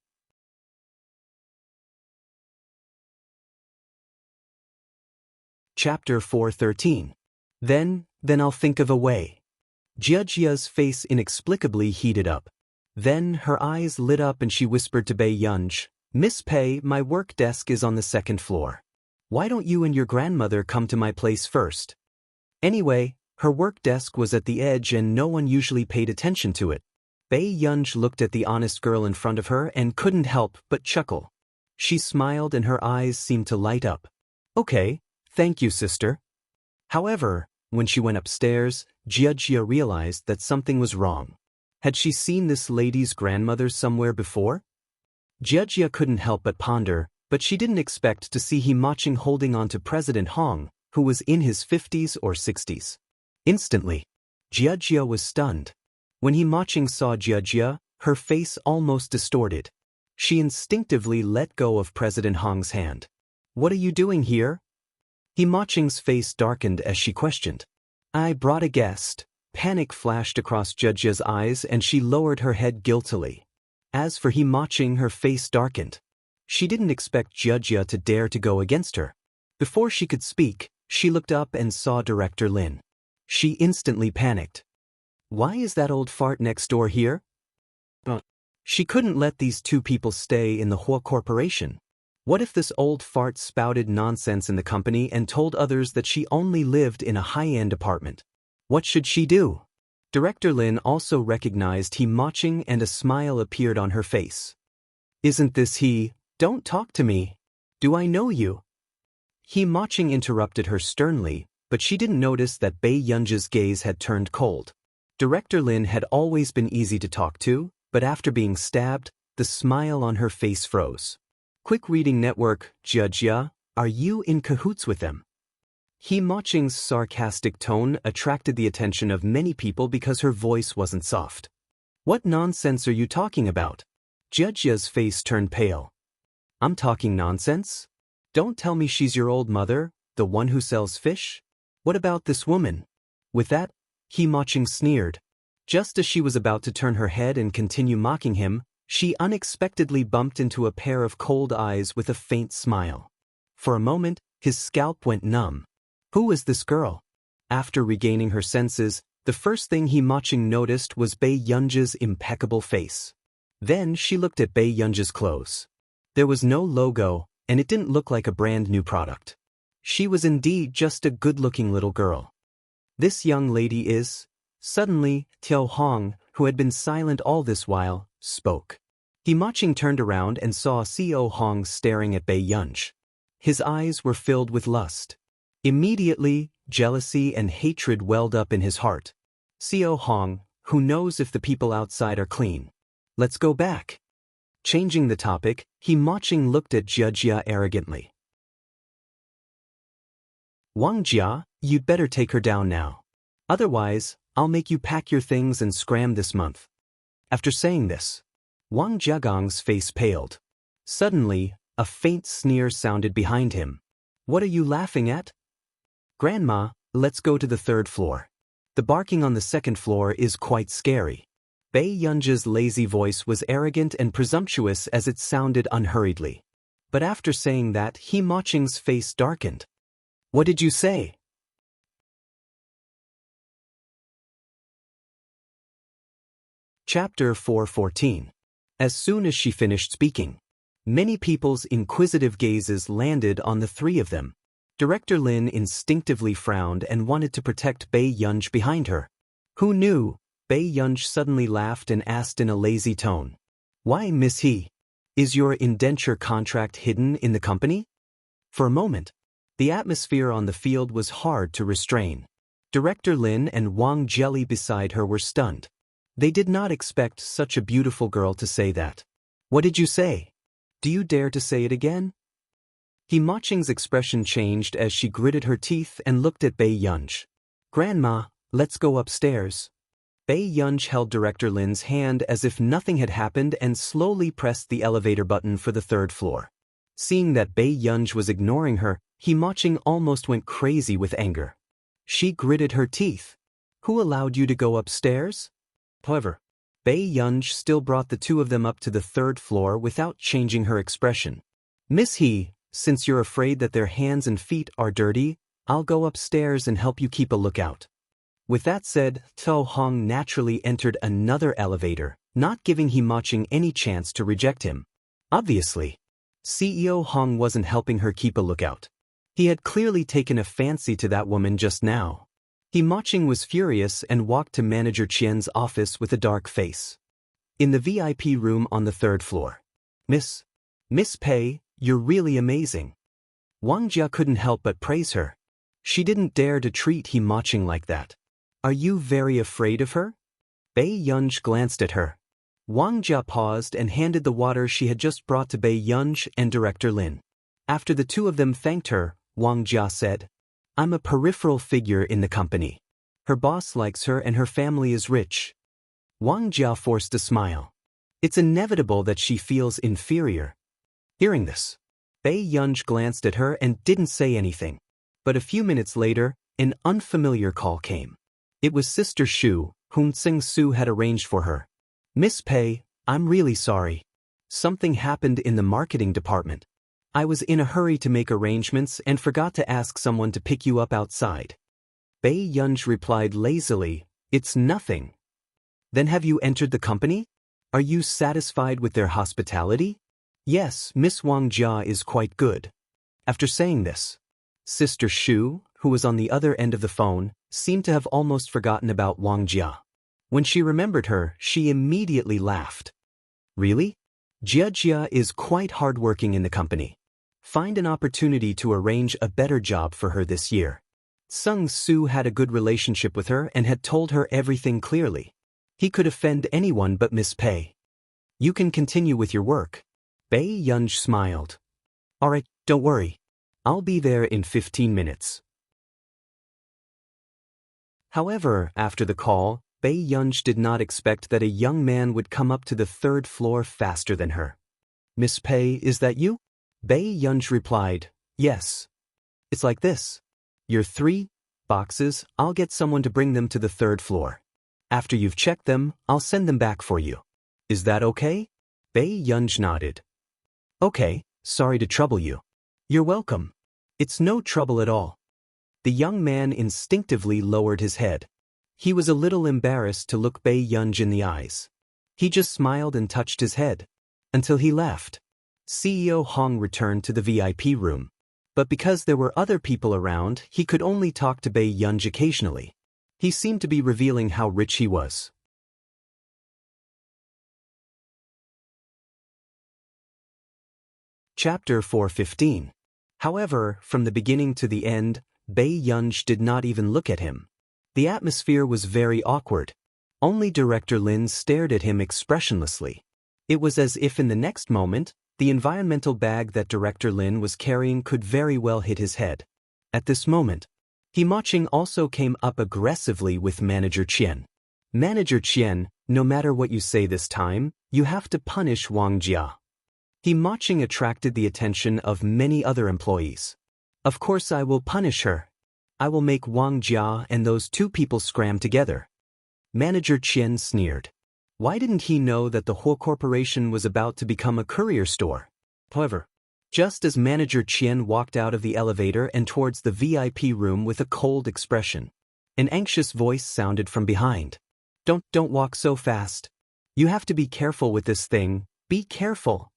Chapter 413. Then I'll think of a way. Jia's face inexplicably heated up. Then her eyes lit up and she whispered to Bei Yunj, "Miss Pei, my work desk is on the 2nd floor. Why don't you and your grandmother come to my place first?" Anyway, her work desk was at the edge and no one usually paid attention to it. Bei Yunj looked at the honest girl in front of her and couldn't help but chuckle. She smiled and her eyes seemed to light up. "Okay, thank you, sister." However, when she went upstairs, Jia realized that something was wrong. Had she seen this lady's grandmother somewhere before? Jia couldn't help but ponder, but she didn't expect to see Himaching holding on to President Hong, who was in his 50s or 60s. Instantly, Jia was stunned. When Himaching saw Jia, her face almost distorted. She instinctively let go of President Hong's hand. "What are you doing here?" Himaching's face darkened as she questioned. "I brought a guest." Panic flashed across Jia's eyes and she lowered her head guiltily. As for Himaching, her face darkened. She didn't expect Jia to dare to go against her. Before she could speak, she looked up and saw Director Lin. She instantly panicked. Why is that old fart next door here? She couldn't let these two people stay in the Hua Corporation. What if this old fart spouted nonsense in the company and told others that she only lived in a high-end apartment? What should she do? Director Lin also recognized Himaching and a smile appeared on her face. "Isn't this he? Don't talk to me. Do I know you?" Himaching interrupted her sternly, but she didn't notice that Bei Yunji's gaze had turned cold. Director Lin had always been easy to talk to, but after being stabbed, the smile on her face froze. Quick Reading Network, Jia, are you in cahoots with them? He Maching's sarcastic tone attracted the attention of many people because her voice wasn't soft. What nonsense are you talking about? Jia's face turned pale. I'm talking nonsense? Don't tell me she's your old mother, the one who sells fish? What about this woman? With that, He Maching sneered. Just as she was about to turn her head and continue mocking him, she unexpectedly bumped into a pair of cold eyes with a faint smile. For a moment, his scalp went numb. Who was this girl? After regaining her senses, the first thing He Maching noticed was Bei Yunji's impeccable face. Then she looked at Bei Yunji's clothes. There was no logo, and it didn't look like a brand new product. She was indeed just a good-looking little girl. This young lady is... Suddenly, Tiao Hong, who had been silent all this while, spoke. He Maching turned around and saw Co Hong staring at Bei Yunji. His eyes were filled with lust. Immediately, jealousy and hatred welled up in his heart. Co Hong, who knows if the people outside are clean? Let's go back. Changing the topic, He Maching looked at Jia arrogantly. Wang Jia, you'd better take her down now. Otherwise, I'll make you pack your things and scram this month. After saying this, Wang Jiagong's face paled. Suddenly, a faint sneer sounded behind him. What are you laughing at? Grandma, let's go to the third floor. The barking on the second floor is quite scary. Bei Yunji's lazy voice was arrogant and presumptuous as it sounded unhurriedly. But after saying that, He Maching's face darkened. What did you say? Chapter 414. As soon as she finished speaking, many people's inquisitive gazes landed on the three of them. Director Lin instinctively frowned and wanted to protect Bei Yunji behind her. Who knew? Bei Yunji suddenly laughed and asked in a lazy tone. Why, Miss He? Is your indenture contract hidden in the company? For a moment, the atmosphere on the field was hard to restrain. Director Lin and Wang Jelly beside her were stunned. They did not expect such a beautiful girl to say that. What did you say? Do you dare to say it again? He Maching's expression changed as she gritted her teeth and looked at Bei Yunji. Grandma, let's go upstairs. Bei Yunji held Director Lin's hand as if nothing had happened and slowly pressed the elevator button for the third floor. Seeing that Bei Yunji was ignoring her, He Maching almost went crazy with anger. She gritted her teeth. Who allowed you to go upstairs? However, Bei Yunji still brought the two of them up to the third floor without changing her expression. Miss He, since you're afraid that their hands and feet are dirty, I'll go upstairs and help you keep a lookout. With that said, Tiao Hong naturally entered another elevator, not giving He Maching any chance to reject him. Obviously, CEO Hong wasn't helping her keep a lookout. He had clearly taken a fancy to that woman just now. He Maching was furious and walked to Manager Qian's office with a dark face. In the VIP room on the third floor. Miss Pei, you're really amazing. Wang Jia couldn't help but praise her. She didn't dare to treat He Maching like that. Are you very afraid of her? Bei Yunji glanced at her. Wang Jia paused and handed the water she had just brought to Bei Yunji and Director Lin. After the two of them thanked her, Wang Jia said, I'm a peripheral figure in the company. Her boss likes her and her family is rich. Wang Jia forced a smile. It's inevitable that she feels inferior. Hearing this, Bei Yunji glanced at her and didn't say anything. But a few minutes later, an unfamiliar call came. It was Sister Shu, whom Tsing Su had arranged for her. Miss Pei, I'm really sorry. Something happened in the marketing department. I was in a hurry to make arrangements and forgot to ask someone to pick you up outside. Bei Yunji replied lazily, It's nothing. Then have you entered the company? Are you satisfied with their hospitality? Yes, Miss Wang Jia is quite good. After saying this, Sister Shu, who was on the other end of the phone, seemed to have almost forgotten about Wang Jia. When she remembered her, she immediately laughed. Really? Jia is quite hardworking in the company. Find an opportunity to arrange a better job for her this year. Sung Soo had a good relationship with her and had told her everything clearly. He could offend anyone but Miss Pei. You can continue with your work. Bae Yunj smiled. Alright, don't worry. I'll be there in 15 minutes. However, after the call, Bae Yunj did not expect that a young man would come up to the 3rd floor faster than her. Miss Pei, is that you? Bae Yunj replied, yes. It's like this. Your 3 boxes, I'll get someone to bring them to the 3rd floor. After you've checked them, I'll send them back for you. Is that okay? Bae Yunj nodded. Okay, sorry to trouble you. You're welcome. It's no trouble at all. The young man instinctively lowered his head. He was a little embarrassed to look Bae Yunj in the eyes. He just smiled and touched his head. Until he left. CEO Hong returned to the VIP room. But because there were other people around, he could only talk to Bae Yunj occasionally. He seemed to be revealing how rich he was. Chapter 415. However, from the beginning to the end, Bae Yunj did not even look at him. The atmosphere was very awkward. Only Director Lin stared at him expressionlessly. It was as if in the next moment, the environmental bag that Director Lin was carrying could very well hit his head. At this moment, Himaching also came up aggressively with Manager Qian. Manager Qian, no matter what you say this time, you have to punish Wang Jia. Himaching attracted the attention of many other employees. Of course I will punish her. I will make Wang Jia and those 2 people scram together. Manager Qian sneered. Why didn't he know that the whole corporation was about to become a courier store? However, just as Manager Qian walked out of the elevator and towards the VIP room with a cold expression, an anxious voice sounded from behind. Don't walk so fast. You have to be careful with this thing, be careful.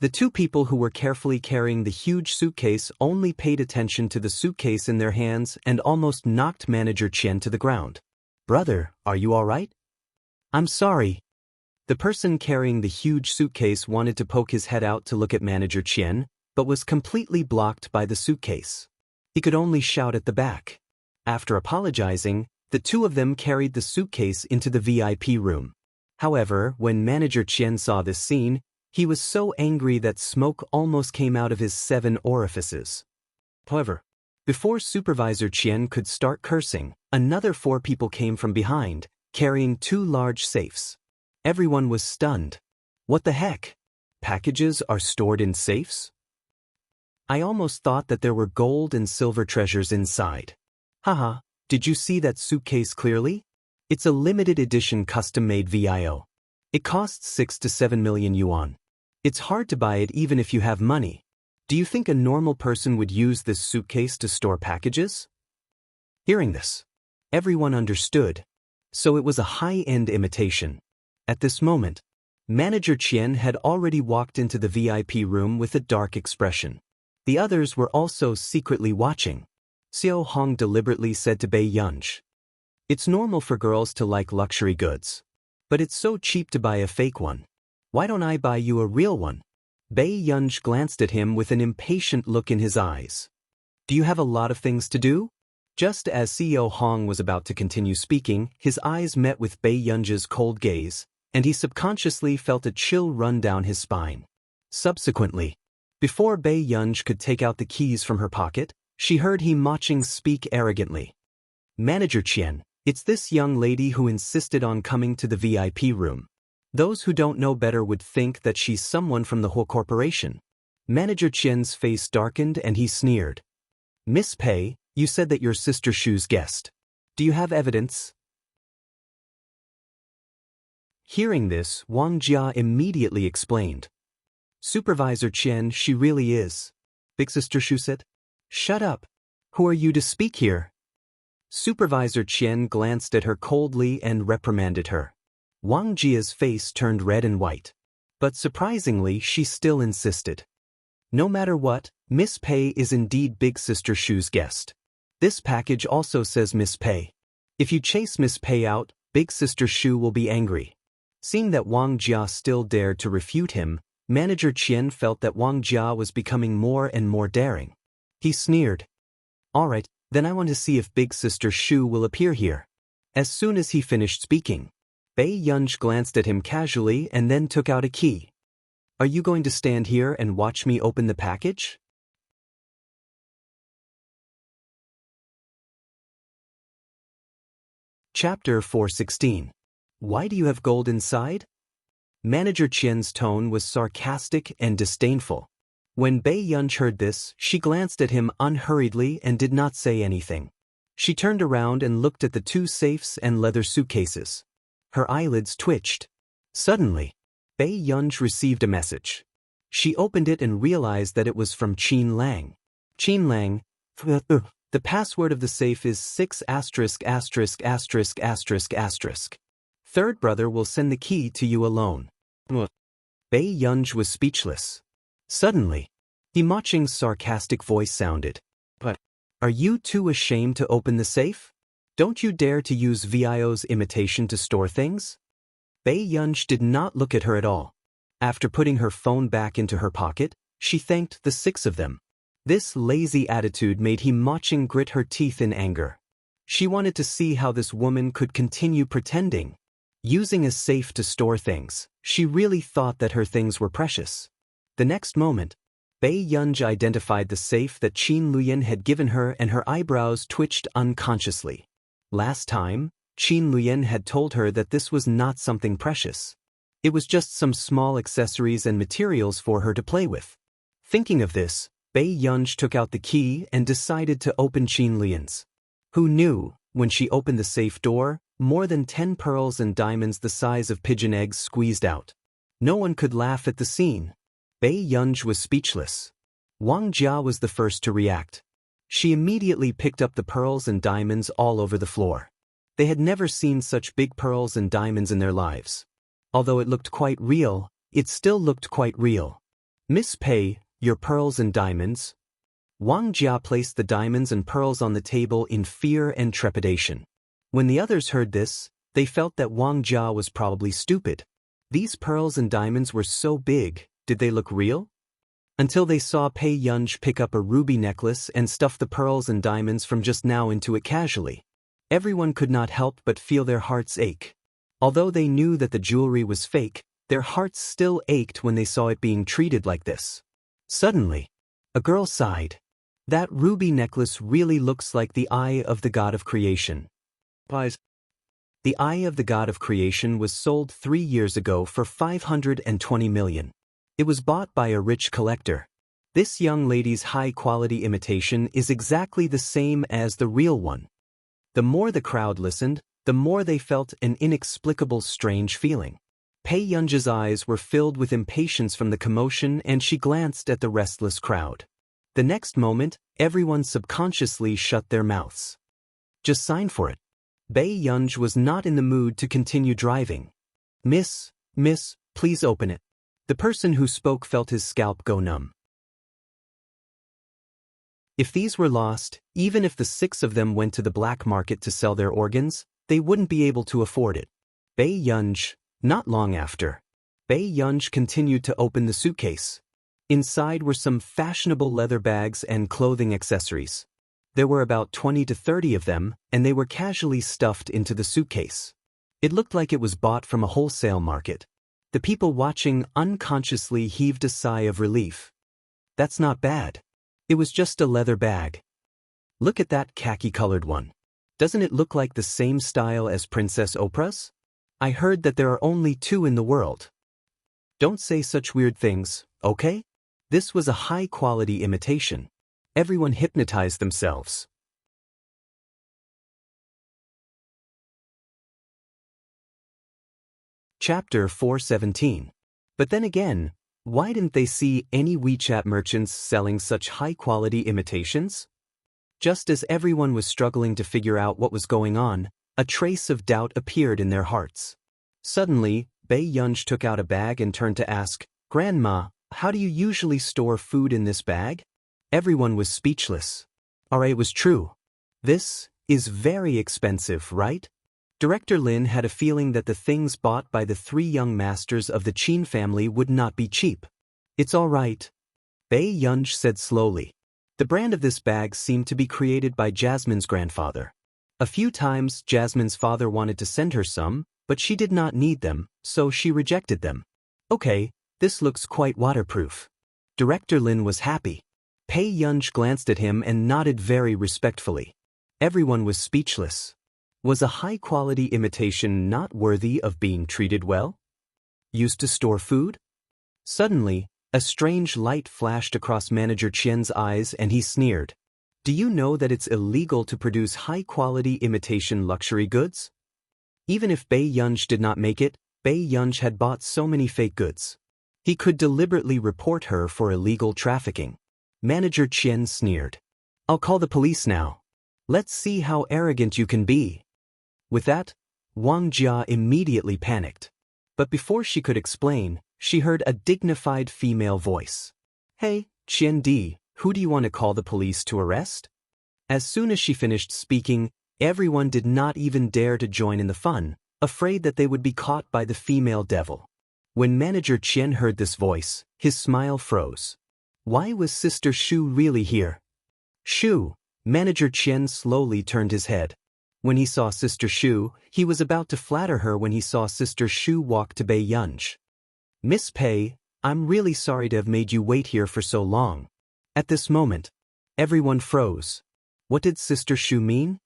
The 2 people who were carefully carrying the huge suitcase only paid attention to the suitcase in their hands and almost knocked Manager Qian to the ground. Brother, are you all right? I'm sorry. The person carrying the huge suitcase wanted to poke his head out to look at Manager Qian, but was completely blocked by the suitcase. He could only shout at the back. After apologizing, the 2 of them carried the suitcase into the VIP room. However, when Manager Qian saw this scene, he was so angry that smoke almost came out of his 7 orifices. However, before Supervisor Qian could start cursing, another 4 people came from behind, carrying 2 large safes. Everyone was stunned. What the heck? Packages are stored in safes? I almost thought that there were gold and silver treasures inside. Haha, did you see that suitcase clearly? It's a limited edition custom-made VIO. It costs 6 to 7 million yuan. It's hard to buy it even if you have money. Do you think a normal person would use this suitcase to store packages? Hearing this, everyone understood. So it was a high-end imitation. At this moment, Manager Qian had already walked into the VIP room with a dark expression. The others were also secretly watching. Xiao Hong deliberately said to Bae Yunj, "It's normal for girls to like luxury goods. But it's so cheap to buy a fake one. Why don't I buy you a real one?" Bae Yunj glanced at him with an impatient look in his eyes. "Do you have a lot of things to do?" Just as CEO Hong was about to continue speaking, his eyes met with Bae Yunj's cold gaze, and he subconsciously felt a chill run down his spine. Subsequently, before Bae Yunj could take out the keys from her pocket, she heard Himaching speak arrogantly. "Manager Qian, it's this young lady who insisted on coming to the VIP room. Those who don't know better would think that she's someone from the whole corporation." Manager Qian's face darkened and he sneered. "Miss Pei, you said that your sister Shu's guest. Do you have evidence?" Hearing this, Wang Jia immediately explained. "Supervisor Qian, she really is." Big Sister Shu said. "Shut up. Who are you to speak here?" Supervisor Qian glanced at her coldly and reprimanded her. Wang Jia's face turned red and white. But surprisingly, she still insisted. "No matter what, Miss Pei is indeed Big Sister Shu's guest. This package also says Miss Pei. If you chase Miss Pei out, Big Sister Shu will be angry." Seeing that Wang Jia still dared to refute him, Manager Qian felt that Wang Jia was becoming more and more daring. He sneered. "All right, Then I want to see if Big Sister Shu will appear here. As soon as he finished speaking, Bei Yunj glanced at him casually and then took out a key. Are you going to stand here and watch me open the package? Chapter 416. Why do you have gold inside? Manager Qian's tone was sarcastic and disdainful. When Bei Yunj heard this, she glanced at him unhurriedly and did not say anything. She turned around and looked at the two safes and leather suitcases. Her eyelids twitched. Suddenly, Bei Yunj received a message. She opened it and realized that it was from Qin Lang. Qin Lang, the password of the safe is 6 asterisk asterisk asterisk asterisk asterisk. Third brother will send the key to you alone. Bei Yunj was speechless. Suddenly, Ma Qing's sarcastic voice sounded. But, are you too ashamed to open the safe? Don't you dare to use Vio's imitation to store things? Bei Yunj did not look at her at all. After putting her phone back into her pocket, she thanked the 6 of them. This lazy attitude made Ma Qing grit her teeth in anger. She wanted to see how this woman could continue pretending. Using a safe to store things, she really thought that her things were precious. The next moment, Bei Yunj identified the safe that Qin Luyan had given her and her eyebrows twitched unconsciously. Last time, Qin Luyan had told her that this was not something precious. It was just some small accessories and materials for her to play with. Thinking of this, Bei Yunj took out the key and decided to open Qin Luyan's. Who knew, when she opened the safe door, more than 10 pearls and diamonds the size of pigeon eggs squeezed out. No one could laugh at the scene. Bei Yunj was speechless. Wang Jia was the first to react. She immediately picked up the pearls and diamonds all over the floor. They had never seen such big pearls and diamonds in their lives. Although it looked quite real, it still looked quite real. Miss Pei, your pearls and diamonds? Wang Jia placed the diamonds and pearls on the table in fear and trepidation. When the others heard this, they felt that Wang Jia was probably stupid. These pearls and diamonds were so big, did they look real? Until they saw Bei Yunj pick up a ruby necklace and stuff the pearls and diamonds from just now into it casually. Everyone could not help but feel their hearts ache. Although they knew that the jewelry was fake, their hearts still ached when they saw it being treated like this. Suddenly, a girl sighed. That ruby necklace really looks like the eye of the god of creation. The eye of the god of creation was sold 3 years ago for 520 million. It was bought by a rich collector. This young lady's high-quality imitation is exactly the same as the real one. The more the crowd listened, the more they felt an inexplicable strange feeling. Bei Yunj's eyes were filled with impatience from the commotion and she glanced at the restless crowd. The next moment, everyone subconsciously shut their mouths. Just sign for it. Bei Yunj was not in the mood to continue driving. Miss, please open it. The person who spoke felt his scalp go numb. If these were lost, even if the 6 of them went to the black market to sell their organs, they wouldn't be able to afford it. Bei Yunj, not long after. Bei Yunj continued to open the suitcase. Inside were some fashionable leather bags and clothing accessories. There were about 20 to 30 of them, and they were casually stuffed into the suitcase. It looked like it was bought from a wholesale market. The people watching unconsciously heaved a sigh of relief. That's not bad. It was just a leather bag. Look at that khaki-colored one. Doesn't it look like the same style as Princess Oprah's? I heard that there are only 2 in the world. Don't say such weird things, okay? This was a high-quality imitation. Everyone hypnotized themselves. Chapter 417. But then again, why didn't they see any WeChat merchants selling such high-quality imitations? Just as everyone was struggling to figure out what was going on, a trace of doubt appeared in their hearts. Suddenly, Bei Yunj took out a bag and turned to ask, "Grandma, how do you usually store food in this bag?" Everyone was speechless. It was true. This is very expensive, right? Director Lin had a feeling that the things bought by the 3 young masters of the Qin family would not be cheap. It's all right, Bei Yunj said slowly. The brand of this bag seemed to be created by Jasmine's grandfather. A few times Jasmine's father wanted to send her some, but she did not need them, so she rejected them. Okay, this looks quite waterproof. Director Lin was happy. Pei Yunj glanced at him and nodded very respectfully. Everyone was speechless. Was a high-quality imitation not worthy of being treated well? Used to store food? Suddenly, a strange light flashed across Manager Qian's eyes and he sneered. Do you know that it's illegal to produce high-quality imitation luxury goods? Even if Bei Yunj did not make it, Bei Yunj had bought so many fake goods. He could deliberately report her for illegal trafficking. Manager Qian sneered. I'll call the police now. Let's see how arrogant you can be. With that, Wang Jia immediately panicked. But before she could explain, she heard a dignified female voice. Hey, Qian Di, who do you want to call the police to arrest? As soon as she finished speaking, everyone did not even dare to join in the fun, afraid that they would be caught by the female devil. When Manager Qian heard this voice, his smile froze. Why was Sister Shu really here? Shu, Manager Qian slowly turned his head. When he saw Sister Shu, he was about to flatter her when he saw Sister Shu walk to Bei Yunj. Miss Pei, I'm really sorry to have made you wait here for so long. At this moment, everyone froze. What did Sister Shu mean?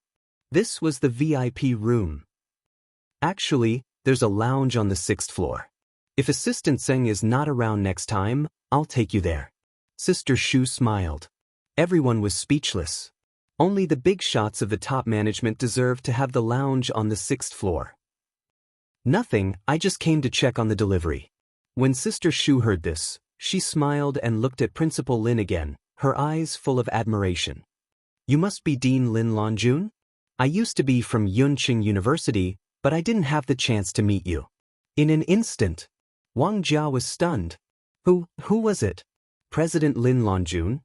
This was the VIP room. Actually, there's a lounge on the 6th floor. If Assistant Seng is not around next time, I'll take you there. Sister Shu smiled. Everyone was speechless. Only the big shots of the top management deserved to have the lounge on the 6th floor. Nothing, I just came to check on the delivery. When Sister Shu heard this, she smiled and looked at Principal Lin again, her eyes full of admiration. You must be Dean Lin Longjun? I used to be from Yunqing University, but I didn't have the chance to meet you. In an instant, Wang Jia was stunned. Who was it? President Lin Longjun?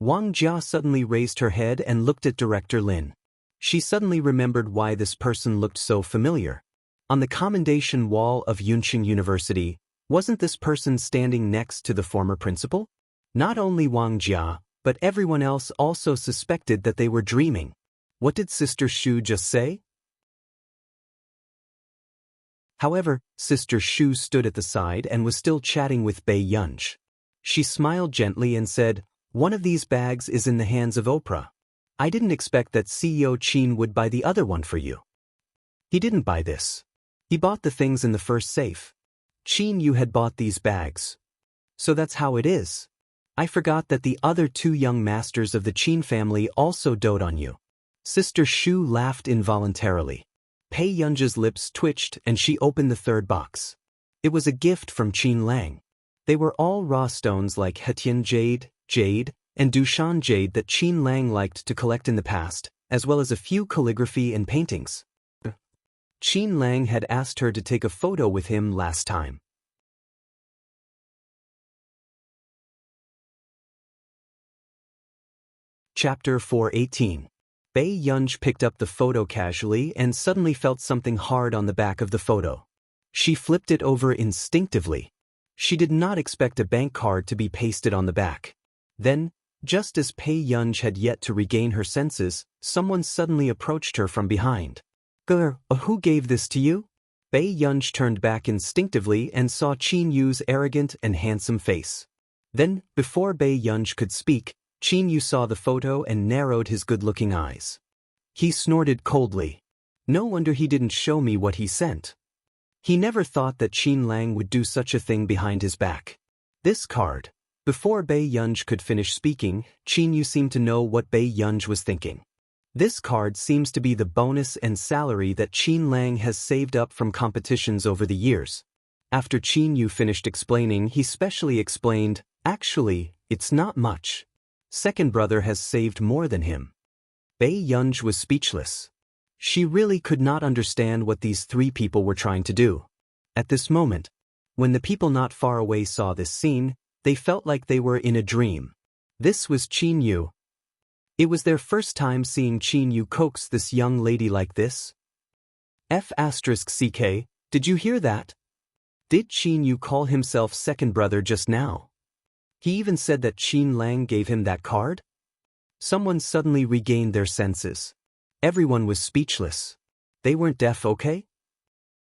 Wang Jia suddenly raised her head and looked at Director Lin. She suddenly remembered why this person looked so familiar. On the commendation wall of Yunqing University, wasn't this person standing next to the former principal? Not only Wang Jia, but everyone else also suspected that they were dreaming. What did Sister Shu just say? However, Sister Shu stood at the side and was still chatting with Bei Yunj. She smiled gently and said, one of these bags is in the hands of Oprah. I didn't expect that CEO Qin would buy the other one for you. He didn't buy this. He bought the things in the first safe. Qin, you had bought these bags. So that's how it is. I forgot that the other two young masters of the Qin family also dote on you. Sister Shu laughed involuntarily. Pei Yunj's lips twitched and she opened the third box. It was a gift from Qin Lang. They were all raw stones like Hetian jade, and Dushan jade that Qin Lang liked to collect in the past, as well as a few calligraphy and paintings. Qin Lang had asked her to take a photo with him last time. Chapter 418. Bei Yunj picked up the photo casually and suddenly felt something hard on the back of the photo. She flipped it over instinctively. She did not expect a bank card to be pasted on the back. Then, just as Pei Yunj had yet to regain her senses, someone suddenly approached her from behind. Who gave this to you? Bei Yunj turned back instinctively and saw Qin Yu's arrogant and handsome face. Then, before Bei Yunj could speak, Qin Yu saw the photo and narrowed his good-looking eyes. He snorted coldly. No wonder he didn't show me what he sent. He never thought that Qin Lang would do such a thing behind his back. This card. Before Bei Yunj could finish speaking, Qin Yu seemed to know what Bei Yunj was thinking. This card seems to be the bonus and salary that Qin Lang has saved up from competitions over the years. After Qin Yu finished explaining, he specially explained, actually, it's not much. Second brother has saved more than him. Bei Yunj was speechless. She really could not understand what these three people were trying to do. At this moment, when the people not far away saw this scene, they felt like they were in a dream. This was Qin Yu. It was their first time seeing Qin Yu coax this young lady like this. F***CK, did you hear that? Did Qin Yu call himself second brother just now? He even said that Qin Lang gave him that card? Someone suddenly regained their senses. Everyone was speechless. They weren't deaf, okay?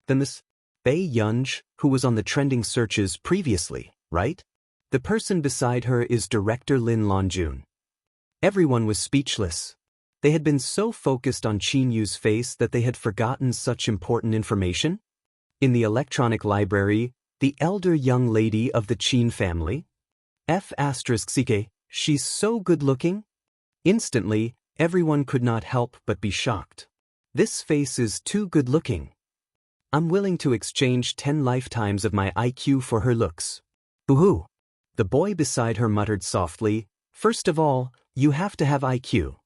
Then this Bei Yunj, who was on the trending searches previously, right? The person beside her is director Lin Lonjun. Everyone was speechless. They had been so focused on Qin Yu's face that they had forgotten such important information. In the electronic library, the elder young lady of the Qin family, F***ck, she's so good-looking. Instantly, everyone could not help but be shocked. This face is too good-looking. I'm willing to exchange 10 lifetimes of my IQ for her looks. Boo-hoo. The boy beside her muttered softly, first of all, you have to have IQ.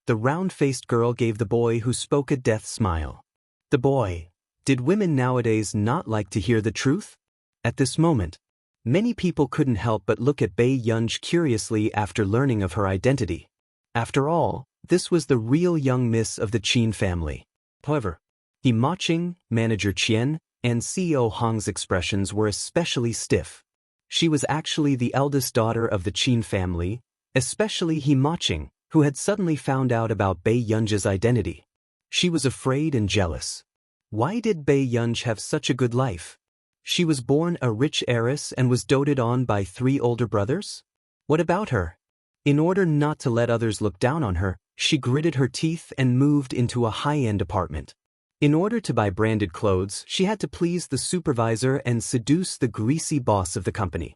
The round-faced girl gave the boy who spoke a death smile. The boy, did women nowadays not like to hear the truth? At this moment, many people couldn't help but look at Bei Yunj curiously after learning of her identity. After all, this was the real young miss of the Qin family. However, He Ma-ching, manager Qian, and CEO Hong's expressions were especially stiff. She was actually the eldest daughter of the Qin family, especially He Ma-ching, who had suddenly found out about Bei Yunj's identity. She was afraid and jealous. Why did Bei Yunj have such a good life? She was born a rich heiress and was doted on by 3 older brothers? What about her? In order not to let others look down on her, she gritted her teeth and moved into a high-end apartment. In order to buy branded clothes, she had to please the supervisor and seduce the greasy boss of the company.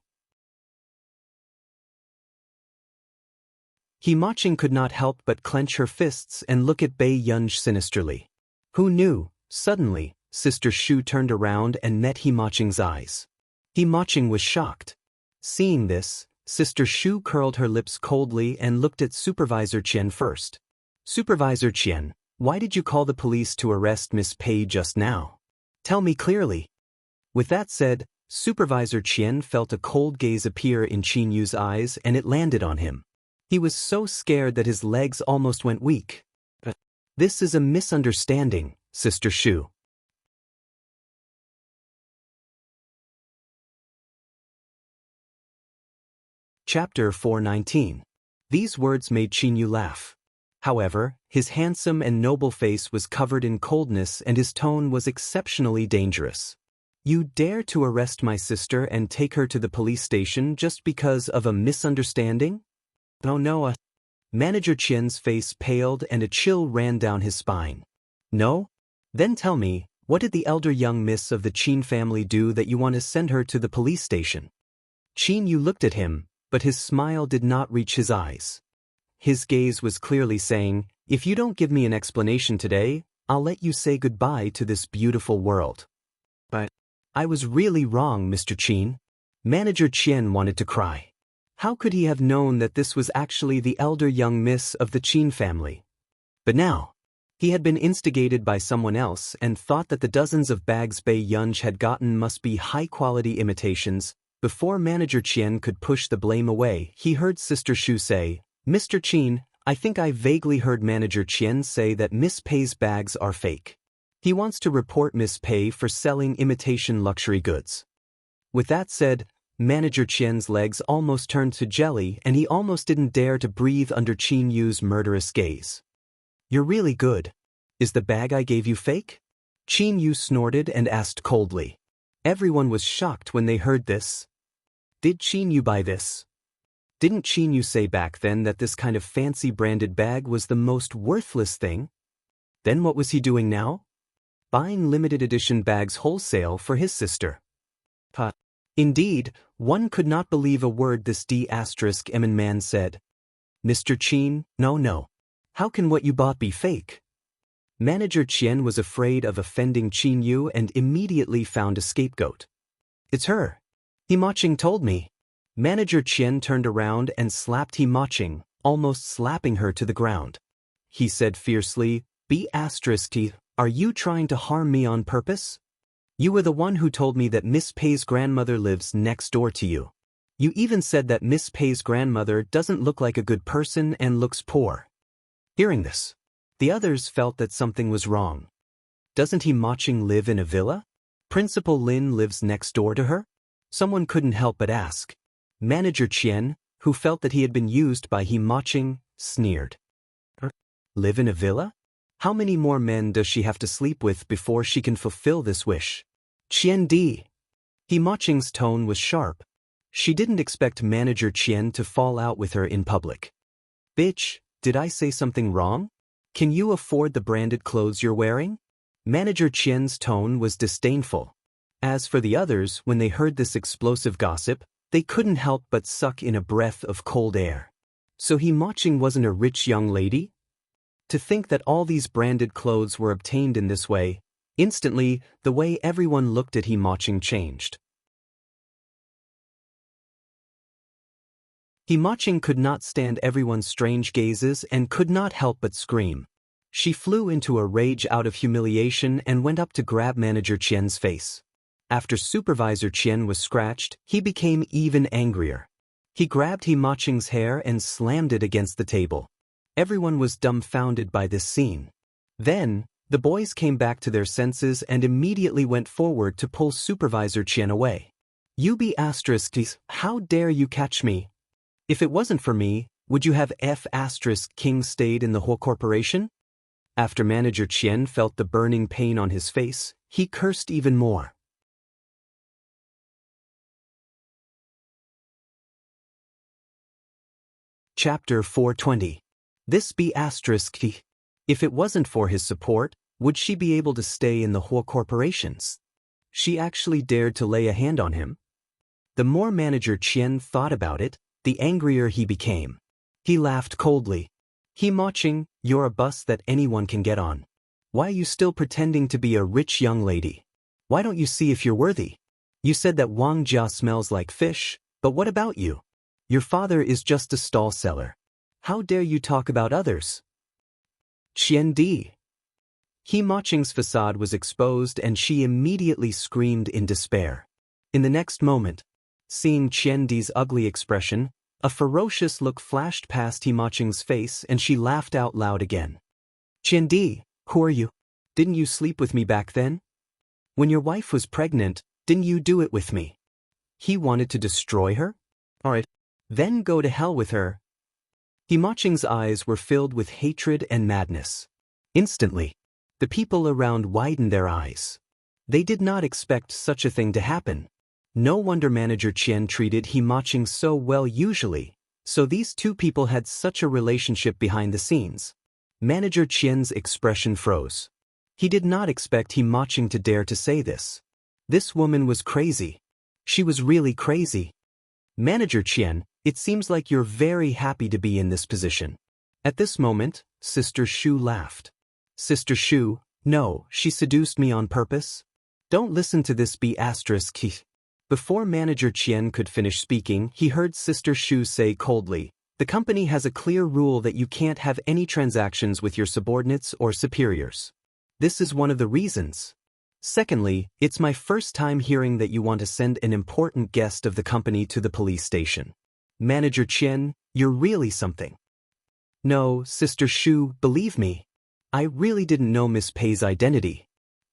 He Ma-ching could not help but clench her fists and look at Bei Yunj sinisterly. Who knew? Suddenly, Sister Shu turned around and met He Ma-ching's eyes. He Ma-ching was shocked. Seeing this, Sister Shu curled her lips coldly and looked at Supervisor Qian first. Supervisor Qian, why did you call the police to arrest Miss Pei just now? Tell me clearly. With that said, Supervisor Qian felt a cold gaze appear in Qin Yu's eyes and it landed on him. He was so scared that his legs almost went weak. This is a misunderstanding, Sister Shu. Chapter 419. These words made Qin Yu laugh. However, his handsome and noble face was covered in coldness and his tone was exceptionally dangerous. You dare to arrest my sister and take her to the police station just because of a misunderstanding? Oh no. Manager Qian's face paled and a chill ran down his spine. No? Then tell me, what did the elder young miss of the Qin family do that you want to send her to the police station? Qin Yu looked at him, but his smile did not reach his eyes. His gaze was clearly saying, if you don't give me an explanation today, I'll let you say goodbye to this beautiful world. But I was really wrong, Mr. Qin. Manager Qian wanted to cry. How could he have known that this was actually the elder young miss of the Qin family? But now, he had been instigated by someone else and thought that the dozens of bags Bei Yunj had gotten must be high-quality imitations. Before Manager Qian could push the blame away, he heard Sister Shu say, Mr. Qin, I think I vaguely heard Manager Qian say that Miss Pei's bags are fake. He wants to report Miss Pei for selling imitation luxury goods. With that said, Manager Qian's legs almost turned to jelly and he almost didn't dare to breathe under Qin Yu's murderous gaze. You're really good. Is the bag I gave you fake? Qin Yu snorted and asked coldly. Everyone was shocked when they heard this. Did Qin Yu buy this? Didn't Qin Yu say back then that this kind of fancy branded bag was the most worthless thing? Then what was he doing now? Buying limited edition bags wholesale for his sister. Indeed, one could not believe a word this D*****M man said. Mr. Qin, no. How can what you bought be fake? Manager Qian was afraid of offending Qin Yu and immediately found a scapegoat. It's her. He Ma-ching told me. Manager Qian turned around and slapped He Ma-ching, almost slapping her to the ground. He said fiercely, B****, are you trying to harm me on purpose? You were the one who told me that Miss Pei's grandmother lives next door to you. You even said that Miss Pei's grandmother doesn't look like a good person and looks poor. Hearing this, the others felt that something was wrong. Doesn't He Ma-ching live in a villa? Principal Lin lives next door to her? Someone couldn't help but ask. Manager Qian, who felt that he had been used by He Ma-ching, sneered. Live in a villa? How many more men does she have to sleep with before she can fulfill this wish? Qian Di. Ma Qing's tone was sharp. She didn't expect Manager Qian to fall out with her in public. Bitch, did I say something wrong? Can you afford the branded clothes you're wearing? Manager Qian's tone was disdainful. As for the others, when they heard this explosive gossip, they couldn't help but suck in a breath of cold air. So Ma Qing wasn't a rich young lady? To think that all these branded clothes were obtained in this way, instantly, the way everyone looked at Ma Qing changed. Ma Qing could not stand everyone's strange gazes and could not help but scream. She flew into a rage out of humiliation and went up to grab Manager Qian's face. After Supervisor Qian was scratched, he became even angrier. He grabbed Ma Qing's hair and slammed it against the table. Everyone was dumbfounded by this scene. Then, the boys came back to their senses and immediately went forward to pull Supervisor Qian away. You be asterisk, how dare you catch me? If it wasn't for me, would you have King stayed in the whole corporation? After Manager Qian felt the burning pain on his face, he cursed even more. Chapter 420. This be asterisk. If it wasn't for his support, would she be able to stay in the whole corporations? She actually dared to lay a hand on him. The more Manager Qian thought about it, the angrier he became. He laughed coldly. Ma Qing, you're a bus that anyone can get on. Why are you still pretending to be a rich young lady? Why don't you see if you're worthy? You said that Wang Jia smells like fish, but what about you? Your father is just a stall seller. How dare you talk about others? Qian Di. Ma Qing's facade was exposed and she immediately screamed in despair. In the next moment, seeing Qian Di's ugly expression, a ferocious look flashed past Ma Qing's face and she laughed out loud again. Qian Di, who are you? Didn't you sleep with me back then? When your wife was pregnant, didn't you do it with me? He wanted to destroy her? Alright, then go to hell with her. Ma Qing's eyes were filled with hatred and madness. Instantly, the people around widened their eyes. They did not expect such a thing to happen. No wonder Manager Qian treated Ma Qing so well usually, so these two people had such a relationship behind the scenes. Manager Qian's expression froze. He did not expect Ma Qing to dare to say this. This woman was crazy. She was really crazy. Manager Qian, it seems like you're very happy to be in this position. At this moment, Sister Shu laughed. Sister Shu, no, she seduced me on purpose. Don't listen to this be asterisk. Before Manager Qian could finish speaking, he heard Sister Shu say coldly, the company has a clear rule that you can't have any transactions with your subordinates or superiors. This is one of the reasons. Secondly, it's my first time hearing that you want to send an important guest of the company to the police station. Manager Qian, you're really something. No, Sister Shu, believe me. I really didn't know Miss Pei's identity.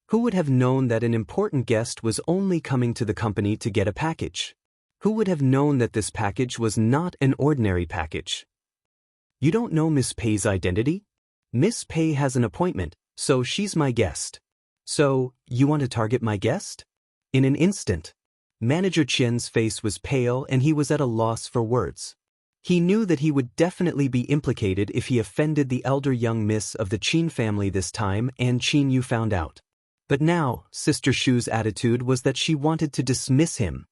Who would have known that an important guest was only coming to the company to get a package? Who would have known that this package was not an ordinary package? You don't know Miss Pei's identity? Miss Pei has an appointment, so she's my guest. So, you want to target my guest? In an instant, Manager Qian's face was pale and he was at a loss for words. He knew that he would definitely be implicated if he offended the elder young miss of the Qin family this time and Qin Yu found out. But now, Sister Shu's attitude was that she wanted to dismiss him.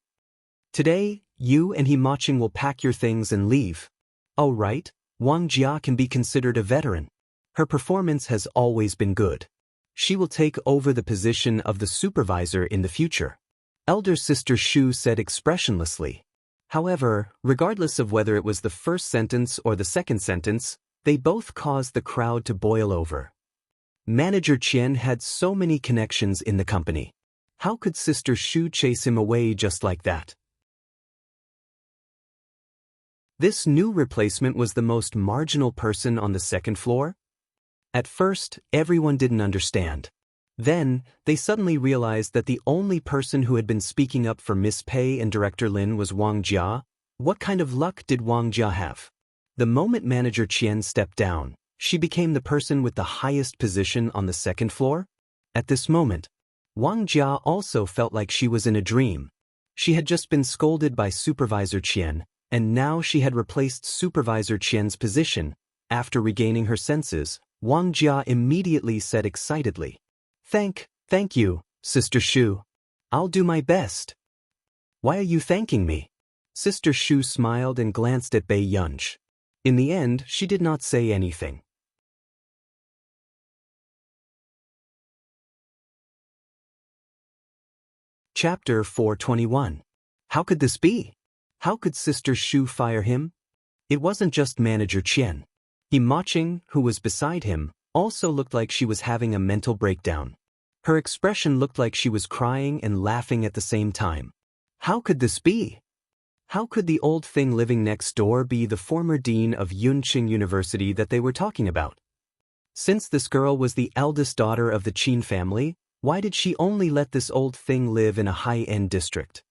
Today, you and Ma Qing will pack your things and leave. Oh right, Wang Jia can be considered a veteran. Her performance has always been good. She will take over the position of the supervisor in the future. Elder Sister Shu said expressionlessly. However, regardless of whether it was the first sentence or the second sentence, they both caused the crowd to boil over. Manager Qian had so many connections in the company. How could Sister Shu chase him away just like that? This new replacement was the most marginal person on the second floor? At first, everyone didn't understand. Then, they suddenly realized that the only person who had been speaking up for Miss Pei and Director Lin was Wang Jia. What kind of luck did Wang Jia have? The moment Manager Qian stepped down, she became the person with the highest position on the second floor. At this moment, Wang Jia also felt like she was in a dream. She had just been scolded by Supervisor Qian, and now she had replaced Supervisor Qian's position. After regaining her senses, Wang Jia immediately said excitedly, Thank you, Sister Shu. I'll do my best." "Why are you thanking me?" Sister Shu smiled and glanced at Bei Yunj. In the end, she did not say anything. Chapter 421. How could this be? How could Sister Shu fire him? It wasn't just Manager Qian. He Maching, who was beside him, also looked like she was having a mental breakdown. Her expression looked like she was crying and laughing at the same time. How could this be? How could the old thing living next door be the former dean of Yunqing University that they were talking about? Since this girl was the eldest daughter of the Qin family, why did she only let this old thing live in a high-end district?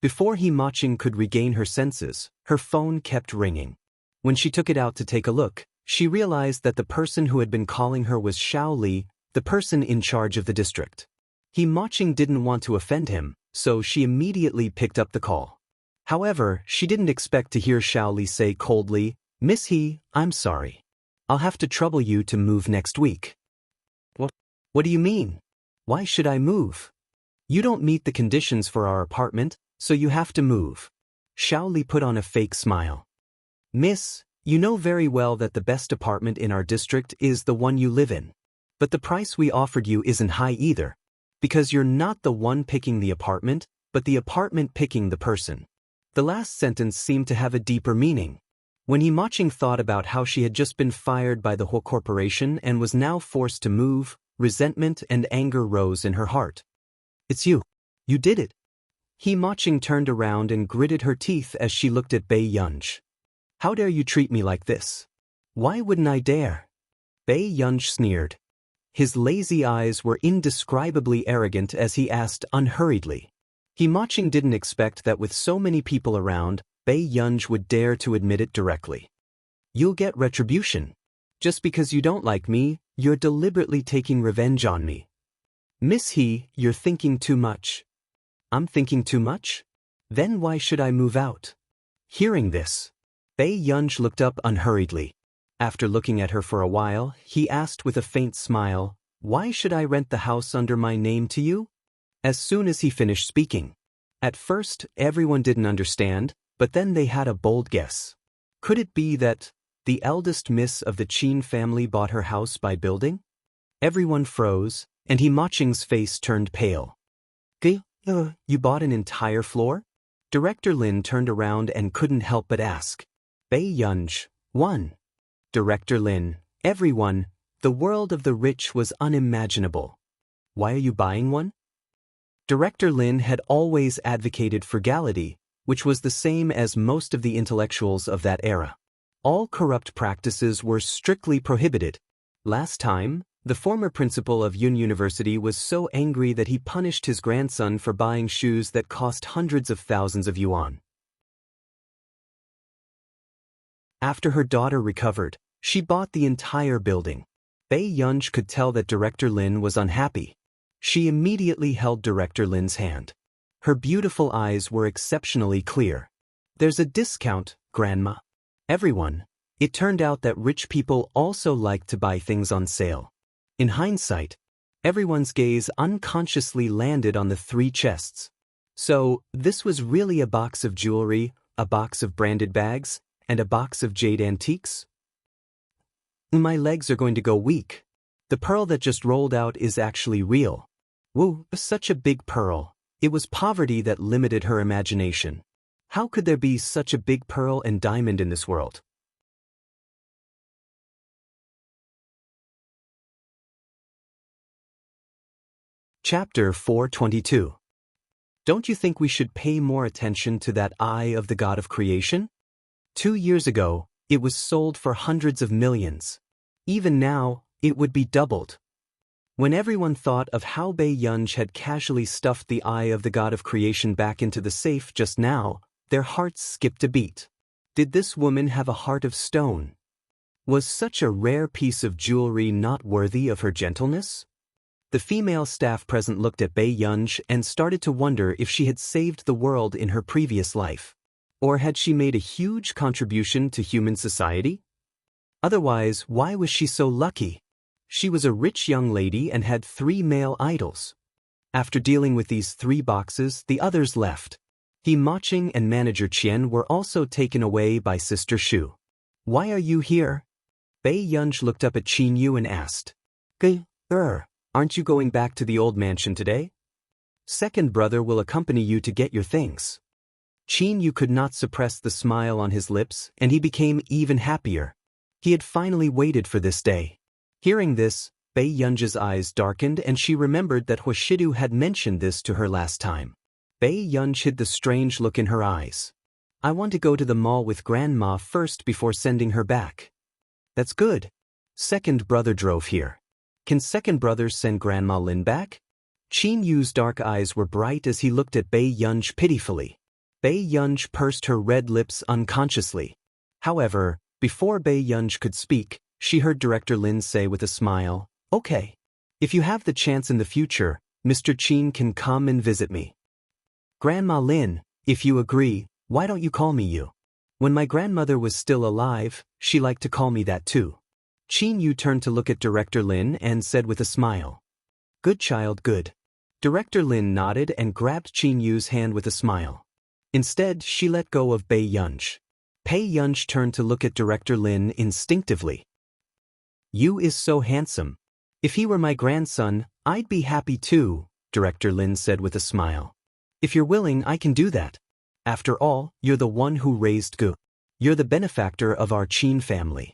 Before He Maching could regain her senses, her phone kept ringing. When she took it out to take a look, she realized that the person who had been calling her was Xiao Li, the person in charge of the district. He Maching didn't want to offend him, so she immediately picked up the call. However, she didn't expect to hear Xiao Li say coldly, "Miss He, I'm sorry. I'll have to trouble you to move next week." What do you mean? Why should I move? You don't meet the conditions for our apartment, so you have to move. Xiao Li put on a fake smile. "Miss, you know very well that the best apartment in our district is the one you live in. But the price we offered you isn't high either. Because you're not the one picking the apartment, but the apartment picking the person." The last sentence seemed to have a deeper meaning. When He Maching thought about how she had just been fired by the whole corporation and was now forced to move, resentment and anger rose in her heart. "It's you. You did it." He Maching turned around and gritted her teeth as she looked at Bei Yunj. "How dare you treat me like this? Why wouldn't I dare?" Bei Yunj sneered. His lazy eyes were indescribably arrogant as he asked unhurriedly. He Maching didn't expect that with so many people around, Bei Yunj would dare to admit it directly. "You'll get retribution. Just because you don't like me, you're deliberately taking revenge on me." "Miss He, you're thinking too much." "I'm thinking too much? Then why should I move out?" Hearing this, Bei Yunj looked up unhurriedly. After looking at her for a while, he asked with a faint smile, "Why should I rent the house under my name to you?" As soon as he finished speaking. At first, everyone didn't understand, but then they had a bold guess. Could it be that the eldest miss of the Qin family bought her house by building? Everyone froze, and He Maching's face turned pale. You bought an entire floor?" Director Lin turned around and couldn't help but ask. Bei Yunj, "One." Director Lin, "Everyone, the world of the rich was unimaginable. Why are you buying one?" Director Lin had always advocated frugality, which was the same as most of the intellectuals of that era. All corrupt practices were strictly prohibited. Last time, the former principal of Yun University was so angry that he punished his grandson for buying shoes that cost hundreds of thousands of yuan. After her daughter recovered, she bought the entire building. Bei Yunj could tell that Director Lin was unhappy. She immediately held Director Lin's hand. Her beautiful eyes were exceptionally clear. "There's a discount, Grandma." Everyone. It turned out that rich people also liked to buy things on sale. In hindsight, everyone's gaze unconsciously landed on the 3 chests. So, this was really a box of jewelry, a box of branded bags, and a box of jade antiques? My legs are going to go weak. The pearl that just rolled out is actually real. Whoa, such a big pearl. It was poverty that limited her imagination. How could there be such a big pearl and diamond in this world? Chapter 422. Don't you think we should pay more attention to that eye of the God of creation? 2 years ago, it was sold for hundreds of millions. Even now, it would be doubled. When everyone thought of how Bei Yunj had casually stuffed the eye of the God of creation back into the safe just now, their hearts skipped a beat. Did this woman have a heart of stone? Was such a rare piece of jewelry not worthy of her gentleness? The female staff present looked at Bei Yunj and started to wonder if she had saved the world in her previous life. Or had she made a huge contribution to human society? Otherwise, why was she so lucky? She was a rich young lady and had 3 male idols. After dealing with these 3 boxes, the others left. He Maching and manager Qian were also taken away by Sister Shu. Why are you here? Bei Yunj looked up at Qin Yu and asked. Aren't you going back to the old mansion today? Second brother will accompany you to get your things. Qin Yu could not suppress the smile on his lips, and he became even happier. He had finally waited for this day. Hearing this, Bei Yunj's eyes darkened and she remembered that Huashidu had mentioned this to her last time. Bei Yunj hid the strange look in her eyes. I want to go to the mall with Grandma first before sending her back. That's good. Second brother drove here. Can second brother send Grandma Lin back? Qin Yu's dark eyes were bright as he looked at Bei Yunj pitifully. Bei Yunj pursed her red lips unconsciously. However, before Bei Yunj could speak, she heard Director Lin say with a smile, Okay. If you have the chance in the future, Mr. Qin can come and visit me. Grandma Lin, if you agree, why don't you call me you? When my grandmother was still alive, she liked to call me that too. Qin Yu turned to look at Director Lin and said with a smile. Good child, good. Director Lin nodded and grabbed Qin Yu's hand with a smile. Instead, she let go of Bei Yunj. Bei Yunj turned to look at Director Lin instinctively. You is so handsome. If he were my grandson, I'd be happy too, Director Lin said with a smile. If you're willing, I can do that. After all, you're the one who raised Gu. You're the benefactor of our Qin family.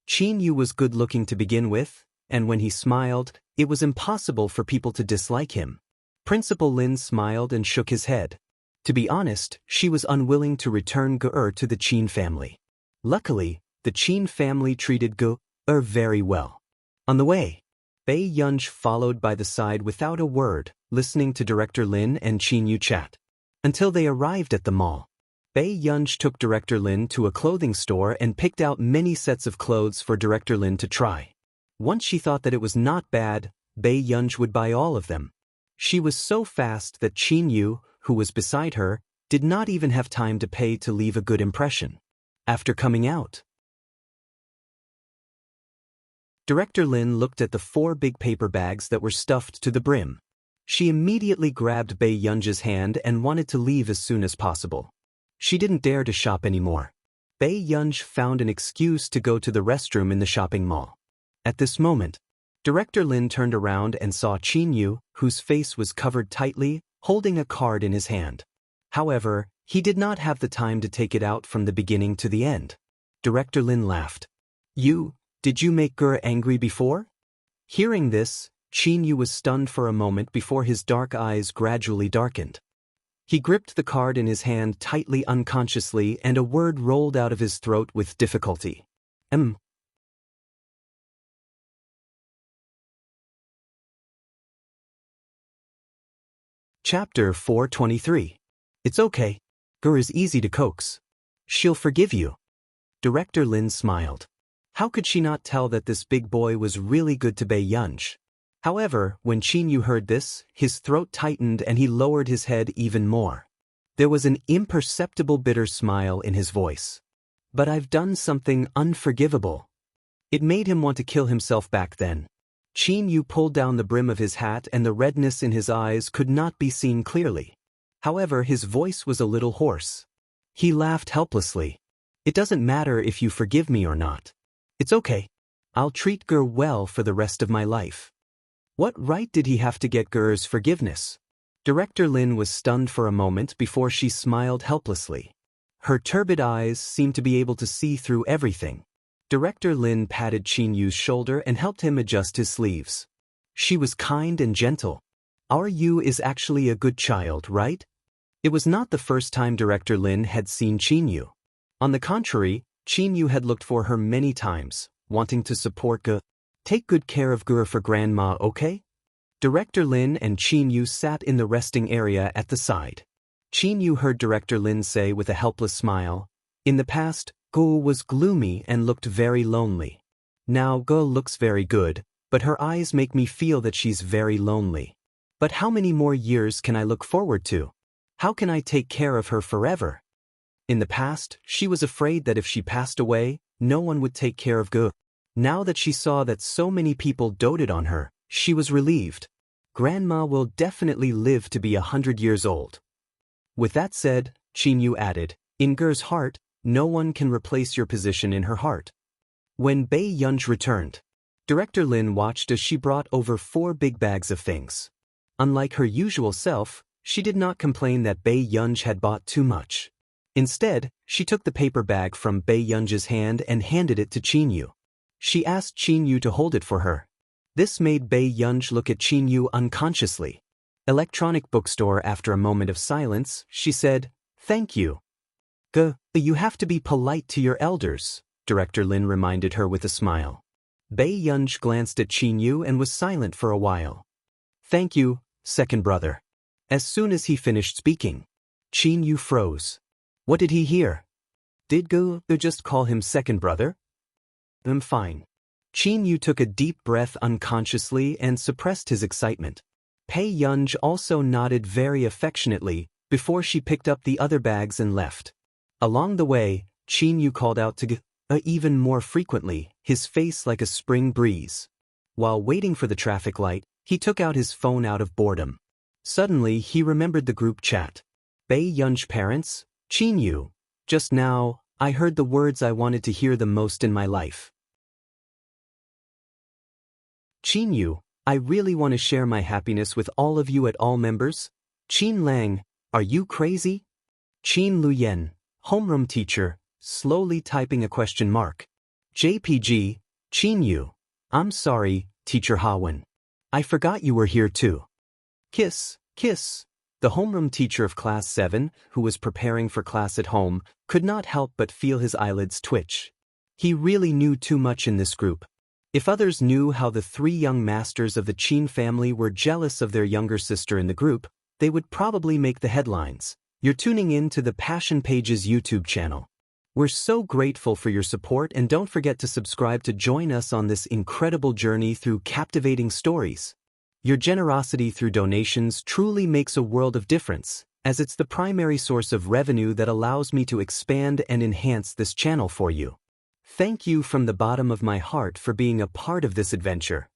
Qin Yu was good-looking to begin with, and when he smiled, it was impossible for people to dislike him. Principal Lin smiled and shook his head. To be honest, she was unwilling to return Gu to the Qin family. Luckily, the Qin family treated Gu very well. On the way, Bei Yunj followed by the side without a word, listening to Director Lin and Qin Yu chat. Until they arrived at the mall. Bei Yunj took Director Lin to a clothing store and picked out many sets of clothes for Director Lin to try. Once she thought that it was not bad, Bei Yunj would buy all of them. She was so fast that Qin Yu, who was beside her, did not even have time to pay to leave a good impression. After coming out, Director Lin looked at the 4 big paper bags that were stuffed to the brim. She immediately grabbed Bei Yunj's hand and wanted to leave as soon as possible. She didn't dare to shop anymore. Bei Yunj found an excuse to go to the restroom in the shopping mall. At this moment, Director Lin turned around and saw Qin Yu, whose face was covered tightly, holding a card in his hand. However, he did not have the time to take it out from the beginning to the end. Director Lin laughed. Did you make Gur angry before? Hearing this, Qin Yu was stunned for a moment before his dark eyes gradually darkened. He gripped the card in his hand tightly unconsciously and a word rolled out of his throat with difficulty. Chapter 423. It's okay. Gur is easy to coax. She'll forgive you. Director Lin smiled. How could she not tell that this big boy was really good to Bei Yunj? However, when Qin Yu heard this, his throat tightened and he lowered his head even more. There was an imperceptible bitter smile in his voice. But I've done something unforgivable. It made him want to kill himself back then. Qin Yu pulled down the brim of his hat and the redness in his eyes could not be seen clearly. However, his voice was a little hoarse. He laughed helplessly. It doesn't matter if you forgive me or not. It's okay. I'll treat Gur well for the rest of my life. What right did he have to get Gur's forgiveness? Director Lin was stunned for a moment before she smiled helplessly. Her turbid eyes seemed to be able to see through everything. Director Lin patted Qin Yu's shoulder and helped him adjust his sleeves. She was kind and gentle. Our Yu is actually a good child, right? It was not the first time Director Lin had seen Qin Yu. On the contrary, Qin Yu had looked for her many times, wanting to support Gu. Take good care of Gur for Grandma, okay? Director Lin and Qin Yu sat in the resting area at the side. Qin Yu heard Director Lin say with a helpless smile, In the past, Go was gloomy and looked very lonely. Now Go looks very good, but her eyes make me feel that she's very lonely. But how many more years can I look forward to? How can I take care of her forever? In the past, she was afraid that if she passed away, no one would take care of Go. Now that she saw that so many people doted on her, she was relieved. Grandma will definitely live to be 100 years old. With that said, Qinyu added, in Ger's heart, no one can replace your position in her heart. When Bei Yunj returned, Director Lin watched as she brought over 4 big bags of things. Unlike her usual self, she did not complain that Bei Yunj had bought too much. Instead, she took the paper bag from Bei Yunj's hand and handed it to Qinyu. She asked Qinyu to hold it for her. This made Bei Yunj look at Qinyu unconsciously. Electronic bookstore. After a moment of silence, she said, "Thank you." You have to be polite to your elders," Director Lin reminded her with a smile. Bei Yunj glanced at Qinyu and was silent for a while. "Thank you, second brother." As soon as he finished speaking, Qinyu froze. What did he hear? Did Go just call him second brother? I'm fine. Qinyu took a deep breath unconsciously and suppressed his excitement. Bei Yunj also nodded very affectionately before she picked up the other bags and left. Along the way, Qinyu called out to Go even more frequently, his face like a spring breeze. While waiting for the traffic light, he took out his phone out of boredom. Suddenly, he remembered the group chat. Bei Yunj parents, Qinyu, just now, I heard the words I wanted to hear the most in my life. Qinyu, I really want to share my happiness with all of you at all members. Qin Lang, are you crazy? Qin Luyen, homeroom teacher, slowly typing a question mark. JPG, Qinyu, I'm sorry, Teacher Hawen. I forgot you were here too. Kiss, kiss. The homeroom teacher of class 7, who was preparing for class at home, could not help but feel his eyelids twitch. He really knew too much in this group. If others knew how the 3 young masters of the Qin family were jealous of their younger sister in the group, they would probably make the headlines. You're tuning in to the Passion Pages YouTube channel. We're so grateful for your support, and don't forget to subscribe to join us on this incredible journey through captivating stories. Your generosity through donations truly makes a world of difference, as it's the primary source of revenue that allows me to expand and enhance this channel for you. Thank you from the bottom of my heart for being a part of this adventure.